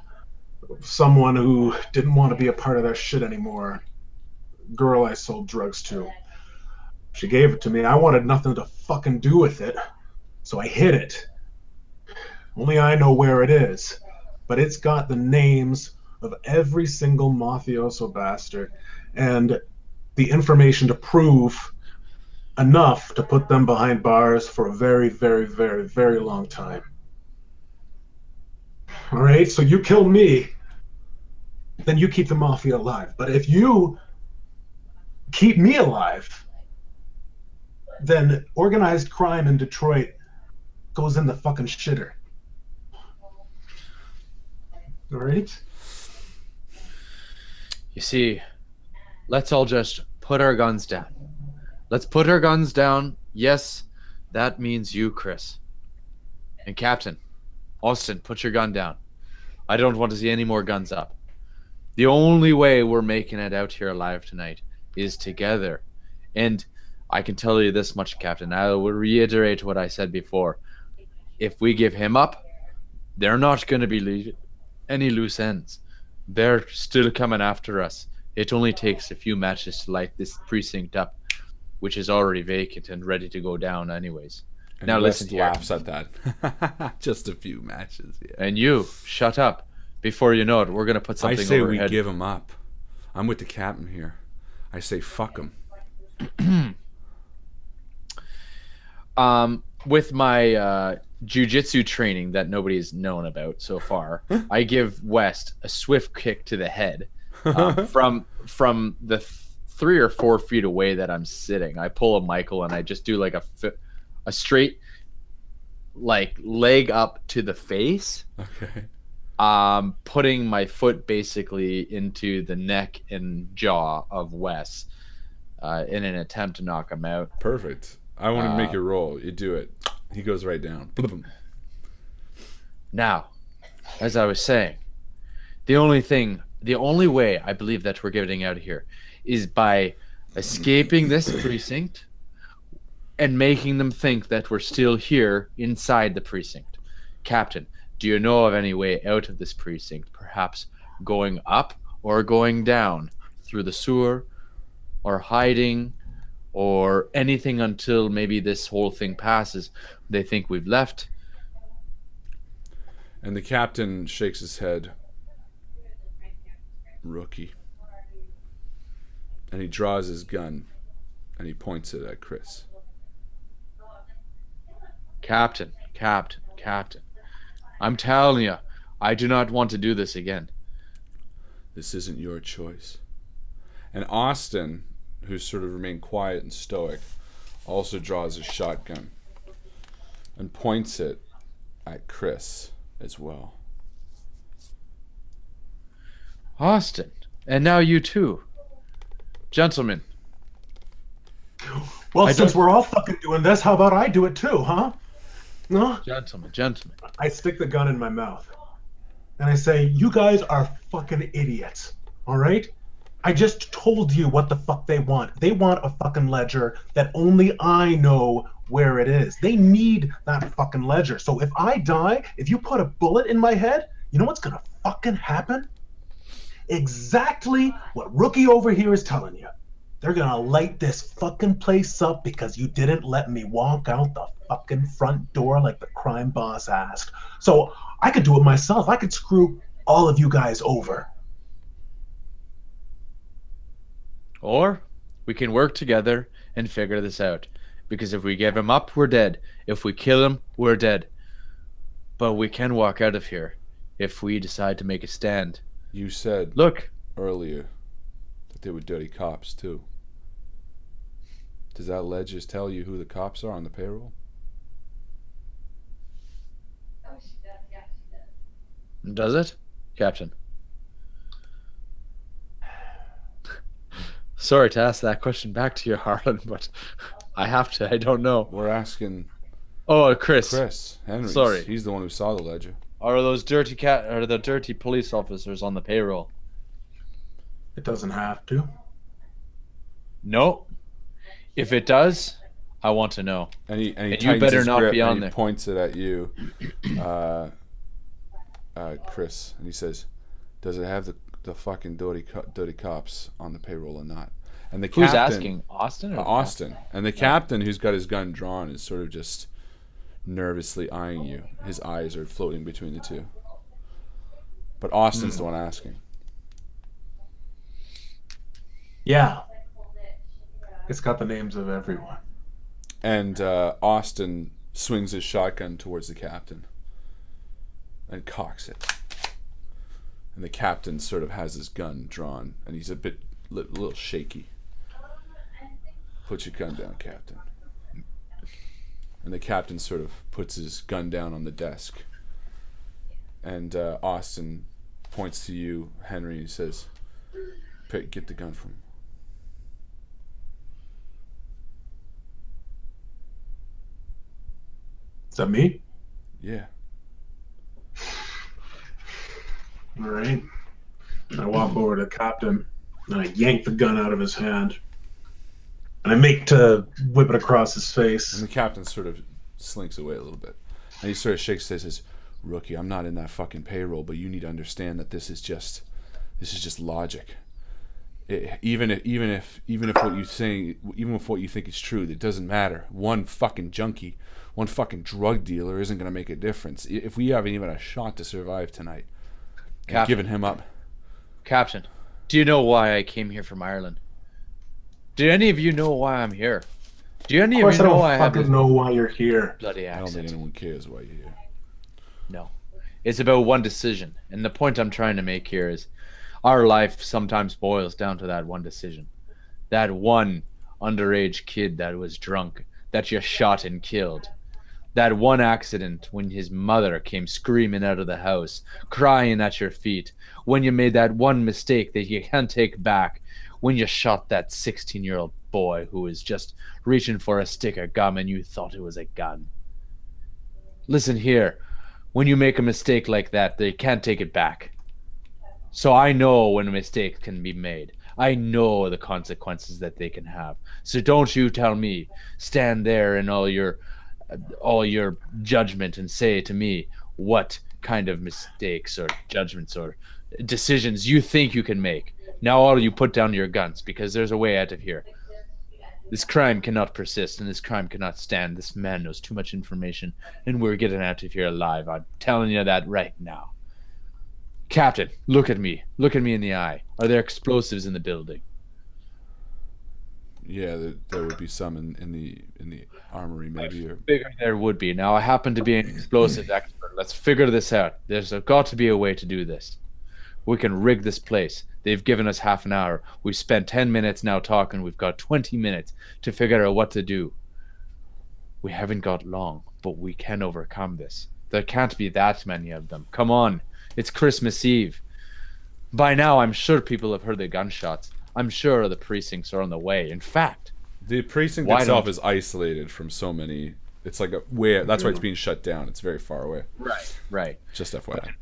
of someone who didn't want to be a part of that shit anymore. Girl I sold drugs to. She gave it to me. I wanted nothing to fucking do with it, so I hid it. Only I know where it is, but it's got the names of every single mafioso bastard and the information to prove enough to put them behind bars for a very, very, very, very long time. All right, so you kill me, then you keep the mafia alive. But if you keep me alive, then organized crime in Detroit goes in the fucking shitter. All right? You see, let's all just put our guns down. Let's put our guns down. Yes, that means you, Chris. And Captain, Austin, put your gun down. I don't want to see any more guns up. The only way we're making it out here alive tonight is together. And I can tell you this much, Captain. I will reiterate what I said before. If we give him up, they're not going to be any loose ends. They're still coming after us. It only takes a few matches to light this precinct up, which is already vacant and ready to go down anyways. And now West listen here. laughs at that. Just a few matches. Yeah. And you, shut up. Before you know it, we're going to put something I say over we head. give him up. I'm with the captain here. I say fuck him. With my jiu-jitsu training that nobody's known about so far, I give West a swift kick to the head from the 3 or 4 feet away that I'm sitting. I pull a Michael and I just do like a straight like leg up to the face. Okay. Putting my foot basically into the neck and jaw of Wes in an attempt to knock him out. Perfect. I want to make you roll. You do it. He goes right down. Now, as I was saying, the only way I believe that we're getting out of here is by escaping this precinct and making them think that we're still here inside the precinct. Captain, do you know of any way out of this precinct? Perhaps going up or going down through the sewer, or hiding, or anything until maybe this whole thing passes. They think we've left. And the captain shakes his head. Rookie. And he draws his gun and he points it at Chris. Captain, Captain, I'm telling you, I do not want to do this again. This isn't your choice. And Austin, who's sort of remained quiet and stoic, also draws a shotgun and points it at Chris as well. Austin, and now you too. Gentlemen. Well, since we're all fucking doing this, how about I do it too, huh? No? Gentlemen. I stick the gun in my mouth. And I say, you guys are fucking idiots, all right? I just told you what the fuck they want. They want a fucking ledger that only I know where it is. They need that fucking ledger. So if I die, if you put a bullet in my head, you know what's gonna fucking happen? Exactly what Rookie over here is telling you. They're gonna light this fucking place up because you didn't let me walk out the fucking front door like the crime boss asked. So I could do it myself. I could screw all of you guys over. Or we can work together and figure this out. Because if we give him up, we're dead. If we kill him, we're dead. But we can walk out of here if we decide to make a stand. You said Look, earlier that they were dirty cops too. Does that ledger tell you who the cops are on the payroll? does it, Captain? Sorry to ask that question back to you, Harlan, but I have to. I don't know. We're asking Oh, Chris. Henry. Sorry. He's the one who saw the ledger. Are those dirty police officers on the payroll? It doesn't have to. No. If it does, I want to know. And he And you tightens better his not grip be and on he there. points it at you, Chris, and he says, "Does it have the fucking dirty cops on the payroll or not?" And the Who's captain, asking? Austin? Or Austin, and the captain, who's got his gun drawn, is sort of just nervously eyeing you. His eyes are floating between the two. But Austin's the one asking. Yeah. It's got the names of everyone. And Austin swings his shotgun towards the captain and cocks it. And the captain sort of has his gun drawn, and he's a little shaky. Put your gun down, Captain. And the captain sort of puts his gun down on the desk. And Austin points to you, Henry, and says, "Get the gun from him." Is that me? Yeah. All right. I walk over to the captain and I yank the gun out of his hand. And I make to whip it across his face. And the captain sort of slinks away a little bit. And he sort of shakes his head and says, "Rookie, I'm not in that fucking payroll, but you need to understand that this is just logic. Even if what you're saying, even if what you think is true, it doesn't matter. One fucking junkie, one fucking drug dealer isn't going to make a difference. If we haven't even a shot to survive tonight, and giving him up." Captain, do you know why I came here from Ireland? Do any of you know why I'm here? Do any Of course, of you I know don't why I have fucking this know why you're here. bloody I don't think accent? anyone cares why you're here. No. It's about one decision. And the point I'm trying to make here is our life sometimes boils down to that one decision. That one underage kid that was drunk, that you shot and killed. That one accident when his mother came screaming out of the house, crying at your feet. When you made that one mistake that you can't take back. When you shot that 16-year-old boy who was just reaching for a stick of gum and you thought it was a gun. Listen here. When you make a mistake like that, they can't take it back. So I know when a mistake can be made. I know the consequences that they can have. So don't you tell me, stand there in all your judgment and say to me what kind of mistakes or judgments or decisions you think you can make. Now all you put down your guns, because there's a way out of here. This crime cannot persist, and this crime cannot stand. This man knows too much information, and we're getting out of here alive. I'm telling you that right now. Captain, look at me. Look at me in the eye. Are there explosives in the building? Yeah, there would be some in the armory, maybe. Or Figured there would be. Now I happen to be an explosive expert. Let's figure this out. There's got to be a way to do this. We can rig this place. They've given us half an hour. We've spent 10 minutes now talking. We've got 20 minutes to figure out what to do. We haven't got long, but we can overcome this. There can't be that many of them. Come on. It's Christmas Eve. By now, I'm sure people have heard the gunshots. I'm sure the precincts are on the way. In fact, the precinct Why itself don't- is isolated from so many. It's like that's why it's being shut down. It's very far away. right. Just FYI.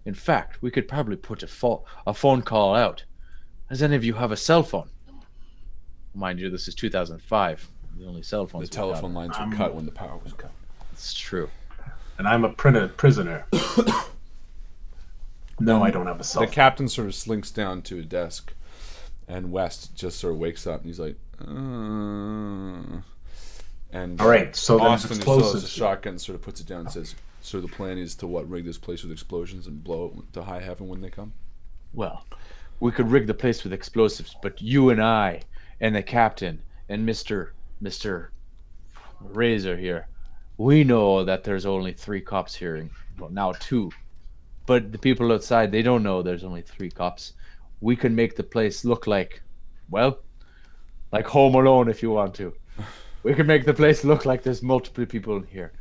In fact, we could probably put a phone call out. Does any of you have a cell phone? Mind you, this is 2005. The only cell The phones. telephone lines were cut when the power was cut. It's true. And I'm a prisoner. No, I don't have a cell The phone. captain sort of slinks down to a desk, and West just sort of wakes up and he's like, and All right, so there's Austin, who still has a explosives. shotgun, sort of puts it down and says, "So the plan is to rig this place with explosions and blow it to high heaven when they come." Well, we could rig the place with explosives, but you and I and the captain and Mr. Razor here, we know that there's only 3 cops here. Well, now 2. But the people outside, they don't know there's only 3 cops. We can make the place look like, well, like Home Alone if you want to. We can make the place look like there's multiple people in here.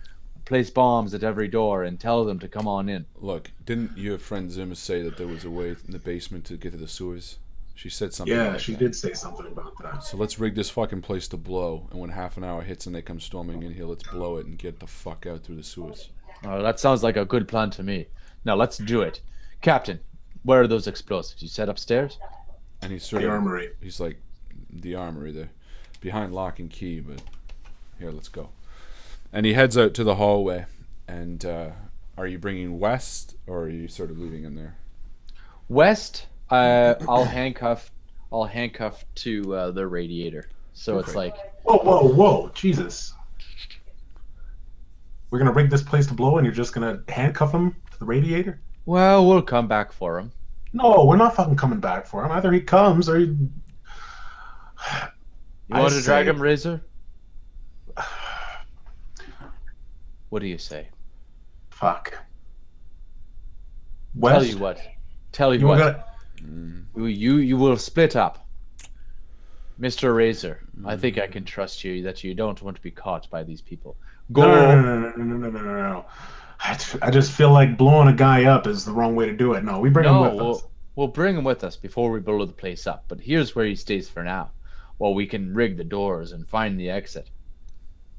Place bombs at every door and tell them to come on in. Look, didn't your friend Zimmer say that there was a way in the basement to get to the sewers? She said something. Yeah, like she that. did say something about that. So let's rig this fucking place to blow, and when half an hour hits and they come storming in here, let's blow it and get the fuck out through the sewers. Oh, that sounds like a good plan to me. Now let's do it. Captain, where are those explosives? You said upstairs? And he's sort The of armory. He's like, the armory there, behind lock and key. But here, let's go. And he heads out to the hallway. And are you bringing West, or are you sort of leaving him there? West, I'll handcuff to the radiator. So it's like, Whoa, Jesus. We're gonna rig this place to blow and you're just gonna handcuff him to the radiator? well, we'll come back for him. No, we're not fucking coming back for him. Either he comes or he... You I want to drag say- him, Razor? What do you say? Fuck. Tell West, you what. Tell you you what. gotta... You will split up. Mr. Razor, I think I can trust you that you don't want to be caught by these people. Go. No. I just feel like blowing a guy up is the wrong way to do it. No, we bring him with us. We'll bring him with us before we blow the place up. But here's where he stays for now, while we can rig the doors and find the exit.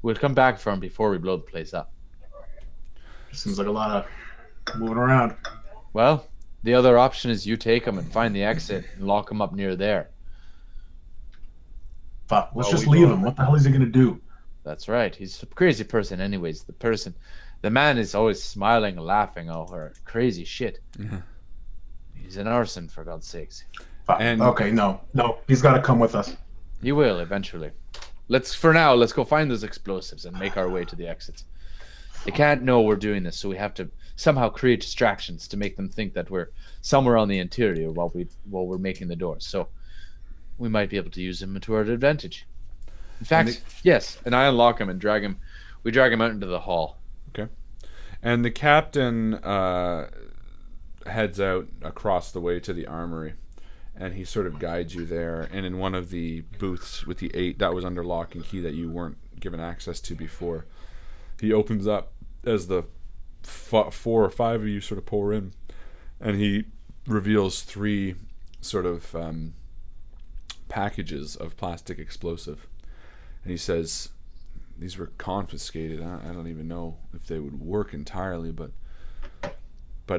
We'll come back for him before we blow the place up. Seems like a lot of moving around. Well, the other option is you take him and find the exit and lock him up near there. Fuck, let's Well, just we leave will. him. What the hell is he gonna do? That's right. He's a crazy person anyways. The man is always smiling and laughing over crazy shit. Mhm. He's an arson, for God's sakes. Fuck. And- Okay, no, he's got to come with us. He will eventually. Let's go find those explosives and make our way to the exits. They can't know we're doing this, so we have to somehow create distractions to make them think that we're somewhere on the interior while we're making the doors. So we might be able to use them to our advantage. In fact, yes, and I unlock him and drag him. We drag him out into the hall. Okay. And the captain heads out across the way to the armory, and he sort of guides you there. And in one of the booths with the 8 that was under lock and key that you weren't given access to before, he opens up as the 4 or 5 of you sort of pour in, and he reveals 3 sort of packages of plastic explosive, and he says, "These were confiscated. I don't even know if they would work entirely, but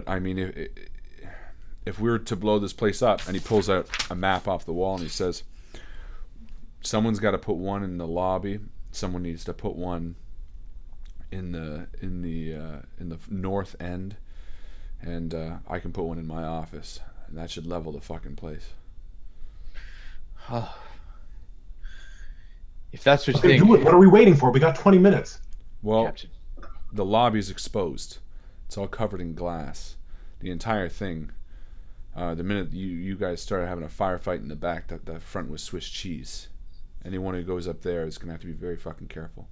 I mean, if we were to blow this place up," and he pulls out a map off the wall and he says, "Someone's got to put one in the lobby. Someone needs to put one in the north end, and I can put one in my office, and that should level the fucking place." If that's what you Okay, think, do it. What are we waiting for? We got 20 minutes. Well, Captain. the lobby's exposed. It's all covered in glass. The entire thing. The minute you guys started having a firefight in the back, that front was Swiss cheese. Anyone who goes up there is going to have to be very fucking careful.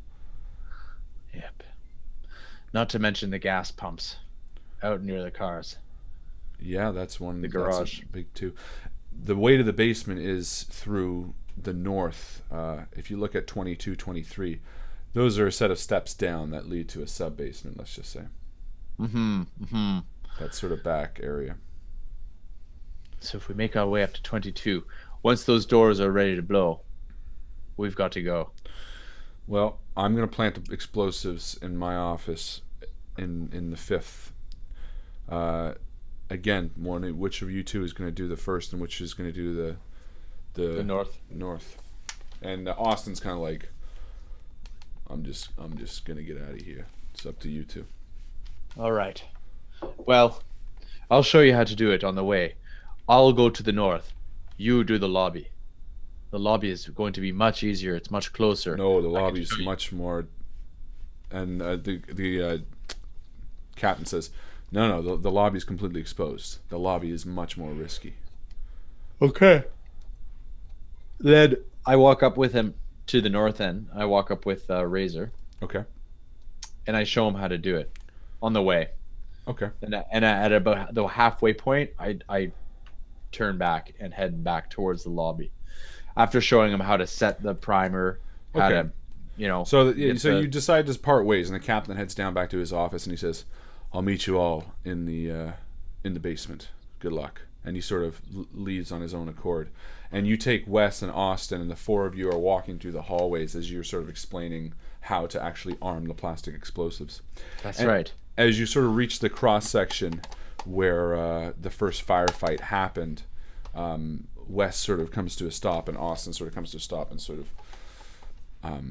Yep. Not to mention the gas pumps out near the cars. Yeah, that's one. The That's garage. a big too. The way to the basement is through the north. If you look at 22, 23, those are a set of steps down that lead to a sub basement. Let's just say. That sort of back area. So if we make our way up to 22, once those doors are ready to blow, we've got to go. Well, I'm going to plant the explosives in my office in the fifth. Again, which of you two is going to do the first, and which is going to do the north? And Austin's kind of like, I'm just going to get out of here. It's up to you two. All right. Well, I'll show you how to do it on the way. I'll go to the north. You do the lobby. The lobby is going to be much easier. It's much closer. No, the lobby's much more. And the captain says, no, the lobby's completely exposed. The lobby is much more risky. Okay. Then I walk up with him to the north end. I walk up with Razor. Okay. And I show him how to do it on the way. Okay. And at about the halfway point, I turn back and head back towards the lobby. After showing him how to set the primer, how to, So you decide to part ways, and the captain heads down back to his office, and he says, "I'll meet you all in the basement. Good luck." And he sort of leaves on his own accord. And you take Wes and Austin, and the four of you are walking through the hallways as you're sort of explaining how to actually arm the plastic explosives. That's right. As you sort of reach the cross section where the first firefight happened, Wes sort of comes to a stop, and Austin sort of comes to a stop and sort of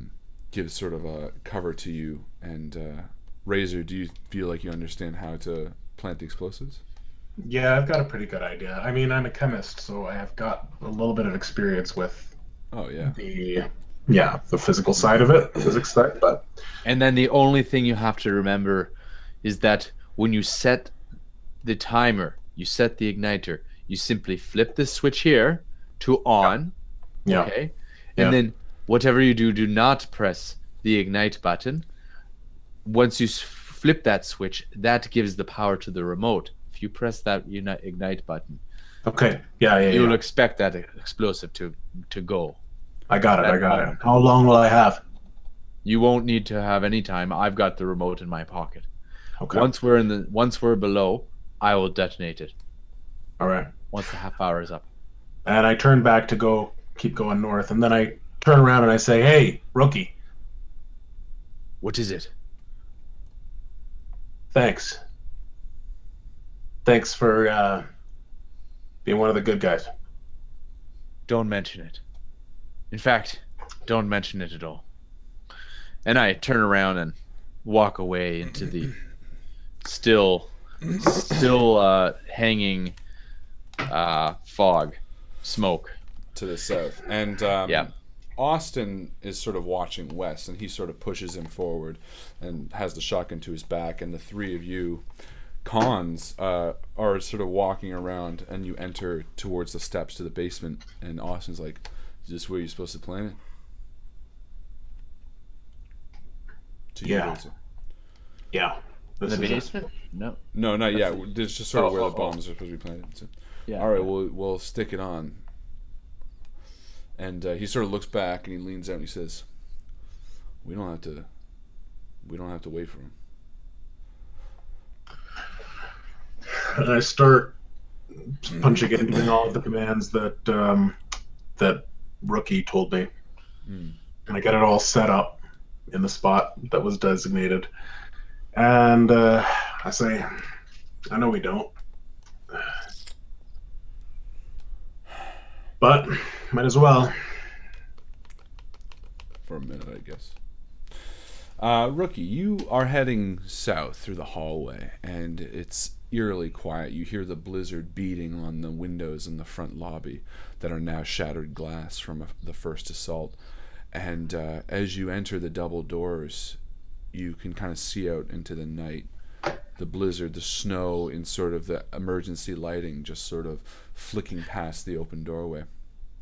gives sort of a cover to you. And Razor, do you feel like you understand how to plant the explosives? Yeah, I've got a pretty good idea. I mean, I'm a chemist, so I have got a little bit of experience with the physical side of it, physics side. But and then the only thing you have to remember is that when you set the timer, you set the igniter, you simply flip the switch here to on. Yeah. Okay. And then whatever you do, do not press the ignite button. Once you flip that switch, that gives the power to the remote. If you press that ignite button, okay, you'll expect that explosive to go. I got it. How long will I have? You won't need to have any time. I've got the remote in my pocket. Okay. Once we're below, I will detonate it. All right. Once the half hour is up. And I turn back to keep going north, and then I turn around and I say, "Hey, rookie. What is it? Thanks. Thanks for being one of the good guys." Don't mention it. In fact, don't mention it at all. And I turn around and walk away into the still hanging fog, smoke to the south. And Austin is sort of watching Wes, and he sort of pushes him forward and has the shotgun to his back, and the three of you cons are sort of walking around, and you enter towards the steps to the basement, and Austin's like, "Is this where you're supposed to plant it?" Yeah. in the basement? No, not yet. It's just sort of where the bombs are supposed to be planted. So. Yeah. All right, we'll stick it on. And he sort of looks back and he leans out and he says, "We don't have to wait for him." And I start punching in, doing all of the commands that Rookie told me, and I get it all set up in the spot that was designated. And I say, "I know we don't, but might as well." For a minute, I guess. Rookie, you are heading south through the hallway, and it's eerily quiet. You hear the blizzard beating on the windows in the front lobby that are now shattered glass from the first assault. And as you enter the double doors, you can kind of see out into the night. The blizzard, the snow in sort of the emergency lighting just sort of flicking past the open doorway.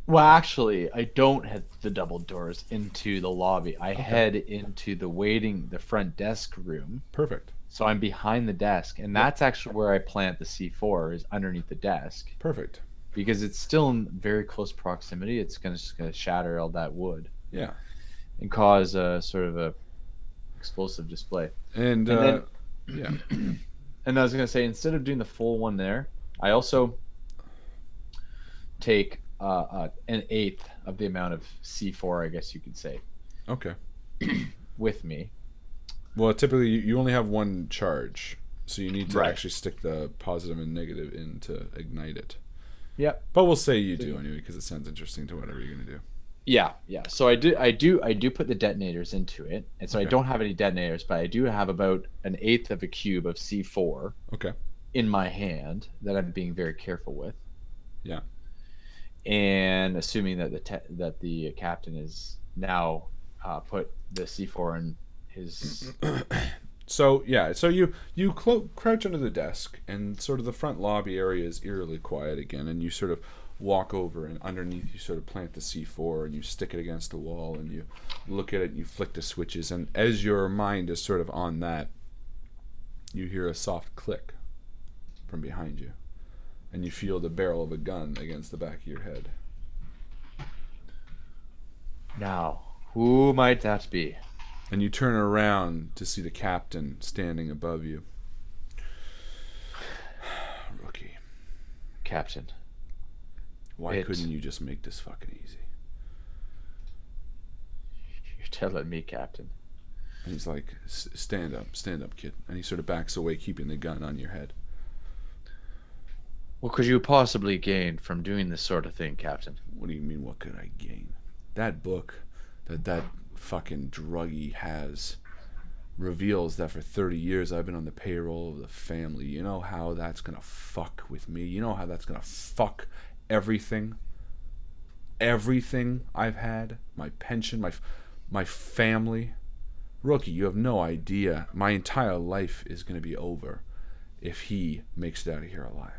Well, actually, I don't head the double doors into the lobby. I head into the front desk room. Perfect. So I'm behind the desk, and that's actually where I plant the C4 is underneath the desk Perfect. because it's still in very close proximity. It's just gonna shatter all that wood Yeah. and cause a sort of a explosive display. And then- yeah. And I was gonna say, instead of doing the full one there, I also take an eighth of the amount of C4, I guess you could say, Okay. with me. Well, typically you only have one charge, so you need to Right. actually stick the positive and negative in to ignite it. Yep. But we'll say you do anyway, because it sounds interesting to whatever you're gonna do. Yeah. So I do put the detonators into it, and so I Okay. don't have any detonators, but I do have about an eighth of a cube of C4 Okay. in my hand that I'm being very careful with. Yeah. And assuming that the captain is now put the C4 in his. So yeah, so you crouch under the desk, and sort of the front lobby area is eerily quiet again, and you sort of walk over, and underneath you sort of plant the C4, and you stick it against the wall, and you look at it, and you flick the switches, and as your mind is sort of on that, you hear a soft click from behind you, and you feel the barrel of a gun against the back of your head. Now, who might that be? And you turn around to see the captain standing above you. Rookie, Captain. why couldn't you just make this fucking easy? You're telling me, Captain. And he's like, stand up, kid. And he sort of backs away, keeping the gun on your head. What could you possibly gain from doing this sort of thing, Captain? What do you mean, what could I gain? That book that fucking druggie has reveals that for 30 years I've been on the payroll of the family. You know how that's gonna fuck with me? You know how that's gonna fuck everything I've had? My pension, my family. Rookie, you have no idea. My entire life is gonna be over if he makes it out of here alive.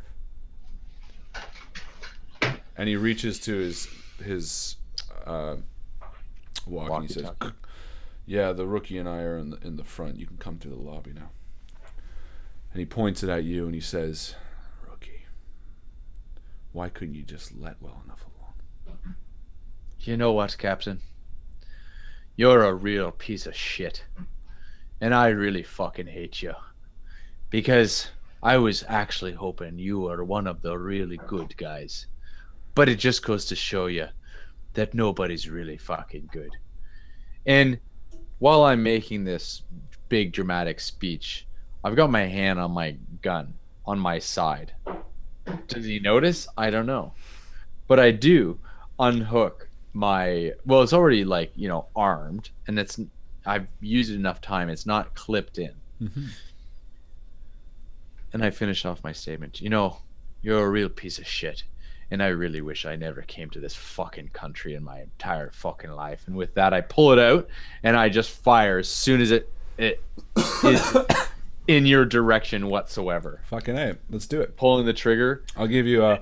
And he reaches to his walk, and he says, "Yeah, the rookie and I are in the front. You can come through the lobby now." And he points it at you, and he says, "Rookie, why couldn't you just let well enough alone?" You know what, Captain? You're a real piece of shit. And I really fucking hate you. Because I was actually hoping you were one of the really good guys. But it just goes to show you that nobody's really fucking good. And while I'm making this big dramatic speech, I've got my hand on my gun on my side. Does he notice? I don't know. But I do unhook it's already armed, and I've used it enough time. It's not clipped in. Mm-hmm. And I finish off my statement. You know, you're a real piece of shit. And I really wish I never came to this fucking country in my entire fucking life. And with that, I pull it out and I just fire as soon as it is in your direction whatsoever. Fucking A, let's do it. Pulling the trigger. I'll give you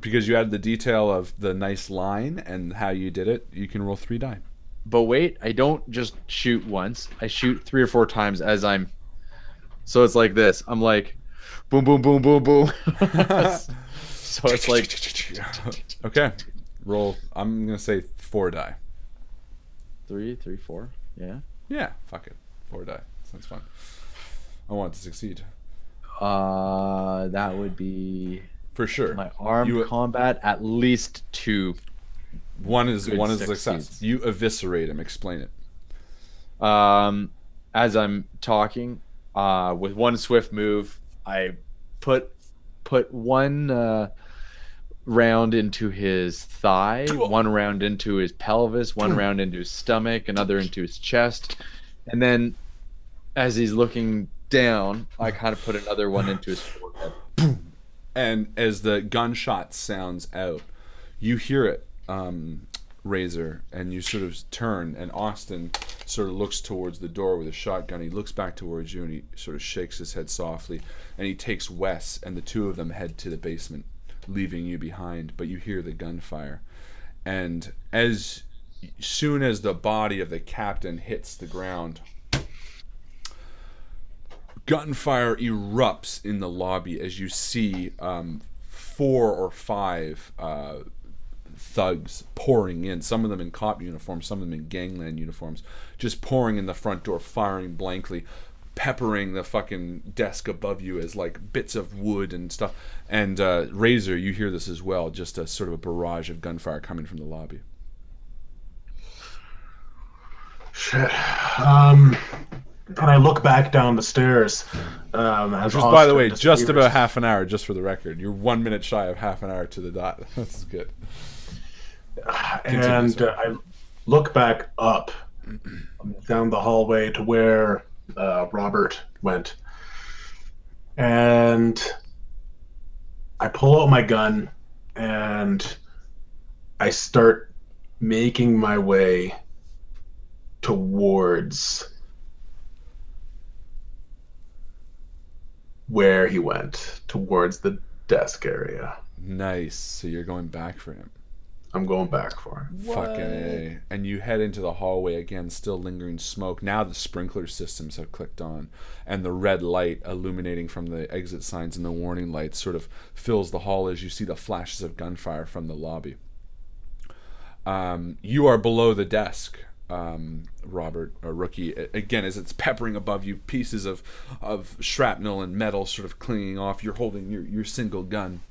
because you added the detail of the nice line and how you did it, you can roll 3 die. But wait, I don't just shoot once. I shoot 3 or 4 times as I'm... So it's like this. I'm like, boom, boom, boom, boom, boom. So it's like... Okay. Roll, I'm going to say 4 die. 3, 4. Yeah. Yeah, fuck it. 4 die. Sounds fun. I want it to succeed. That would be... For sure. My armed combat, at least 2. One is a success. Succeeds. You eviscerate him. Explain it. As I'm talking, with one swift move, I put one round into his thigh, one round into his pelvis, one round into his stomach, another into his chest, and then as he's looking down, I kind of put another one into his forehead. And as the gunshot sounds out, you hear it, Razor, and you sort of turn, and Austin sort of looks towards the door with a shotgun. He looks back towards you, and he sort of shakes his head softly, and he takes Wes, and the two of them head to the basement, leaving you behind. But you hear the gunfire, and as soon as the body of the captain hits the ground, gunfire erupts in the lobby as you see 4 or 5 thugs pouring in, some of them in cop uniforms, some of them in gangland uniforms, just pouring in the front door, firing blankly, peppering the fucking desk above you as like bits of wood and stuff. And Razor, you hear this as well, just a sort of a barrage of gunfire coming from the lobby. Shit. And I look back down the stairs. Which is, by the way, just about half an hour, just for the record. You're 1 minute shy of half an hour to the dot. That's good. And I look back up down the hallway to where Robert went. And I pull out my gun and I start making my way towards where he went, towards the desk area. Nice. So you're going back for him. I'm going back for him. Fucking A. And you head into the hallway again, still lingering smoke. Now the sprinkler systems have clicked on, and the red light illuminating from the exit signs and the warning lights sort of fills the hall as you see the flashes of gunfire from the lobby. You are below the desk, Robert, or Rookie. Again, as it's peppering above you, pieces of shrapnel and metal sort of clinging off. You're holding your single gun.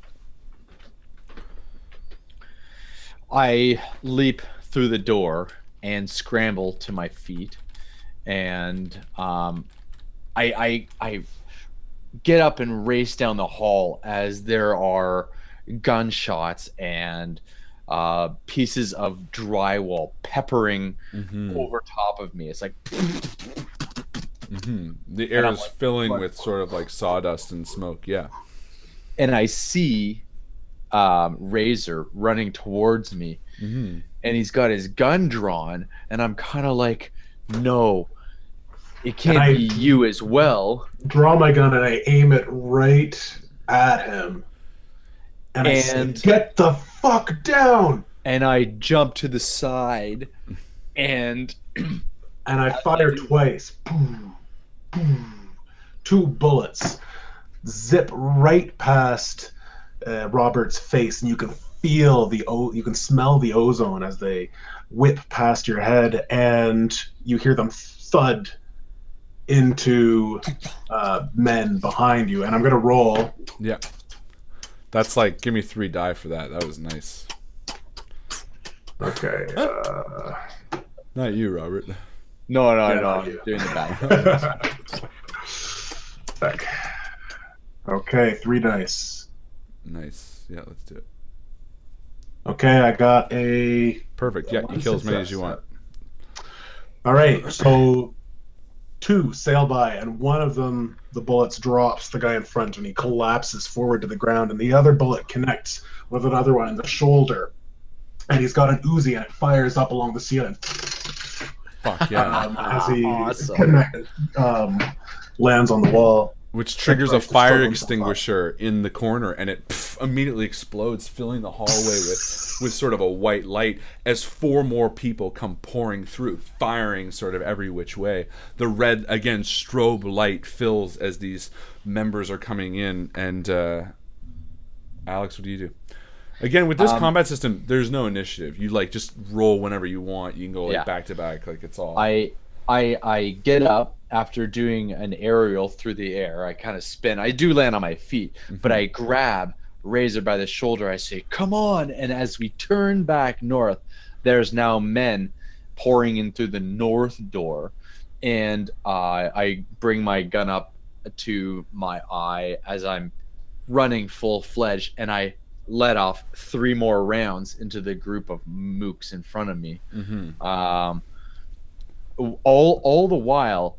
I leap through the door and scramble to my feet, and I get up and race down the hall as there are gunshots and pieces of drywall peppering over top of me. It's like the air is filling with sort of like sawdust and smoke. Yeah, and I see Razor running towards me, and he's got his gun drawn, and I'm kind of like, no, it can't be you as well. Draw my gun and I aim it right at him, and I say, "Get the fuck down!" And I jump to the side, and I fire twice. Boom, boom. 2 bullets zip right past Robert's face, and you can feel you can smell the ozone as they whip past your head, and you hear them thud into men behind you. And I'm gonna roll. Yeah, that's like, give me 3 die for that. That was nice. Okay. Not you, Robert. No, I'm doing the bad. Back. Okay, 3 dice. Nice. Yeah, let's do it. Okay, I got a... Perfect. Yeah, you kill as many as you want. All right, so 2 sail by, and one of them, the bullets drops the guy in front, and he collapses forward to the ground, and the other bullet connects with another one in the shoulder, and he's got an Uzi, and it fires up along the ceiling. Fuck yeah. As he lands on the wall. Which triggers a fire extinguisher in the corner, and it immediately explodes, filling the hallway with sort of a white light as 4 more people come pouring through, firing sort of every which way. The red, again, strobe light fills as these members are coming in, and Alex, what do you do? Again, with this combat system, there's no initiative. You like just roll whenever you want. You can go like back to back, like it's all. I get up after doing an aerial through the air. I kind of spin. I do land on my feet, but I grab Razor by the shoulder. I say, "Come on!" And as we turn back north, there's now men pouring in through the north door, and I bring my gun up to my eye as I'm running full-fledged, and I let off 3 more rounds into the group of mooks in front of me. All the while,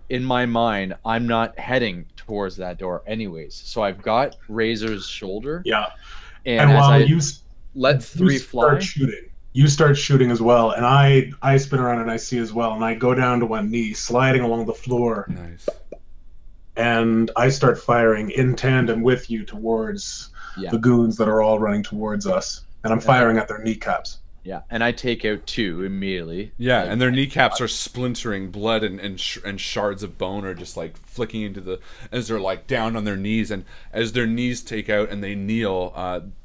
in my mind, I'm not heading towards that door anyways. So I've got Razor's shoulder. Yeah. And while as you let 3 fly, you start shooting as well. And I spin around and I see as well. And I go down to one knee, sliding along the floor. Nice. And I start firing in tandem with you towards the goons that are all running towards us. And I'm firing at their kneecaps. Yeah, and I take out 2 immediately. Yeah, Like, and their kneecaps are splintering. Blood and shards of bone are just like flicking into the as they're like down on their knees. And as their knees take out and they kneel,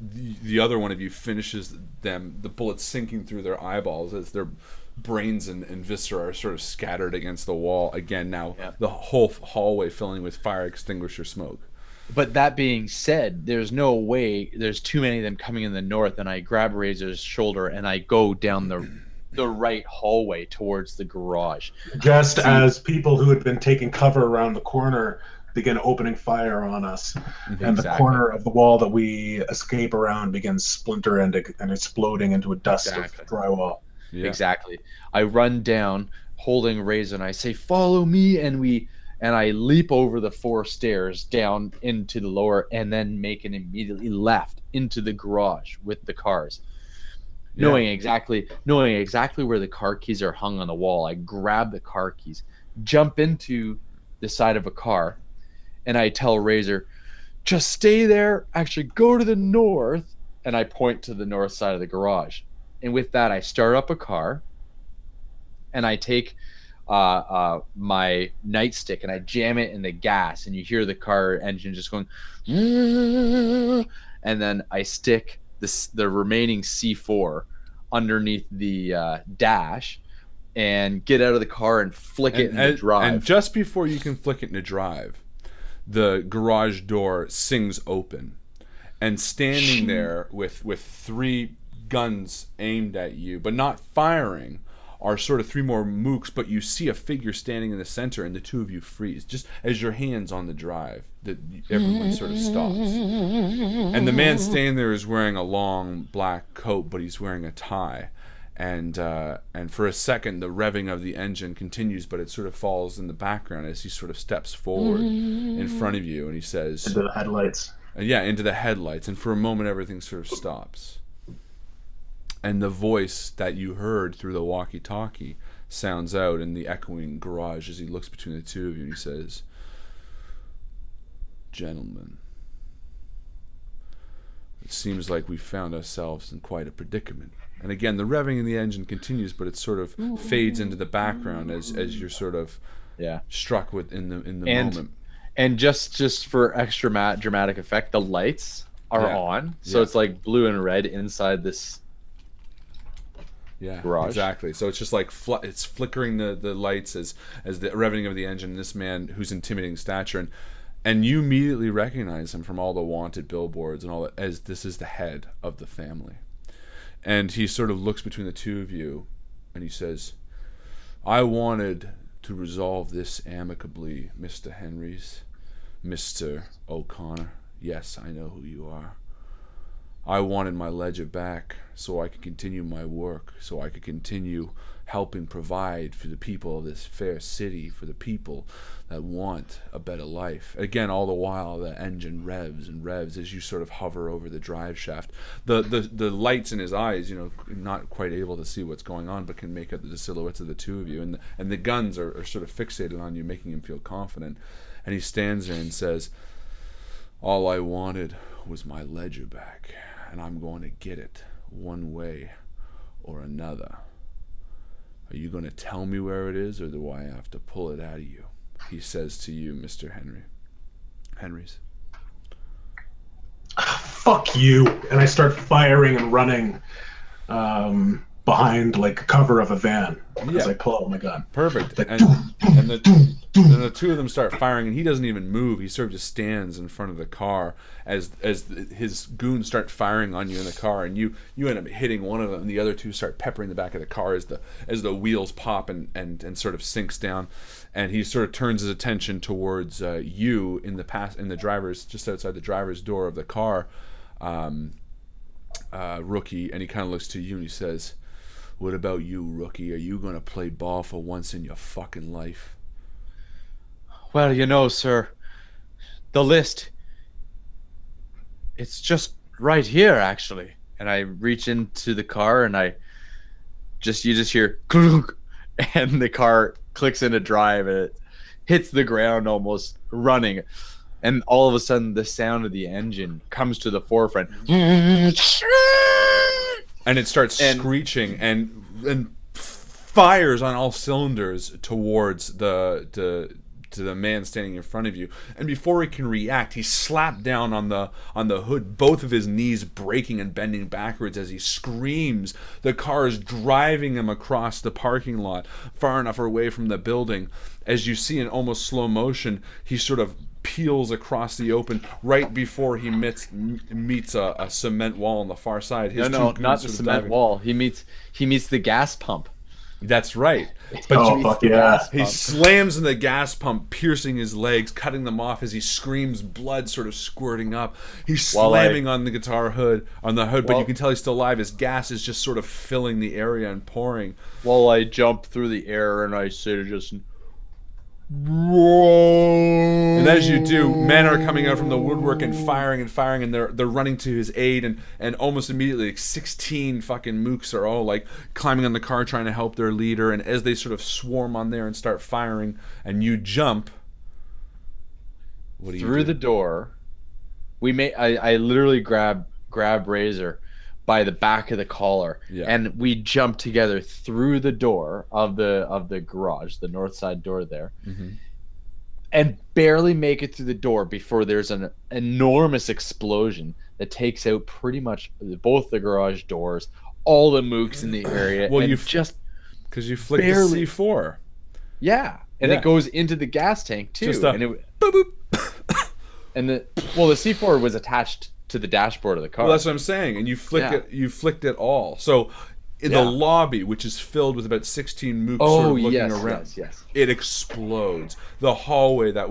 the other one of you finishes them. The bullets sinking through their eyeballs as their brains and viscera are sort of scattered against the wall. Again, now the whole hallway filling with fire extinguisher smoke. But that being said, there's no way there's too many of them coming in the north, and I grab Razor's shoulder and I go down the right hallway towards the garage. Just as people who had been taking cover around the corner begin opening fire on us, and the corner of the wall that we escape around begins splintering and exploding into a dust of drywall. Yeah. Exactly. I run down holding Razor and I say, "Follow me," and I leap over the 4 stairs down into the lower, and then make an immediately left into the garage with the cars. Yeah. Knowing exactly where the car keys are hung on the wall, I grab the car keys, jump into the side of a car, and I tell Razor, "Just stay there. Actually, go to the north," and I point to the north side of the garage. And with that, I start up a car, and I take my nightstick and I jam it in the gas, and you hear the car engine just going, and then I stick the remaining C4 underneath the dash and get out of the car and flick it into drive. And just before you can flick it into drive, the garage door sings open, and standing there with 3 guns aimed at you but not firing are sort of 3 more mooks, but you see a figure standing in the center, and the 2 of you freeze just as your hands on the drive. That everyone sort of stops, and the man standing there is wearing a long black coat, but he's wearing a tie, and for a second the revving of the engine continues, but it sort of falls in the background as he sort of steps forward in front of you, and he says, "Into the headlights." Into the headlights, and for a moment everything sort of stops. And the voice that you heard through the walkie-talkie sounds out in the echoing garage as he looks between the 2 of you, and he says, "Gentlemen, it seems like we found ourselves in quite a predicament." And again, the revving in the engine continues, but it sort of fades into the background as you're sort of struck with in the moment. And just for extra dramatic effect, the lights are on, so it's like blue and red inside this garage. Exactly. So it's just like it's flickering the lights as the revving of the engine. This man who's intimidating stature, and you immediately recognize him from all the wanted billboards and all that, as this is the head of the family. And he sort of looks between the 2 of you, and he says, "I wanted to resolve this amicably, Mr. Henrys, Mr. O'Connor. Yes, I know who you are. I wanted my ledger back so I could continue my work, so I could continue helping provide for the people of this fair city, for the people that want a better life." Again, all the while the engine revs and revs as you sort of hover over the drive shaft. The lights in his eyes, not quite able to see what's going on, but can make out the silhouettes of the 2 of you, and the guns are sort of fixated on you, making him feel confident. And he stands there and says, "All I wanted was my ledger back, and I'm going to get it one way or another. Are you going to tell me where it is, or do I have to pull it out of you?" He says to you, Mr. Henrys. "Fuck you!" And I start firing and running behind like cover of a van as I pull out my gun. Perfect. Like, and the 2 of them start firing, and he doesn't even move. He sort of just stands in front of the car as his goons start firing on you in the car, and you end up hitting one of them, and the other 2 start peppering the back of the car as the wheels pop and sort of sinks down, and he sort of turns his attention towards you in the driver's, just outside the driver's door of the car, Rookie, and he kind of looks to you and he says, "What about you, Rookie? Are you going to play ball for once in your fucking life?" "Well, sir, the list, it's just right here, actually." And I reach into the car, and you just hear clunk, and the car clicks into drive, and it hits the ground almost running. And all of a sudden, the sound of the engine comes to the forefront. and it starts screeching and fires on all cylinders towards the man standing in front of you. And before he can react, he's slapped down on the hood, both of his knees breaking and bending backwards as he screams. The car is driving him across the parking lot, far enough away from the building. As you see in almost slow motion, he sort of peels across the open right before he meets a cement wall on the far side. No, not the cement wall. He meets the gas pump. That's right. But fuck yeah. He slams in the gas pump, piercing his legs, cutting them off as he screams, blood sort of squirting up. He's slamming on the hood, but you can tell he's still alive. His gas is just sort of filling the area and pouring. While I jump through the air and I say to Justin, and as you do, men are coming out from the woodwork and firing, and they're running to his aid, and almost immediately, like 16 fucking mooks are all like climbing on the car trying to help their leader. And as they sort of swarm on there and start firing, and you jump, what do you do? Through the door, I literally grab Razor by the back of the collar, and we jump together through the door of the garage, the north side door there, and barely make it through the door before there's an enormous explosion that takes out pretty much both the garage doors, all the mooks in the area. Well, and because you flicked the C4. Yeah, and it goes into the gas tank too. And it boop, boop. And the C4 was attached to the dashboard of the car. Well, that's what I'm saying. And you flicked it all. So in the lobby, which is filled with about 16 mooks sort of looking around, it explodes. The hallway that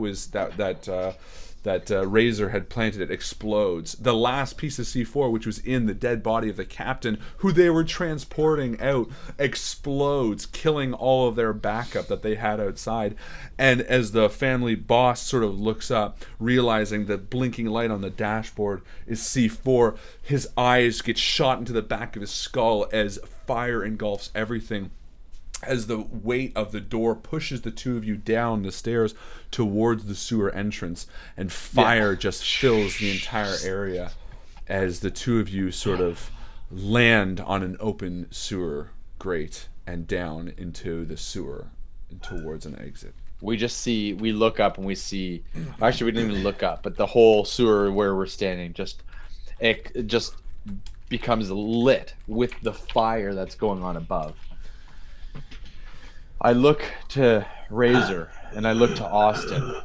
Razor had planted, it explodes. The last piece of C4, which was in the dead body of the captain, who they were transporting out, explodes, killing all of their backup that they had outside. And as the family boss sort of looks up, realizing the blinking light on the dashboard is C4, his eyes get shot into the back of his skull as fire engulfs everything. As the weight of the door pushes the two of you down the stairs towards the sewer entrance, and fire just fills the entire area as the two of you sort of land on an open sewer grate and down into the sewer and towards an exit. We look up and we see, actually we didn't even look up, but the whole sewer where we're standing just becomes lit with the fire that's going on above. I look to Razor and I look to Austin.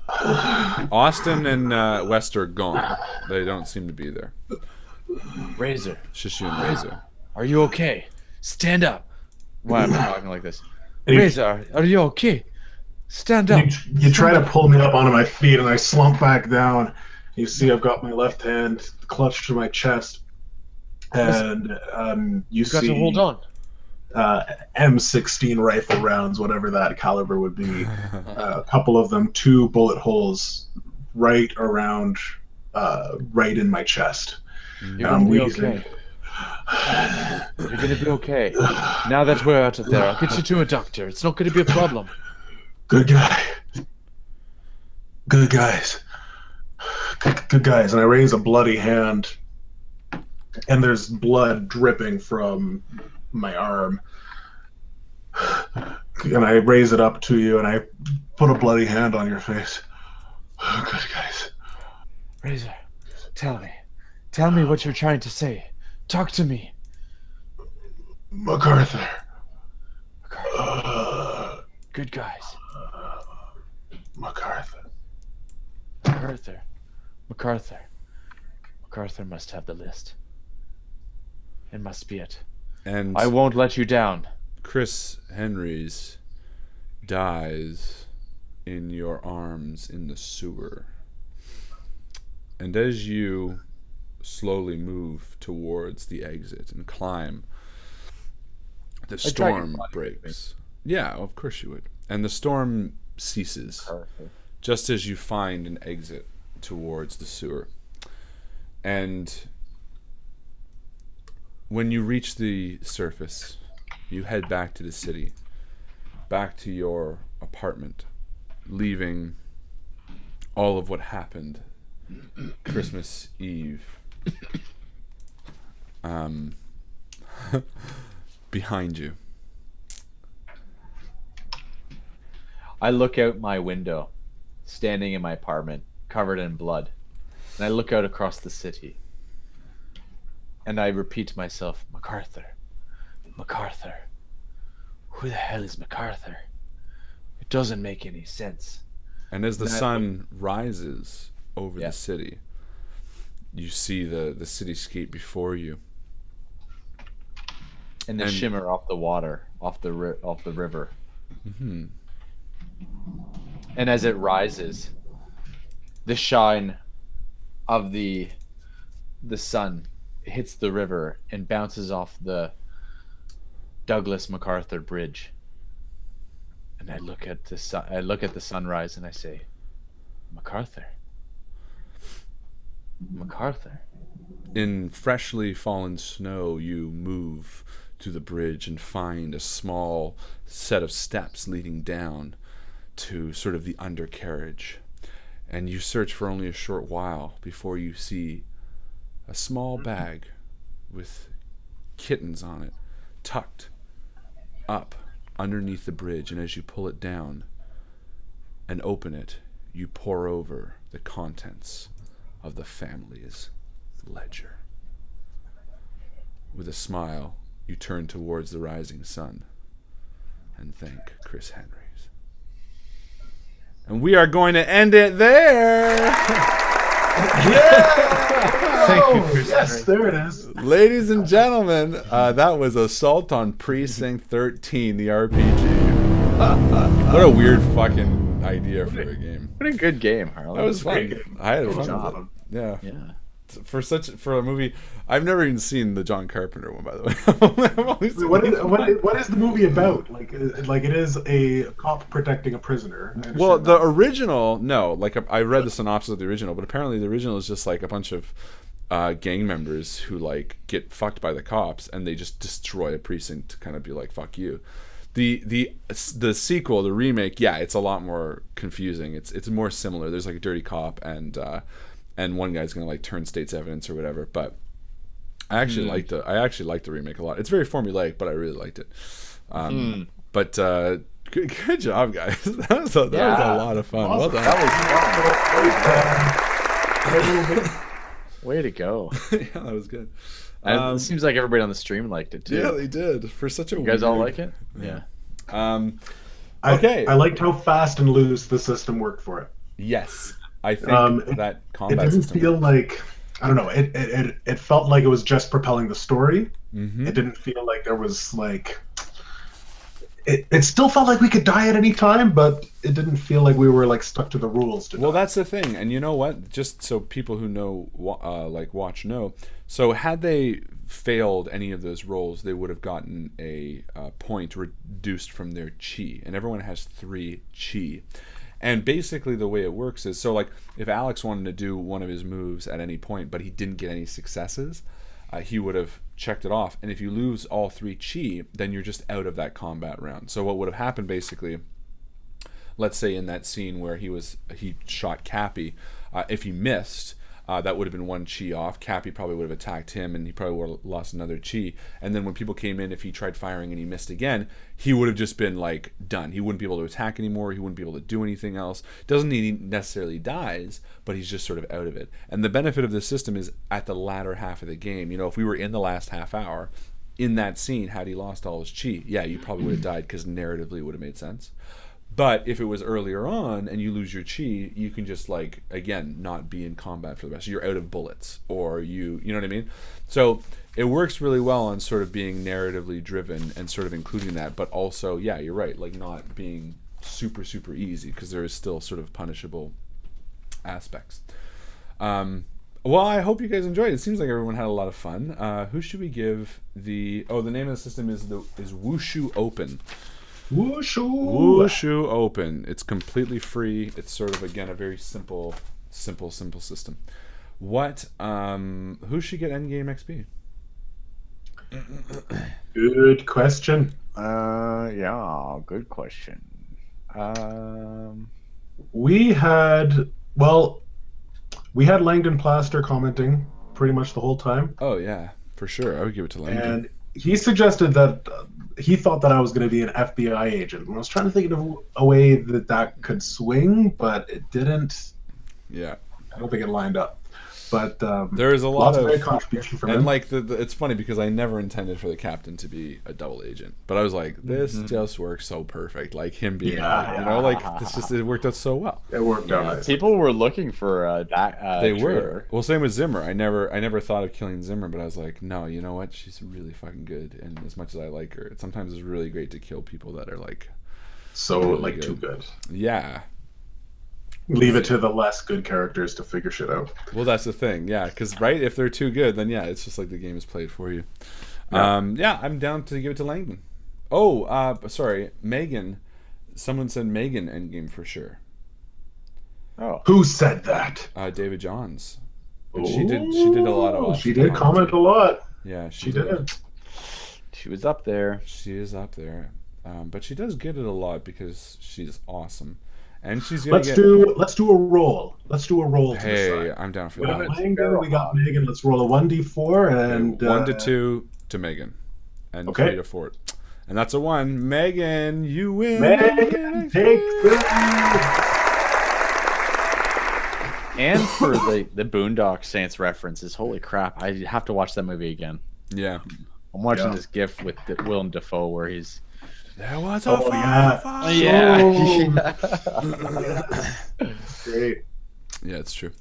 Austin and West are gone. They don't seem to be there. Razor. Shishu and Razor. Are you okay? Stand up. Why am I talking like this? Razor, are you okay? Stand up. You try to pull me up onto my feet and I slump back down. You see I've got my left hand clutched to my chest. And you got see... to hold on. M16 rifle rounds, whatever that caliber would be. A couple of them, 2 bullet holes right around, right in my chest. You're gonna be okay. You're gonna be okay. Now that we're out of there, I'll get you to a doctor. It's not gonna be a problem. Good guy. Good guys. Good guys. And I raise a bloody hand, and there's blood dripping from my arm, and I raise it up to you and I put a bloody hand on your face. Oh, good guys. Razor, tell me what you're trying to say. Talk to me. MacArthur. Good guys. MacArthur must have the list. It must be it. And I won't let you down. Chris Henrys dies in your arms in the sewer. And as you slowly move towards the exit and climb, the storm breaks. Yeah, of course you would. And the storm ceases. Perfect. Just as you find an exit towards the sewer. And when you reach the surface, you head back to the city, back to your apartment, leaving all of what happened Christmas Eve behind you. I look out my window, standing in my apartment, covered in blood, and I look out across the city. And I repeat to myself, MacArthur. MacArthur. Who the hell is MacArthur? It doesn't make any sense. And as the sun rises over the city, you see the cityscape before you. And the shimmer off the water, off the river. Mm-hmm. And as it rises, the shine of the sun hits the river and bounces off the Douglas MacArthur Bridge. And I look at the sunrise and I say, MacArthur. MacArthur. In freshly fallen snow, you move to the bridge and find a small set of steps leading down to sort of the undercarriage. And you search for only a short while before you see a small bag with kittens on it, tucked up underneath the bridge. And as you pull it down and open it, you pour over the contents of the family's ledger. With a smile, you turn towards the rising sun and thank Chris Henrys. And we are going to end it there. Thank you, Chris. Yes, there it is. Ladies and gentlemen, that was Assault on Precinct 13, the RPG. What a weird fucking idea for a game. What a good game, Harlan. That was fun. I had fun with it. Yeah. For a movie, I've never even seen the John Carpenter one, by the way. What is the movie about? Like it is a cop protecting a prisoner. Well, the original, no. Like I read the synopsis of the original, but apparently the original is just like a bunch of gang members who like get fucked by the cops, and they just destroy a precinct to kind of be like, "Fuck you." The sequel, the remake, yeah, it's a lot more confusing. It's more similar. There's like a dirty cop and one guy's gonna like turn state's evidence or whatever. But I actually liked the remake a lot. It's very formulaic, but I really liked it. But good job, guys. That was a lot of fun. Well done. That was fun. Way to go. Yeah, that was good. It seems like everybody on the stream liked it too. Yeah, they did. For such a you guys all like it? Yeah. Okay. I liked how fast and loose the system worked for it. Yes. I think that combat system. It didn't feel like, I don't know, it felt like it was just propelling the story. Mm-hmm. It didn't feel like there was like, it still felt like we could die at any time, but it didn't feel like we were like stuck to the rules to die. That's the thing. And you know what? Just so people who know, watch know. So had they failed any of those rolls, they would have gotten a point reduced from their chi. And everyone has 3 chi. And basically the way it works is, so like if Alex wanted to do one of his moves at any point, but he didn't get any successes, he would have checked it off. And if you lose all 3 chi, then you're just out of that combat round. So what would have happened basically, let's say in that scene where he shot Cappy, if he missed, that would have been 1 chi off. Cappy probably would have attacked him, and he probably would have lost another chi. And then when people came in, if he tried firing and he missed again, he would have just been like done. He wouldn't be able to attack anymore. He wouldn't be able to do anything else. Doesn't mean he necessarily dies, but he's just sort of out of it. And the benefit of this system is at the latter half of the game. You know, if we were in the last half hour, in that scene, had he lost all his chi, yeah, you probably would have died because narratively it would have made sense. But if it was earlier on and you lose your chi, you can just like, again, not be in combat for the rest. You're out of bullets, or you know what I mean? So it works really well on sort of being narratively driven and sort of including that, but also, yeah, you're right, like not being super, super easy because there is still sort of punishable aspects. Well, I hope you guys enjoyed it. It seems like everyone had a lot of fun. Who should we give the name of the system is Wushu Open. Wushu Open. It's completely free. It's sort of, again, a very simple system. What who should get endgame XP? Good question. Yeah, good question. We had Langdon Plaster commenting pretty much the whole time. Oh yeah, for sure. I would give it to Langdon. And he suggested that he thought that I was going to be an FBI agent. And I was trying to think of a way that could swing, but it didn't. Yeah. I don't think it lined up. But there is a lot lots of great contribution from and him. like it's funny because I never intended for the captain to be a double agent, but I was like, this just works so perfect. Like him being, it worked out so well. It worked out nice. People were looking for that. They were. Well, same with Zimmer. I never thought of killing Zimmer, but I was like, no, you know what? She's really fucking good, and as much as I like her, sometimes it's really great to kill people that are like really too good. Yeah. Leave it to the less good characters to figure shit out. Well, that's the thing, yeah. Because if they're too good, then it's just like the game is played for you. Yeah. I'm down to give it to Langdon. Oh, sorry, Megan. Someone said Megan endgame for sure. Oh, who said that? David Johns. And she did a lot of. She did comment a lot. Yeah, she did. She was up there. She is up there, but she does get it a lot because she's awesome. And she's let's do a roll. Let's do a roll. Hey, I'm down for that. We got Megan. Let's roll a 1d4 and 1 to 2 to Megan, and 3 to 4. And that's a 1. Megan, you win. Megan, take this. And for the Boondock Saints references, holy crap! I have to watch that movie again. Yeah, I'm watching this GIF with Willem Dafoe where he's. There was a fire. Yeah. Great. Yeah, it's true.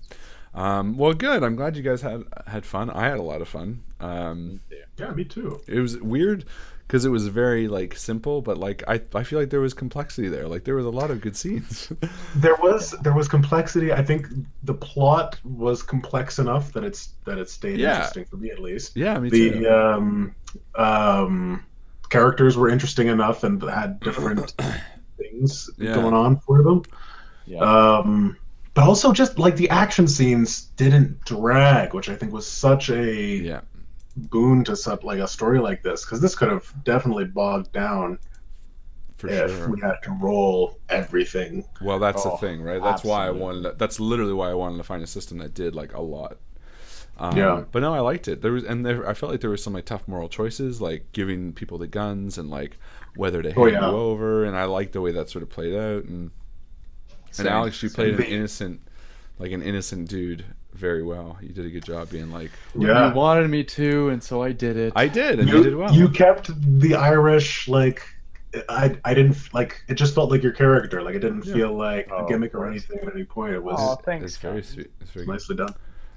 Well, good. I'm glad you guys had fun. I had a lot of fun. Yeah, me too. It was weird because it was very like simple, but like I feel like there was complexity there. Like there was a lot of good scenes. There was complexity. I think the plot was complex enough that it stayed interesting for me at least. Yeah, me too. Characters were interesting enough and had different things going on for them. Yeah. But also just like the action scenes didn't drag, which I think was such a boon to like a story like this, because this could have definitely bogged down if we had to roll everything. Well, that's the thing, right? That's why I wanted. That's literally why I wanted to find a system that did like a lot. But no, I liked it. I felt like there was some like tough moral choices, like giving people the guns and like whether to hand you over, and I liked the way that sort of played out. And Alex, you played an innocent dude very well. You did a good job being like, you wanted me to, and so I did it. I did, and you did well. You kept the Irish like. I didn't like. It just felt like your character. Like it didn't feel like a gimmick or anything at any point. It was. Thanks. It's very sweet. It's very nicely done.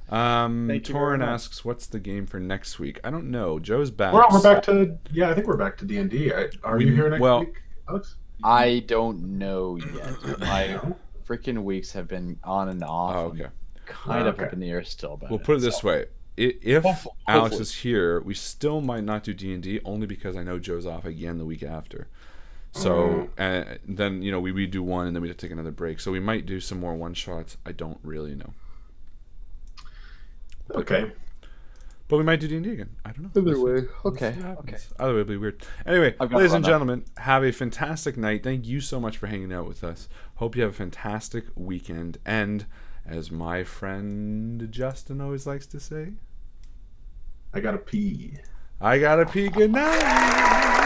Torin asks, "What's the game for next week?" I don't know. Joe's back. We're back to I think we're back to D&D. Are you here next week, Alex? I don't know yet. My freaking weeks have been on and off. Oh, okay. Kind of up in the air still. We'll put it this way: if Alex is here, we still might not do D&D only because I know Joe's off again the week after. So and then we do one and then we have to take another break. So we might do some more one shots. I don't really know. Okay. But we might do D&D again. I don't know. Either way. Okay. Either way, it'll be weird. Anyway, ladies and gentlemen, have a fantastic night. Thank you so much for hanging out with us. Hope you have a fantastic weekend. And as my friend Justin always likes to say, I gotta pee. Good night.